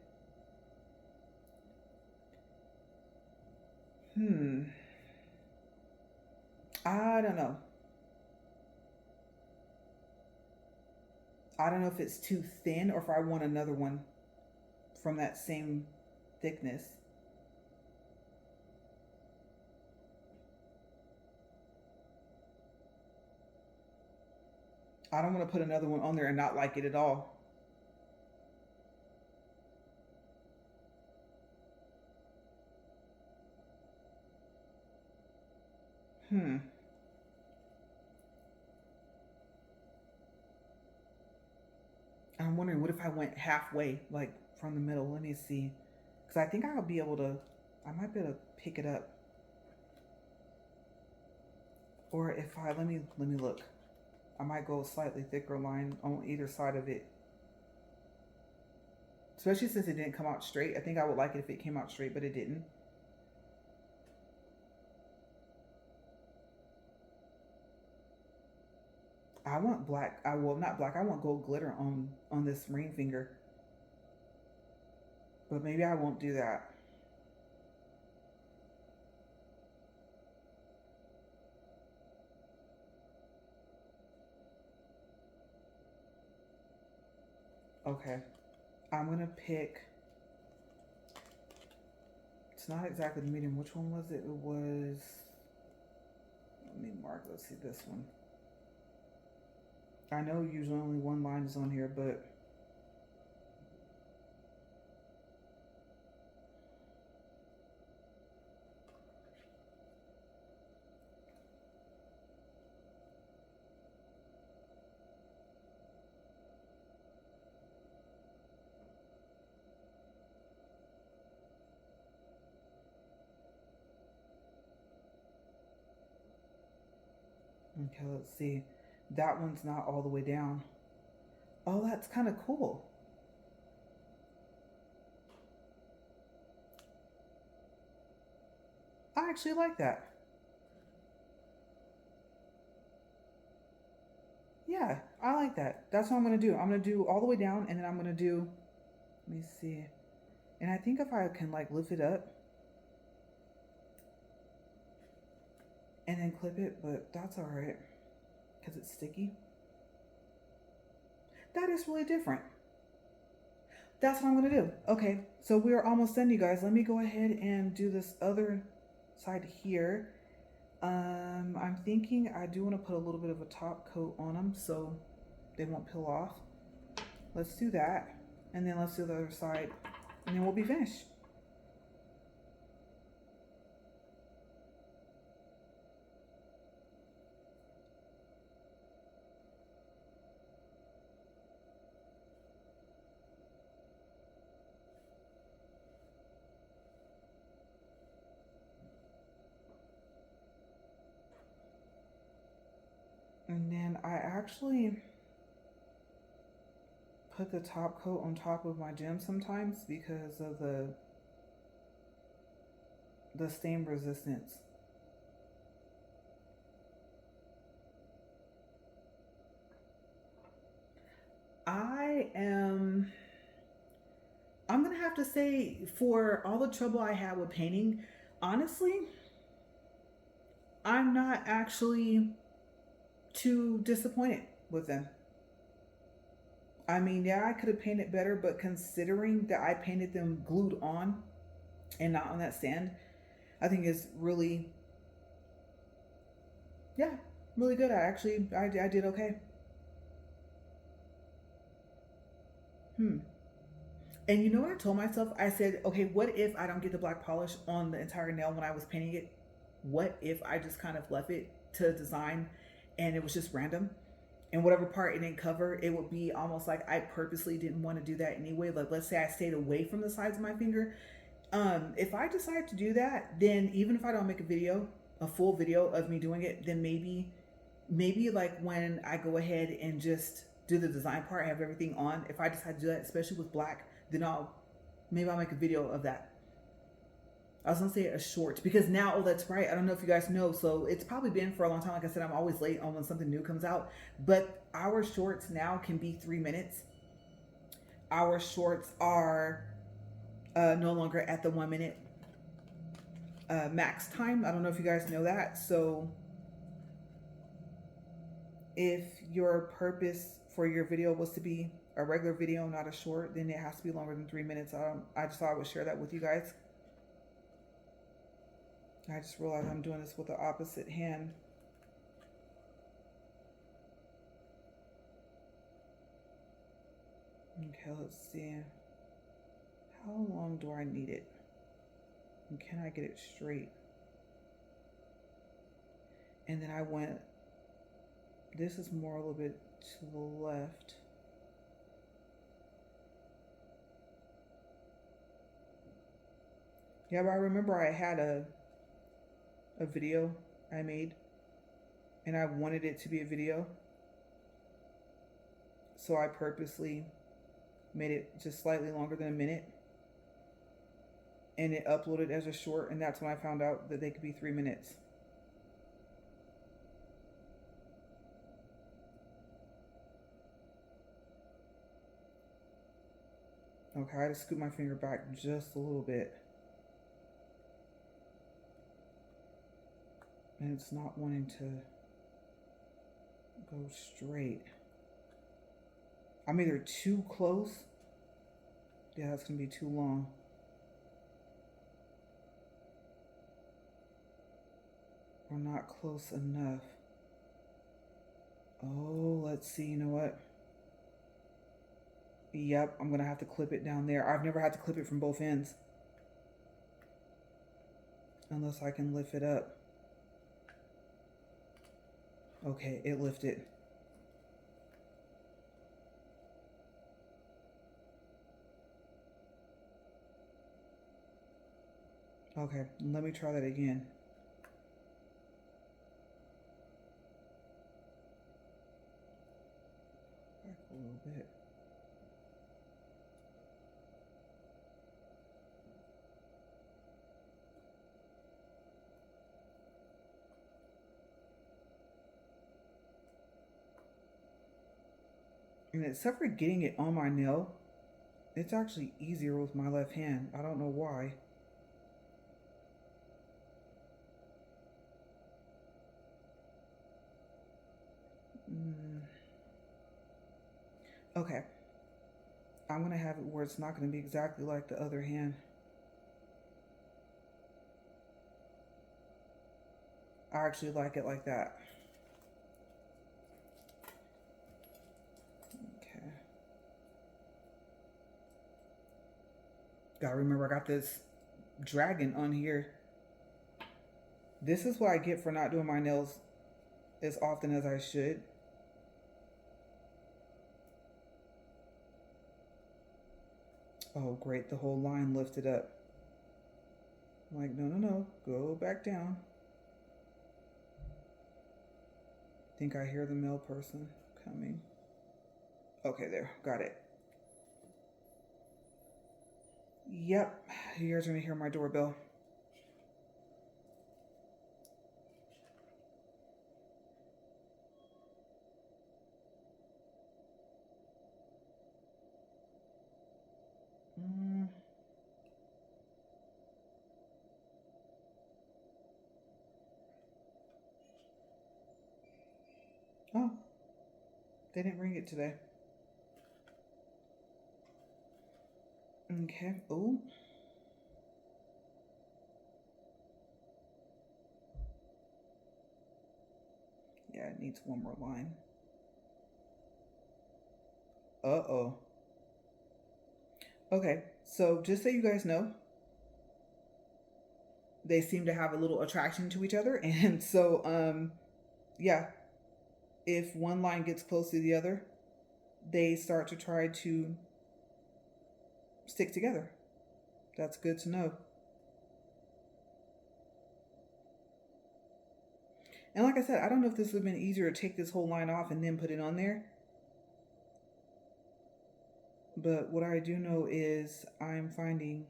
I don't know. I don't know if it's too thin or if I want another one from that same thickness. I don't want to put another one on there and not like it at all. Hmm. I'm wondering, what if I went halfway, like from the middle? Let me see. Because I think I'll be able to, I might be able to pick it up. Or if I, let me look. I might go a slightly thicker line on either side of it. Especially since it didn't come out straight. I think I would like it if it came out straight, but it didn't. I want black. I will not black. I want gold glitter on this ring finger. But maybe I won't do that. Okay. I'm gonna pick. It's not exactly the medium. Which one was it? It was. Let me mark. Let's see this one. I know usually only one line is on here, but okay, let's see. That one's not all the way down. Oh, that's kind of cool. I actually like that. Yeah, I like that. That's what I'm gonna do. I'm gonna do all the way down, and then I'm gonna do. Let me see. And I think if I can like lift it up and then clip it, but that's all right because it's sticky. That is really different. That's what I'm gonna do. Okay, so we are almost done, you guys. Let me go ahead and do this other side here. I'm thinking I do want to put a little bit of a top coat on them so they won't peel off. Let's do that, and then let's do the other side, and then we'll be finished. And then I actually put the top coat on top of my gem sometimes because of the stain resistance. I am I'm gonna have to say, for all the trouble I had with painting, honestly, I'm not actually too disappointed with them. I mean, yeah, I could have painted better, but considering that I painted them glued on and not on that stand, I think is really, yeah, really good. I did okay. Hmm. And you know what I told myself? I said, okay, what if I don't get the black polish on the entire nail when I was painting it? What if I just kind of left it to design and it was just random? And whatever part it didn't cover, it would be almost like I purposely didn't want to do that anyway. Like, let's say I stayed away from the sides of my finger. If I decide to do that, then even if I don't make a video, a full video of me doing it, then maybe like when I go ahead and just do the design part, have everything on. If I decide to do that, especially with black, then I'll make a video of that. I was gonna say a short because now, oh, that's right. I don't know if you guys know. So it's probably been for a long time. Like I said, I'm always late on when something new comes out. But our shorts now can be 3 minutes. Our shorts are no longer at the 1 minute max time. I don't know if you guys know that. So if your purpose for your video was to be a regular video, not a short, then it has to be longer than 3 minutes. I just thought I would share that with you guys. I just realized I'm doing this with the opposite hand. Okay, let's see. How long do I need it? And can I get it straight? And then I went, this is more a little bit to the left. Yeah, but I remember I had a video I made and I wanted it to be a video. So I purposely made it just slightly longer than a minute and it uploaded as a short, and that's when I found out that they could be 3 minutes. Okay, I had to scoot my finger back just a little bit. And it's not wanting to go straight. I'm either too close. Yeah, that's gonna be too long. Or not close enough. Oh, let's see, you know what? Yep, I'm gonna have to clip it down there. I've never had to clip it from both ends. Unless I can lift it up. Okay, it lifted. Okay, let me try that again. Back a little bit. And except for getting it on my nail, it's actually easier with my left hand. I don't know why. Okay. I'm going to have it where it's not going to be exactly like the other hand. I actually like it like that. Okay. Gotta remember I got this dragon on here. This is what I get for not doing my nails as often as I should. Oh, great. The whole line lifted up. I'm like, no. Go back down. Think I hear the male person coming. Okay, there. Got it. Yep. You guys are going to hear my doorbell. Oh, they didn't ring it today. Okay. Oh. Yeah, it needs one more line. Uh-oh. Okay, so just so you guys know, they seem to have a little attraction to each other. And so, yeah, if one line gets close to the other, they start to try to stick together. That's good to know. And like I said, I don't know if this would have been easier to take this whole line off and then put it on there. But what I do know is I'm finding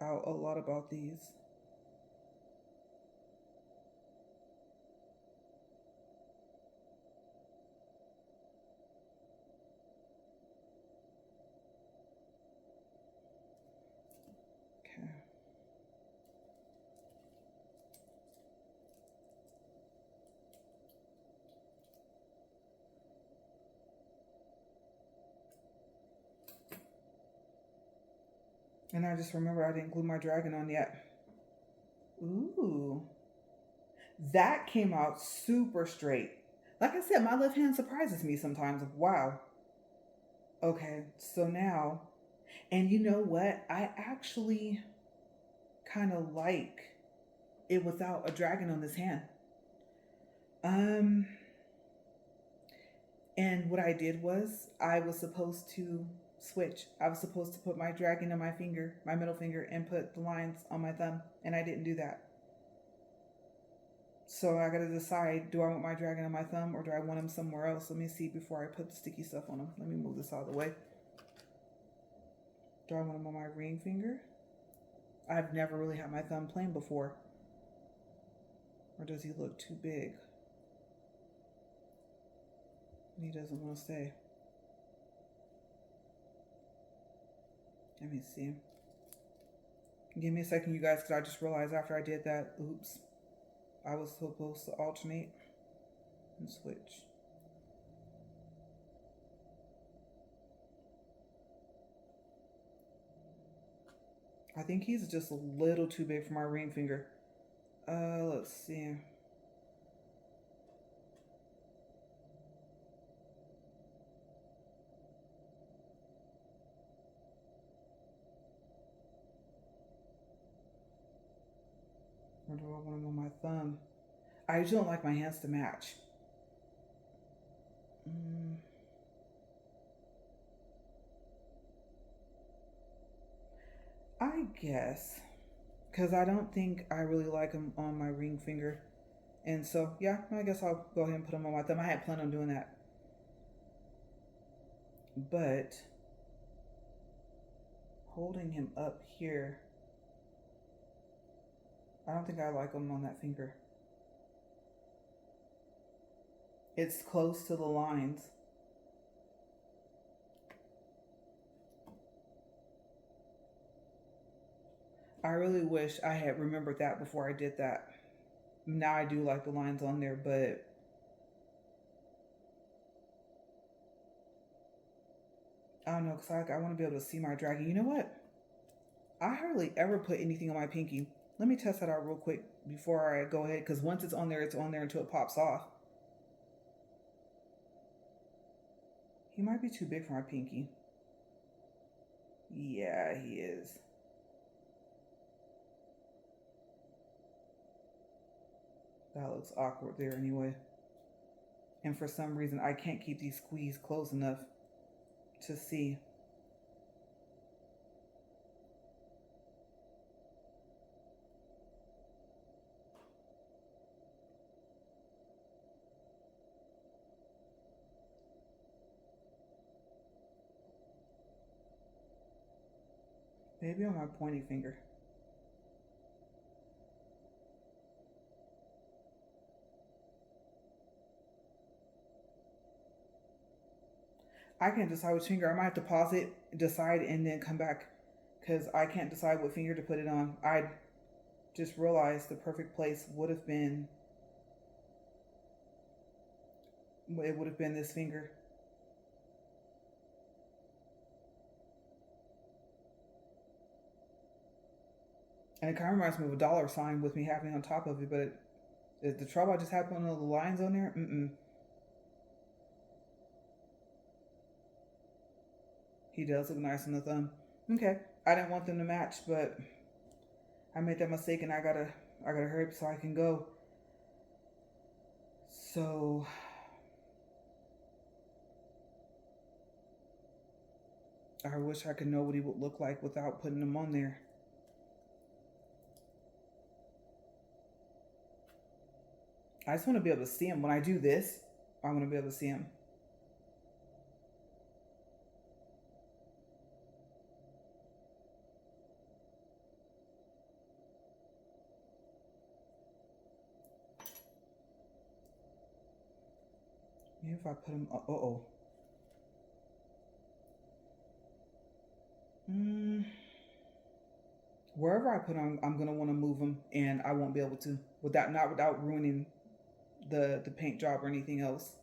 out a lot about these. Okay. And I just remember I didn't glue my dragon on yet. Ooh. That came out super straight. Like I said, my left hand surprises me sometimes. Wow. Okay, so now, and you know what? I actually kind of like it without a dragon on this hand. Um, and what I did was I was supposed to switch. I was supposed to put my dragon on my finger, my middle finger, and put the lines on my thumb, and I didn't do that. So I gotta decide: do I want my dragon on my thumb or do I want him somewhere else? Let me see before I put the sticky stuff on him. Let me move this out of the way. Do I want him on my ring finger? I've never really had my thumb plain before. Or does he look too big? He doesn't want to stay. Let me see. Give me a second, you guys, because I just realized after I did that, oops, I was supposed to alternate and switch. I think he's just a little too big for my ring finger. Let's see. Or do I want him on my thumb? I usually don't like my hands to match. I guess. Because I don't think I really like him on my ring finger. And so, yeah, I guess I'll go ahead and put him on my thumb. I had planned on doing that. But holding him up here, I don't think I like him on that finger. It's close to the lines. I really wish I had remembered that before I did that. Now I do like the lines on there, but I don't know, because I want to be able to see my dragon. You know what? I hardly ever put anything on my pinky. Let me test that out real quick before I go ahead, because once it's on there until it pops off. He might be too big for my pinky. Yeah, he is. That looks awkward there anyway. And for some reason, I can't keep these squeezed close enough to see. Maybe on my pointy finger. I can't decide which finger. I might have to pause it, decide, and then come back because I can't decide what finger to put it on. I just realized the perfect place would have been this finger. And it kind of reminds me of a dollar sign with me having on top of it, but the trouble I just had putting all the lines on there. He does look nice on the thumb. Okay, I didn't want them to match, but I made that mistake, and I gotta hurry up so I can go. So I wish I could know what he would look like without putting him on there. I just want to be able to see him. When I do this, I want to be able to see him. Maybe if I put him. Wherever I put him, I'm gonna want to move him, and I won't be able to without ruining the paint job or anything else.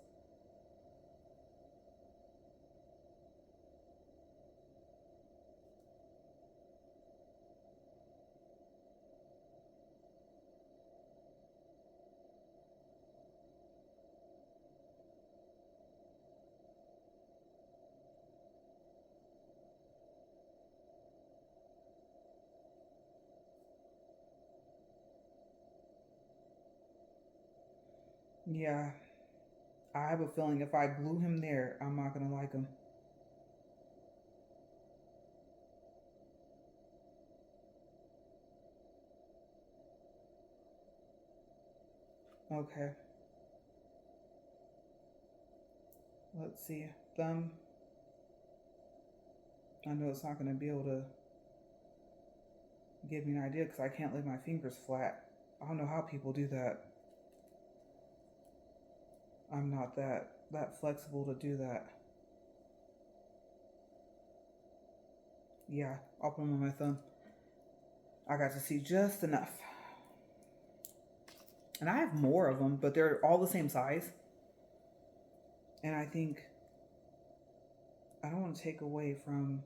Yeah, I have a feeling if I glue him there, I'm not gonna like him. Okay, let's see. Thumb. I know it's not gonna be able to give me an idea because I can't lay my fingers flat. I don't know how people do that. I'm not that flexible to do that. Yeah, I'll put them on my thumb. I got to see just enough. And I have more of them, but they're all the same size. And I think I don't want to take away from,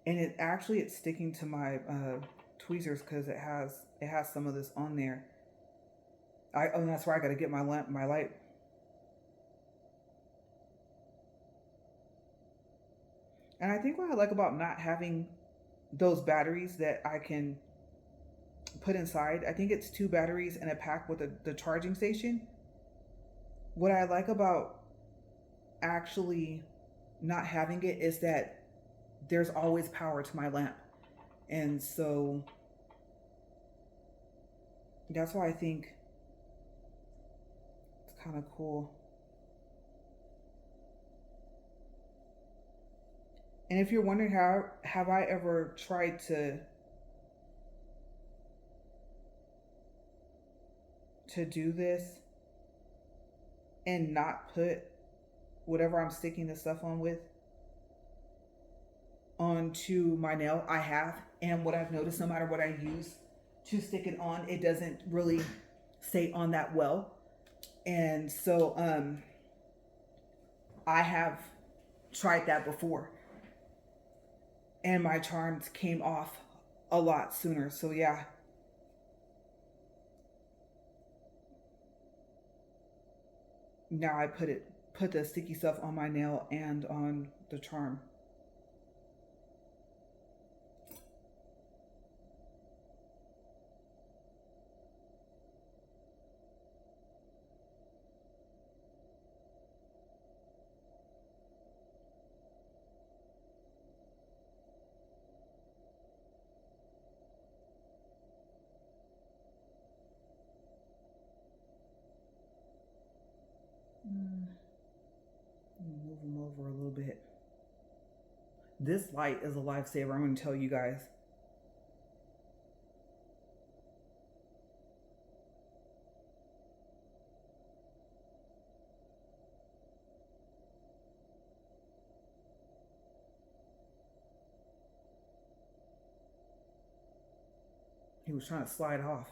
and it's sticking to my tweezers because it has some of this on there. And that's why I got to get my light. And I think what I like about not having those batteries that I can put inside, I think it's 2 batteries in a pack with the charging station. What I like about actually not having it is that there's always power to my lamp. And so that's why I think it's kind of cool. And if you're wondering how have I ever tried to do this and not put whatever I'm sticking the stuff on with onto my nail, I have. And what I've noticed, no matter what I use to stick it on, it doesn't really stay on that well. And so I have tried that before, and my charms came off a lot sooner. So yeah. Now I put the sticky stuff on my nail and on the charm. Move them over a little bit. This light is a lifesaver, I'm going to tell you guys. He was trying to slide off.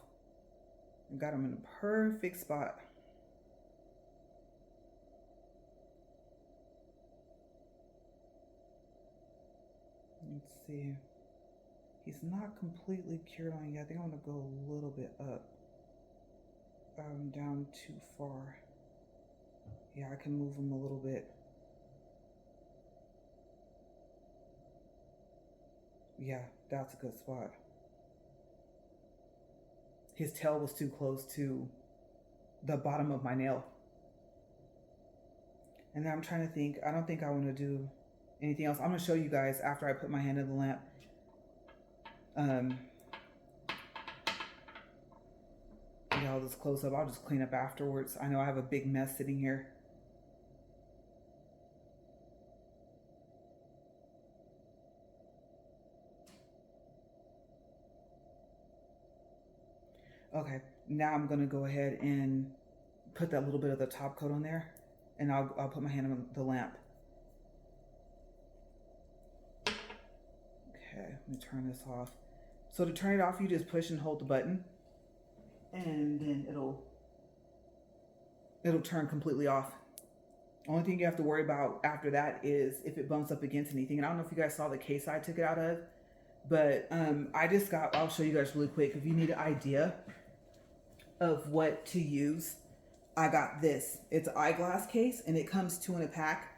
I got him in a perfect spot. Let's see. He's not completely cured on yet. I think I'm going to go a little bit up. Down too far. Yeah, I can move him a little bit. Yeah, that's a good spot. His tail was too close to the bottom of my nail. And then I'm trying to think. I don't think I want to do anything else. I'm going to show you guys after I put my hand in the lamp. Yeah, I'll just close up. I'll just clean up afterwards. I know I have a big mess sitting here. Okay, now I'm gonna go ahead and put that little bit of the top coat on there, and I'll put my hand on the lamp. Okay, let me turn this off. So to turn it off, you just push and hold the button, and then it'll turn completely off. Only thing you have to worry about after that is if it bumps up against anything. And I don't know if you guys saw the case I took it out of, but I'll show you guys really quick if you need an idea of what to use. I got this. It's an eyeglass case, and it comes 2 in a pack,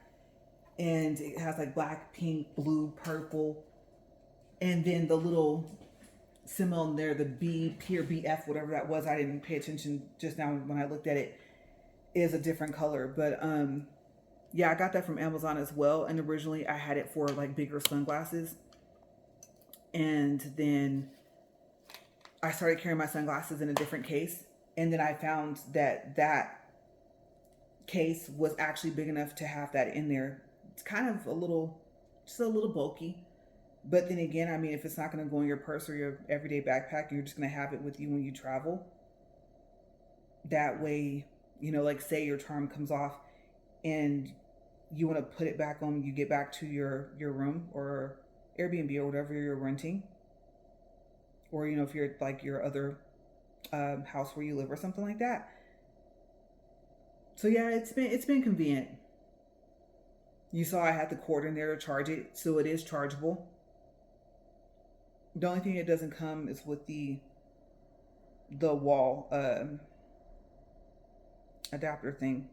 and it has like black, pink, blue, purple, and then the little symbol in there, the B, P or BF, whatever that was. I didn't pay attention just now when I looked at it. is a different color. But yeah, I got that from Amazon as well. And originally I had it for like bigger sunglasses. And then I started carrying my sunglasses in a different case. And then I found that that case was actually big enough to have that in there. It's kind of a little, just a little bulky. But then again, I mean, if it's not going to go in your purse or your everyday backpack, you're just going to have it with you when you travel. That way, you know, like say your charm comes off and you want to put it back on, you get back to your room or Airbnb or whatever you're renting, or you know, if you're like your other house where you live or something like that. So yeah, it's been convenient. You saw I had the cord in there to charge it, so it is chargeable. The only thing it doesn't come is with the wall adapter thing.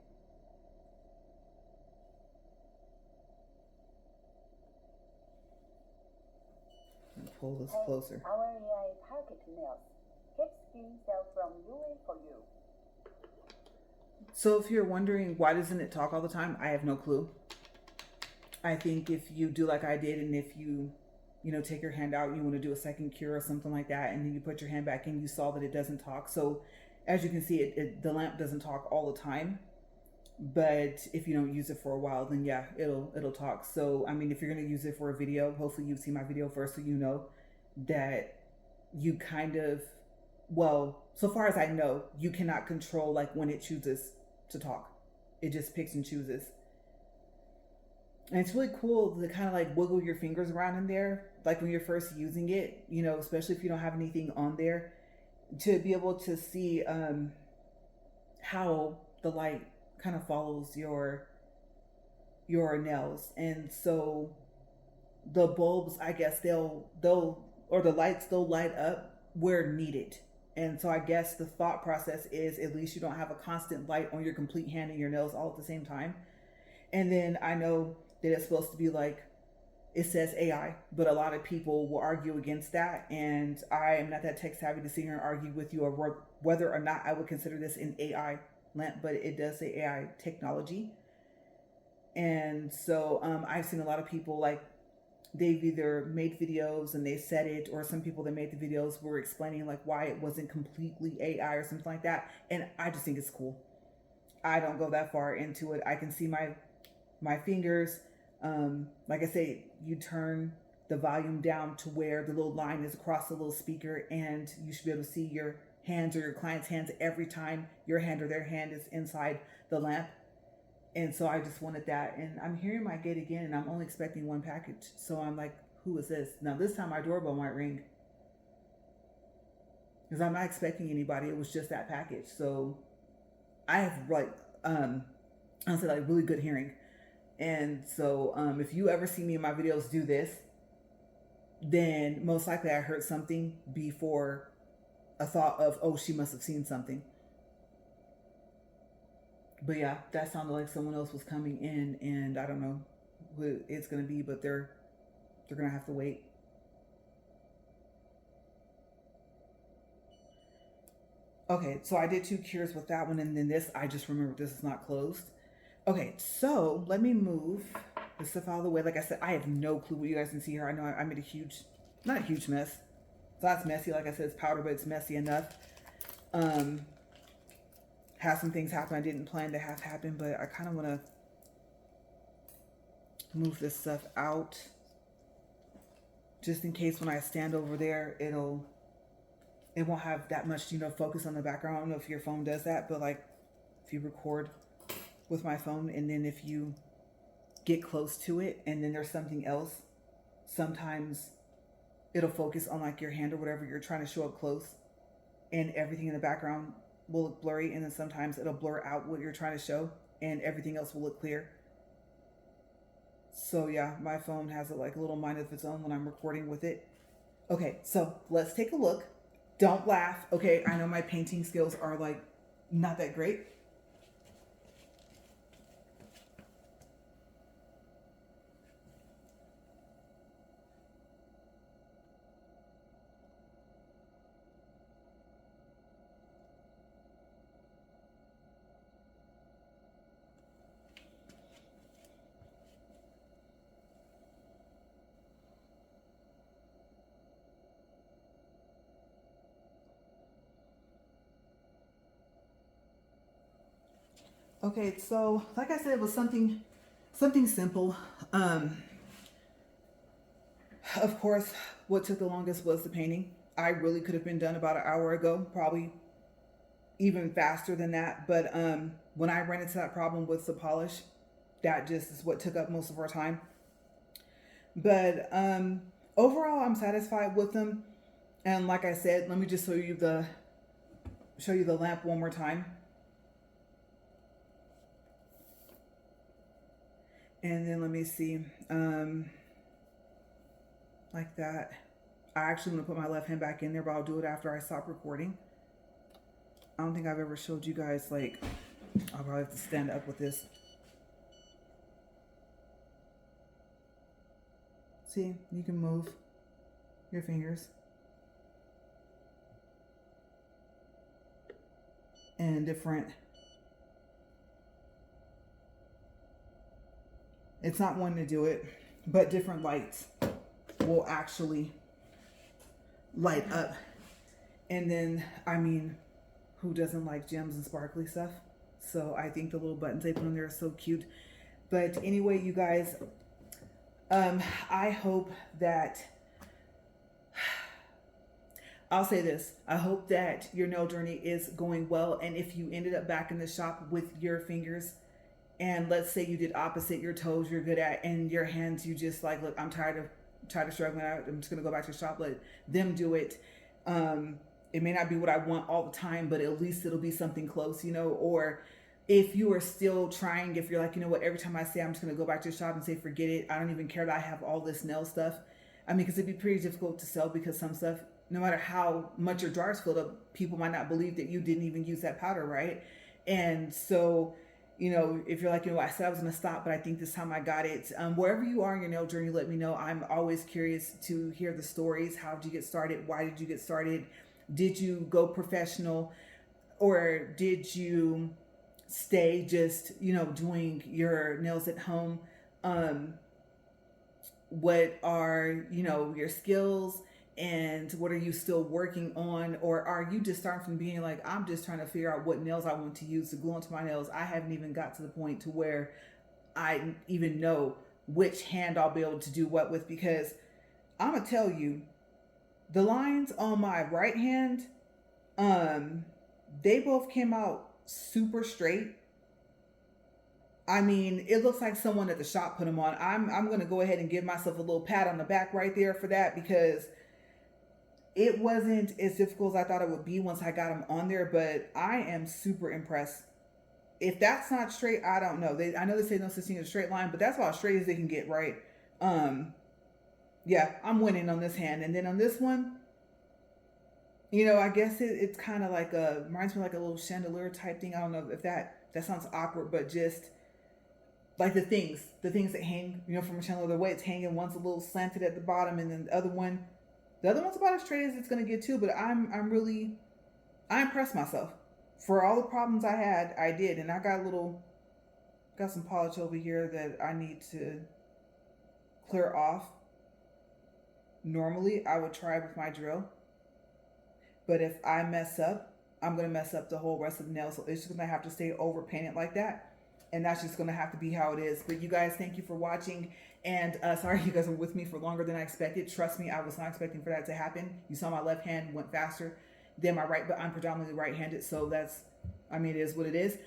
Pull this Hey, closer. our AI packet mails. Keep skin cell from UA for you. So if you're wondering why doesn't it talk all the time, I have no clue. I think if you do like I did, and if you know, take your hand out, you want to do a second cure or something like that, and then you put your hand back in, you saw that it doesn't talk. So as you can see, the lamp doesn't talk all the time. But if you don't use it for a while, then yeah, it'll talk. So I mean, if you're gonna use it for a video, hopefully you've seen my video first, so you know that you kind of, well, so far as I know, you cannot control like when it chooses to talk. It just picks and chooses. And it's really cool to kind of like wiggle your fingers around in there, like when you're first using it, you know, especially if you don't have anything on there, to be able to see how the light kind of follows your nails. And so the bulbs, I guess they'll or the lights, they'll light up where needed. And so I guess the thought process is at least you don't have a constant light on your complete hand and your nails all at the same time. And then I know that it's supposed to be like, it says AI, but a lot of people will argue against that. And I am not that tech savvy to sit here and argue with you or whether or not I would consider this an AI lamp, but it does say AI technology. And so I've seen a lot of people like they've either made videos and they said it, or some people that made the videos were explaining like why it wasn't completely AI or something like that. And I just think it's cool. I don't go that far into it. I can see my fingers. Like I say, you turn the volume down to where the little line is across the little speaker, and you should be able to see your hands or your client's hands every time your hand or their hand is inside the lamp. And so I just wanted that. And I'm hearing my gate again, and I'm only expecting one package. So I'm like, who is this? Now, this time my doorbell might ring because I'm not expecting anybody. It was just that package. So I have like, honestly, like really good hearing. And so if you ever see me in my videos do this, then most likely I heard something before a thought of, oh, she must have seen something. But yeah, that sounded like someone else was coming in, and I don't know who it's gonna be, but they're gonna have to wait. Okay, so I did 2 cures with that one, and then this, I just remembered this is not closed. Okay, so let me move the stuff out of the way. Like I said, I have no clue what you guys can see here. I know I made a huge, not a huge mess. It's not messy, like I said, it's powder, but it's messy enough. Have some things happen I didn't plan to have happen, but I kind of want to move this stuff out just in case when I stand over there, it won't have that much, you know, focus on the background. I don't know if your phone does that, but like if you record with my phone and then if you get close to it and then there's something else, sometimes it'll focus on like your hand or whatever you're trying to show up close, and everything in the background will look blurry, and then sometimes it'll blur out what you're trying to show and everything else will look clear. So yeah, my phone has a like a little mind of its own when I'm recording with it. Okay, so let's take a look. Don't laugh. Okay, I know my painting skills are like not that great. Okay, so like I said, it was something simple. Of course, what took the longest was the painting. I really could have been done about an hour ago, probably even faster than that. But when I ran into that problem with the polish, that just is what took up most of our time. But overall, I'm satisfied with them. And like I said, let me just show you the lamp one more time. And then let me see, like that. I actually want to put my left hand back in there, but I'll do it after I stop recording. I don't think I've ever showed you guys, like, I'll probably have to stand up with this. See, you can move your fingers. And different, it's not one to do it, but different lights will actually light up. And then, I mean, who doesn't like gems and sparkly stuff? So I think the little buttons they put on there are so cute. But anyway, you guys, I hope that, I'll say this, I hope that your nail journey is going well. And if you ended up back in the shop with your fingers, and let's say you did opposite, your toes you're good at, and your hands you just like, look, I'm tired of struggling out, I'm just gonna go back to the shop, let them do it. It may not be what I want all the time, but at least it'll be something close, you know. Or if you are still trying, if you're like, you know what, every time I say I'm just gonna go back to the shop and say forget it, I don't even care that I have all this nail stuff. I mean, because it'd be pretty difficult to sell, because some stuff, no matter how much your jar's filled up, people might not believe that you didn't even use that powder, right? And so, you know, if you're like, you know, I said I was gonna stop, but I think this time I got it. Wherever you are in your nail journey, let me know. I'm always curious to hear the stories. How did you get started? Why did you get started? Did you go professional, or did you stay just, you know, doing your nails at home? What are, you know, your skills, and what are you still working on? Or are you just starting from being like, I'm just trying to figure out what nails I want to use to glue onto my nails? I haven't even got to the point to where I even know which hand I'll be able to do what with, because I'm gonna tell you, the lines on my right hand, they both came out super straight. I mean, it looks like someone at the shop put them on. I'm gonna go ahead and give myself a little pat on the back right there for that, because it wasn't as difficult as I thought it would be once I got them on there. But I am super impressed. If that's not straight, I don't know. I know they say no such thing as a straight line, but that's about as straight as they can get, right? Yeah, I'm winning on this hand. And then on this one, you know, I guess it's kind of like reminds me like a little chandelier type thing. I don't know if that sounds awkward, but just like the things that hang, you know, from a chandelier, the way it's hanging, one's a little slanted at the bottom, and then the other one's about as straight as it's gonna get too. But I impressed myself for all the problems I had. I did, and I got some polish over here that I need to clear off. Normally, I would try with my drill, but if I mess up, I'm gonna mess up the whole rest of the nail. So it's just gonna have to stay over painted like that, and that's just gonna have to be how it is. But you guys, thank you for watching, and sorry you guys were with me for longer than I expected. Trust me, I was not expecting for that to happen. You saw my left hand went faster than my right, but I'm predominantly right-handed, so that's, I mean, it is what it is.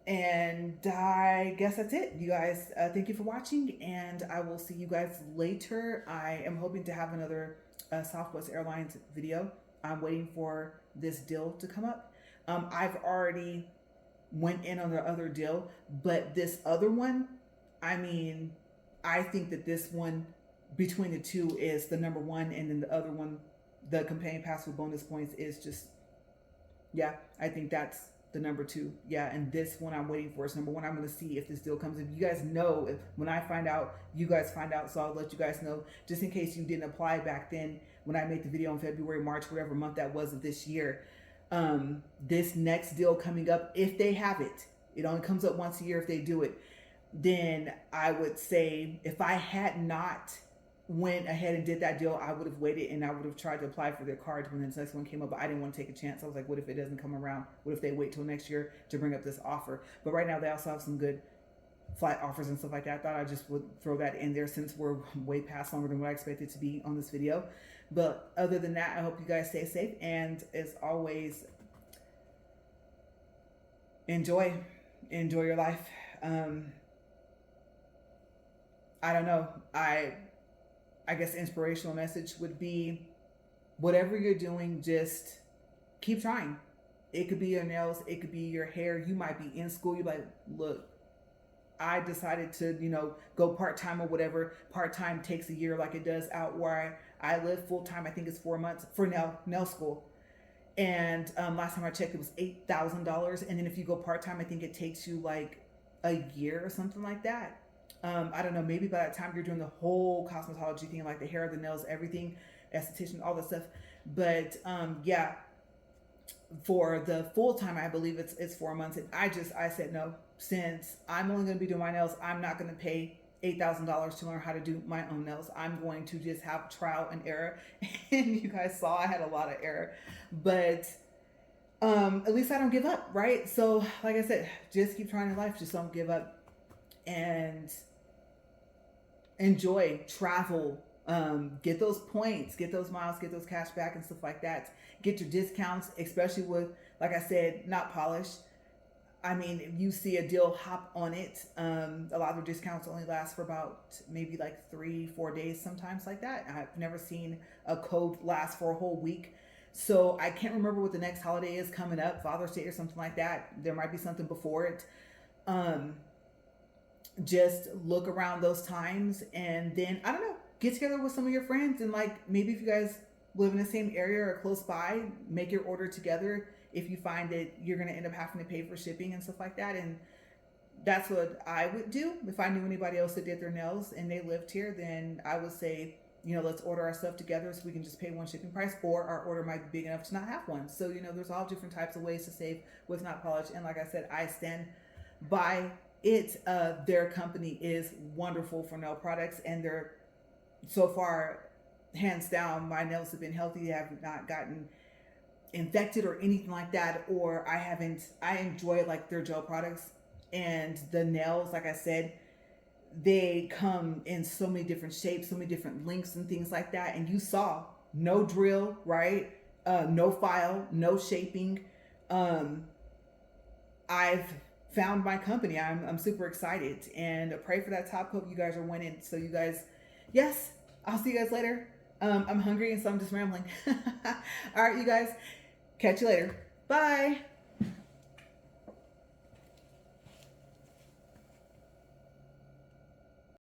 And I guess that's it, you guys. Thank you for watching, and I will see you guys later. I am hoping to have another Southwest Airlines video. I'm waiting for this deal to come up. I've already went in on the other deal, but this other one, I mean, I think that this one between the two is the number one, and then the other one, the companion pass with bonus points, is just, yeah, I think that's the number two. Yeah, and this one I'm waiting for is number one. I'm going to see if this deal comes. If you guys know, when I find out, you guys find out. So I'll let you guys know, just in case you didn't apply back then when I made the video in February, March, whatever month that was of this year. This next deal coming up, if they have it, it only comes up once a year if they do it, then I would say, if I had not went ahead and did that deal, I would have waited and I would have tried to apply for their cards when the next one came up, but I didn't want to take a chance. I was like, what if it doesn't come around? What if they wait till next year to bring up this offer? But right now they also have some good flight offers and stuff like that. I thought I just would throw that in there since we're way past longer than what I expected to be on this video. But other than that, I hope you guys stay safe, and as always, enjoy your life. I don't know. I guess inspirational message would be, whatever you're doing, just keep trying. It could be your nails, it could be your hair. You might be in school. You're like, look, I decided to, go part-time or whatever. Part-time takes a year, like it does out where I live. Full-time, I think it's 4 months for nail school. And last time I checked, it was $8,000. And then if you go part-time, I think it takes you like a year or something like that. I don't know, maybe by that time you're doing the whole cosmetology thing, like the hair, the nails, everything, esthetician, all that stuff. But yeah, for the full time, I believe it's 4 months. And I said, no, since I'm only going to be doing my nails, I'm not going to pay $8,000 to learn how to do my own nails. I'm going to just have trial and error. And you guys saw I had a lot of error, but at least I don't give up, right? So like I said, just keep trying in life. Just don't give up, and enjoy, travel, get those points, get those miles, get those cash back and stuff like that. Get your discounts, especially with, like I said, Notpolish. I mean, if you see a deal, hop on it. A lot of the discounts only last for about maybe like 3-4 days, sometimes like that. I've never seen a code last for a whole week. So I can't remember what the next holiday is coming up, Father's Day or something like that. There might be something before it. Just look around those times, and then, I don't know, get together with some of your friends, and like maybe if you guys live in the same area or close by, make your order together. If you find that you're going to end up having to pay for shipping and stuff like that. And that's what I would do. If I knew anybody else that did their nails and they lived here, then I would say, let's order our stuff together so we can just pay one shipping price, or our order might be big enough to not have one. So, there's all different types of ways to save with Notpolish. And like I said, I stand by it. Their company is wonderful for nail products, and they're, so far, hands down, my nails have been healthy. They have not gotten infected or anything like that, or I enjoy like their gel products. And the nails, like I said, they come in so many different shapes, so many different lengths and things like that. And you saw, no drill, right? No file, no shaping. I've found my company. I'm super excited, and pray for that top coat. You guys are winning. So you guys, yes, I'll see you guys later. I'm hungry, and so I'm just rambling. All right, you guys, catch you later. Bye.